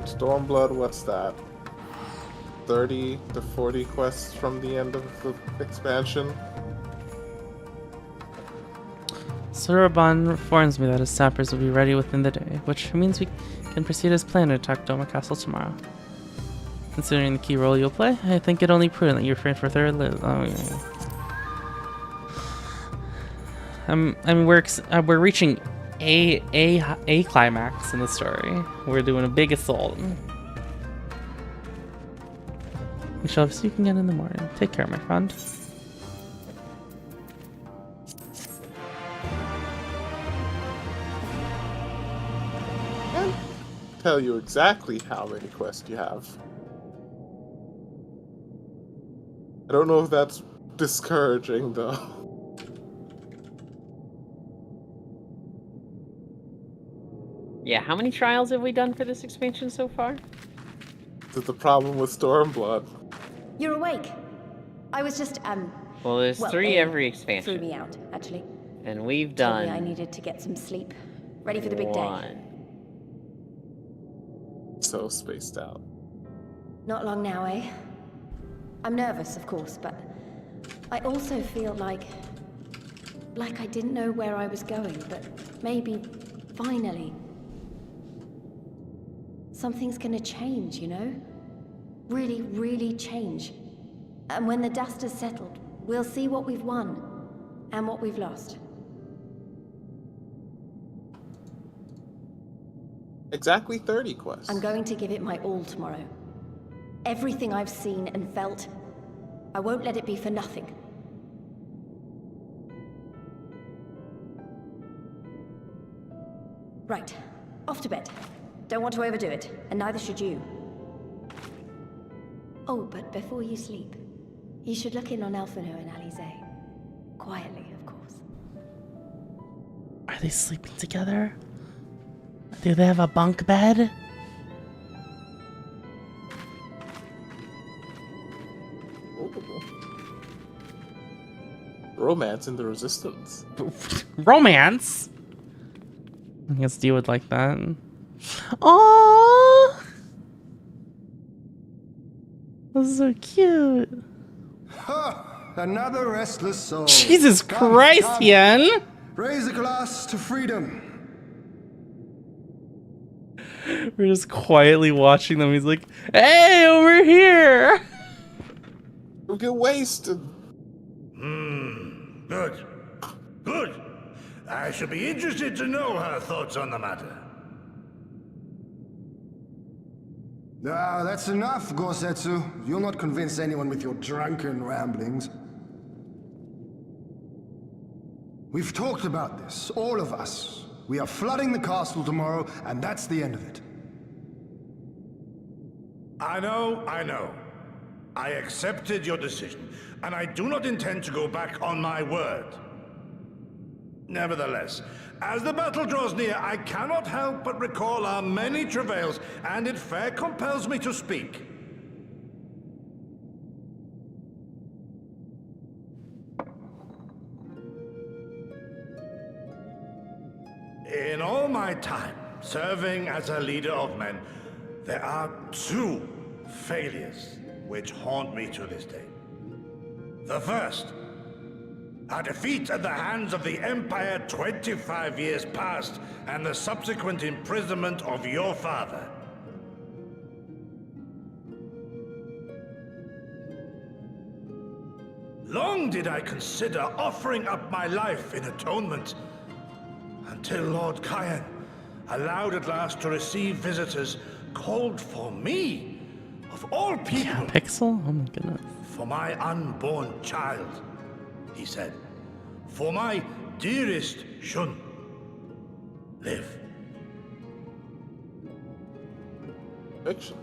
Stormblood, what's that? 30 to 40 quests from the end of the expansion. Soroban informs me that his sappers will be ready within the day, which means we can proceed as planned and attack Doma Castle tomorrow. Considering the key role you'll play, I think it only prudent that you refrain for third live. Oh yeah. We're reaching a climax in the story. We're doing a big assault. We shall have speak again in the morning. Take care, my friend. I'll tell you exactly how many quests you have. I don't know if that's discouraging, though. Yeah, how many trials have we done for this expansion so far? That's the problem with Stormblood. You're awake. I was just, Well, there's 3 every expansion. Threw me out, actually. And we've Told me done I needed to get some sleep. Ready for the big day. So spaced out. Not long now, eh? I'm nervous, of course, but I also feel like I didn't know where I was going, but maybe, finally, something's gonna change, you know? Really, really change. And when the dust has settled, we'll see what we've won and what we've lost. Exactly 30 quests. I'm going to give it my all tomorrow. Everything I've seen and felt, I won't let it be for nothing. Right, off to bed. Don't want to overdo it, and neither should you. Oh, but before you sleep, you should look in on Elfino and Alize. Quietly, of course. Are they sleeping together? Do they have a bunk bed? Romance in the Resistance. Romance? I guess you would like that. Oh, that's so cute. Another restless soul. Jesus Come, Christ, come. Yen! Raise a glass to freedom. We're just quietly watching them. He's like, "Hey, over here!" We'll get wasted. Good. Good. I shall be interested to know her thoughts on the matter. Ah, that's enough, Gosetsu. You'll not convince anyone with your drunken ramblings. We've talked about this, all of us. We are flooding the castle tomorrow, and that's the end of it. I know. I accepted your decision, and I do not intend to go back on my word. Nevertheless, as the battle draws near, I cannot help but recall our many travails, and it fair compels me to speak. In all my time serving as a leader of men, there are two failures which haunt me to this day. The first, our defeat at the hands of the Empire 25 years past, and the subsequent imprisonment of your father. Long did I consider offering up my life in atonement, until Lord Kyan, allowed at last to receive visitors, called for me, of all people. Yeah, Pixel? Oh my goodness. For my unborn child, he said. For my dearest Shun. Live. Fiction.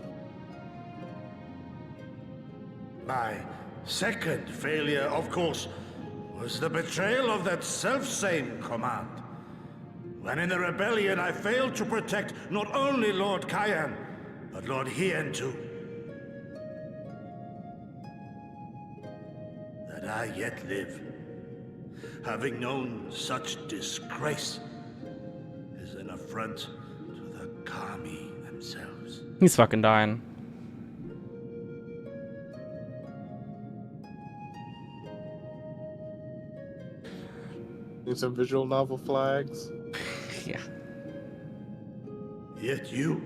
My second failure, of course, was the betrayal of that self-same command. When in the rebellion I failed to protect not only Lord Kyan, but Lord Hien too. That I yet live, having known such disgrace, is an affront to the Kami themselves. He's fucking dying. Need some visual novel flags. Yeah. Yet you,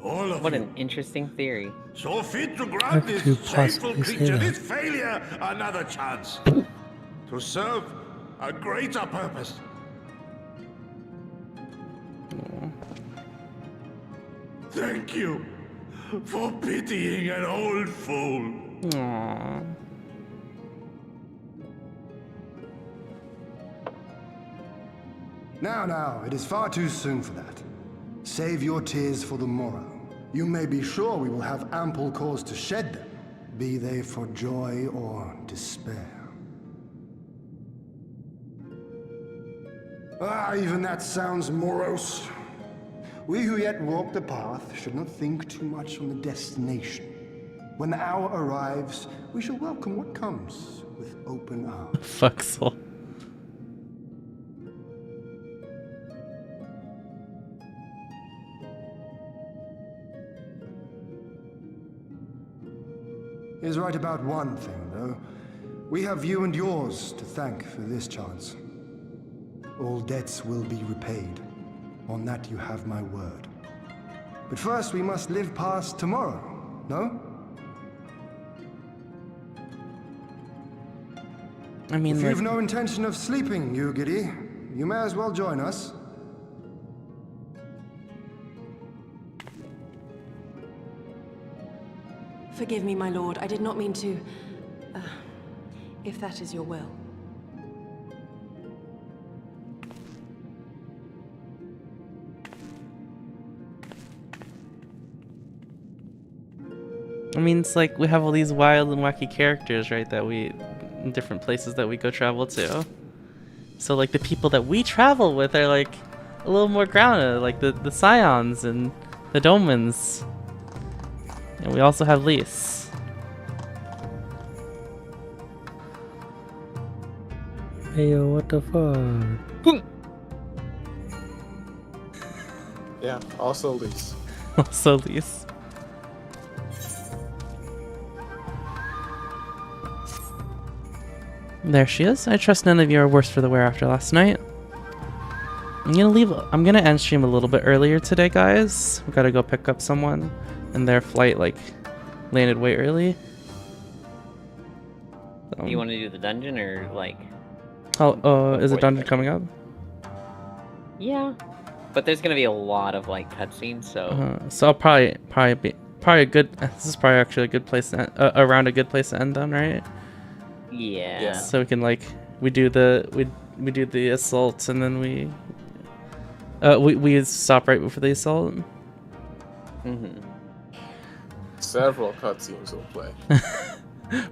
all of What you, an interesting theory. so fit to grant How could you this shameful possibly say creature, that? this failure, another chance to serve a greater purpose. Thank you for pitying an old fool. Aww. Now, it is far too soon for that. Save your tears for the morrow. You may be sure we will have ample cause to shed them, be they for joy or despair. Ah, even that sounds morose. We who yet walk the path should not think too much on the destination. When the hour arrives, we shall welcome what comes with open arms. Fuxel. is right about one thing, though. We have you and yours to thank for this chance. All debts will be repaid. On that you have my word. But first we must live past tomorrow, no? I mean, if like, you've no intention of sleeping, Yugiri, you may as well join us. Forgive me, my lord. I did not mean to... if that is your will. I mean, it's like we have all these wild and wacky characters, right? That we, in different places that we go travel to. So like the people that we travel with are like a little more grounded, like the Scions and the Domans. And we also have Lise. Hey yo, what the fuck? Yeah, also Lise. Also Lise. There she is. I trust none of you are worse for the wear after last night. I'm gonna end stream a little bit earlier today, guys. We gotta go pick up someone, and their flight like landed way early. Do you want to do the dungeon or like? Oh, is a dungeon coming up? Yeah, but there's gonna be a lot of like cutscenes, so. So I'll probably a good. This is probably actually a good place to end, around a good place to end then, right? Yeah. So we can like we do the assault and then we stop right before the assault. Mm-hmm. Several cutscenes will play.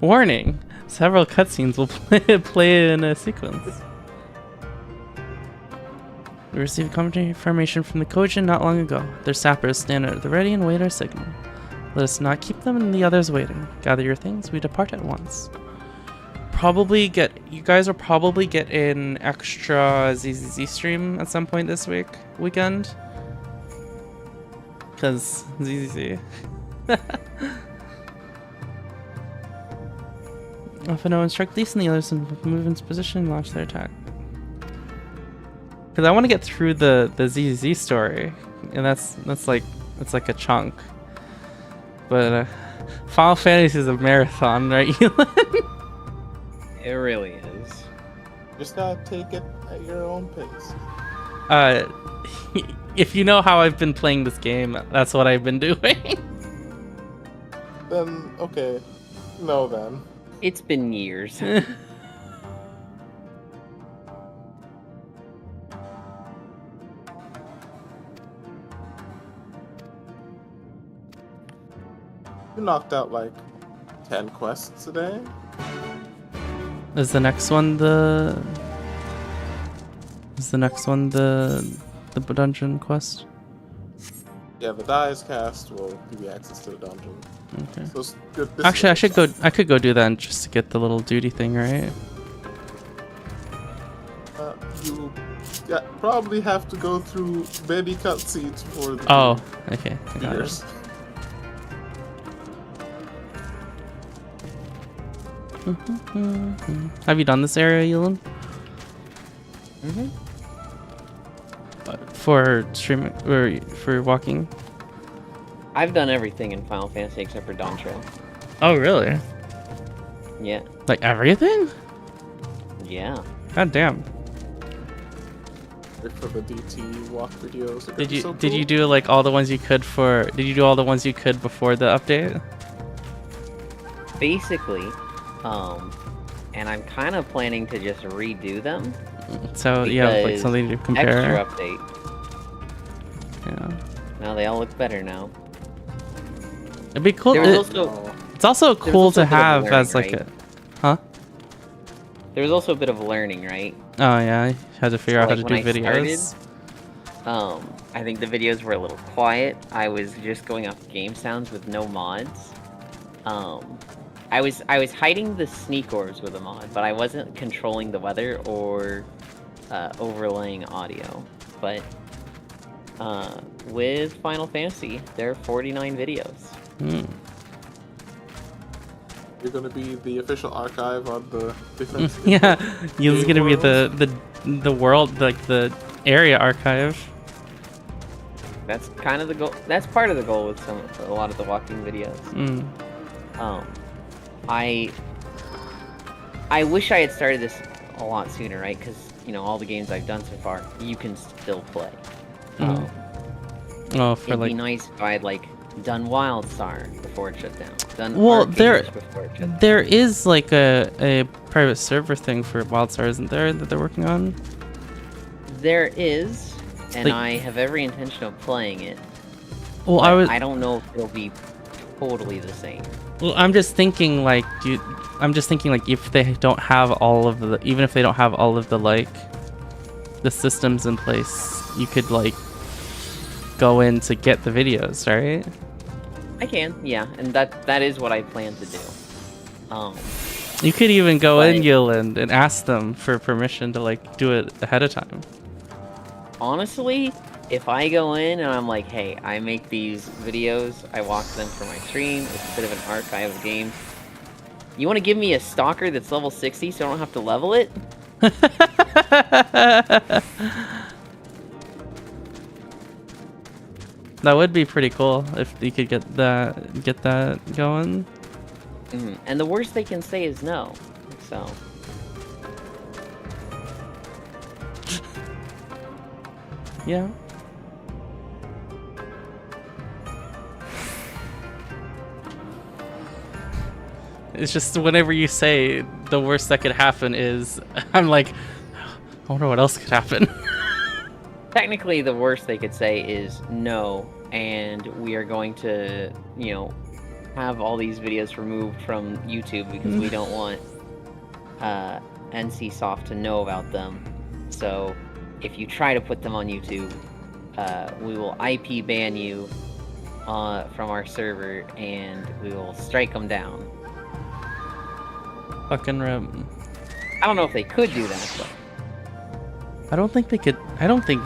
Warning: several cutscenes will play in a sequence. We received confirmation from the Kojin not long ago. Their sappers stand at the ready and wait our signal. Let us not keep them and the others waiting. Gather your things. We depart at once. You guys will probably get an extra ZZZ stream at some point this weekend. Because ZZZ. If no instruct Lise and the others move into position and launch their attack. Because I want to get through the ZZZ story, and that's like a chunk. But Final Fantasy is a marathon, right, Elon? It really is. Just gotta take it at your own pace. If you know how I've been playing this game, that's what I've been doing. Then, okay. No, then. It's been years. You knocked out like 10 quests a day? Is the next one the dungeon quest? Yeah, the Dies cast will give you access to the dungeon. Okay. So it's good. Actually, I could go do that just to get the little duty thing, right? You probably have to go through many cutscenes for the okay. I got years. Have you done this area, Yulin? Mm-hmm. For streaming or for walking? I've done everything in Final Fantasy except for Dawn Trail. Oh, really? Yeah. Like everything? Yeah. God damn. For the DT walk videos. Did you do like all the ones you could for? Did you do all the ones you could before the update? Basically, and I'm kind of planning to just redo them. So you have like something to compare. Extra update. Yeah. Now they all look better now. It'd be cool. It's also cool to have as like a, huh? There was also a bit of learning, right? Oh yeah, I had to figure out how to do videos. I think the videos were a little quiet. I was just going off game sounds with no mods. I was hiding the sneak orbs with a mod, but I wasn't controlling the weather or overlaying audio. But with Final Fantasy, there are 49 videos. You're gonna be the official archive on the different. Yeah, you're gonna be the world, like the area archive. That's kind of the goal. That's part of the goal with a lot of the walking videos. I wish I had started this a lot sooner, right? Because all the games I've done so far, you can still play. It'd be nice if I had done WildStar before it shut down. Done before it shut down. There is like a private server thing for WildStar, isn't there, that they're working on? There is, and I have every intention of playing it. Well, I don't know if it'll be totally the same. Well, I'm just thinking if they don't have all of the, even if they don't have all of the the systems in place, you could go in to get the videos, right? I can, yeah, and that is what I plan to do. You could even go in, Yulin, and ask them for permission to do it ahead of time. Honestly, if I go in and I'm like, hey, I make these videos, I walk them for my stream, it's a bit of an archive of games. You want to give me a stalker that's level 60 so I don't have to level it? That would be pretty cool if you could get that going. And the worst they can say is no, so. Yeah. It's just whenever you say the worst that could happen is, I'm like, I wonder what else could happen. Technically, the worst they could say is no, and we are going to, have all these videos removed from YouTube because we don't want NCSoft to know about them. So, if you try to put them on YouTube, we will IP ban you from our server, and we will strike them down. Fucking rip. I don't know if they could do that, but I don't think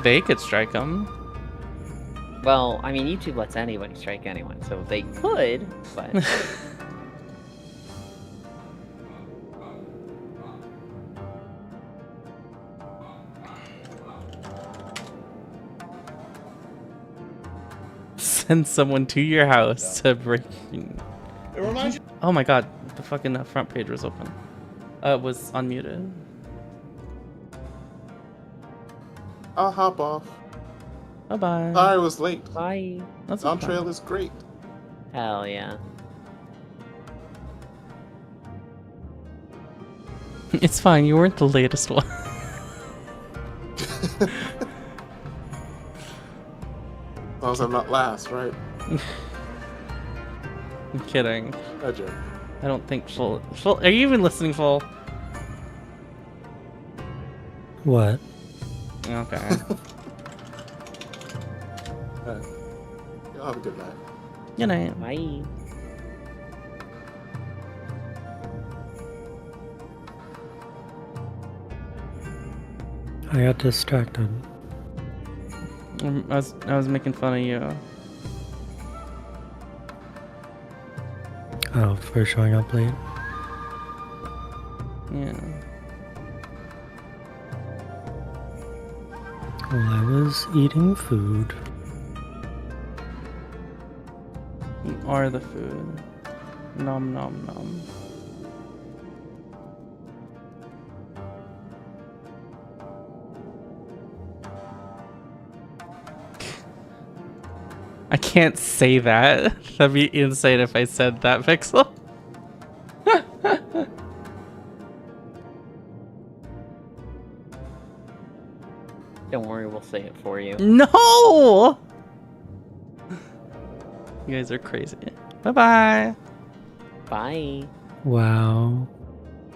they could strike them. Well, I mean, YouTube lets anybody strike anyone, so they could, but... Send someone to your house to break... It reminds you... Oh my god, the fucking front page was open. It was unmuted. I'll hop off. Bye-bye. Sorry I was late. Bye. That's On trail is great. Hell yeah. It's fine, you weren't the latest one. As long as I'm not last, right? I'm kidding. A joke. I don't think Full... Are you even listening, Full? What? Okay. Y'all have a good night. Good night. Bye. I got distracted. I was making fun of you. Oh, for showing up late? Yeah. Well, I was eating food. You are the food. Nom nom nom. I can't say that. That'd be insane if I said that, Pixel. Don't worry, we'll say it for you. No! You guys are crazy. Bye-bye. Bye. Wow.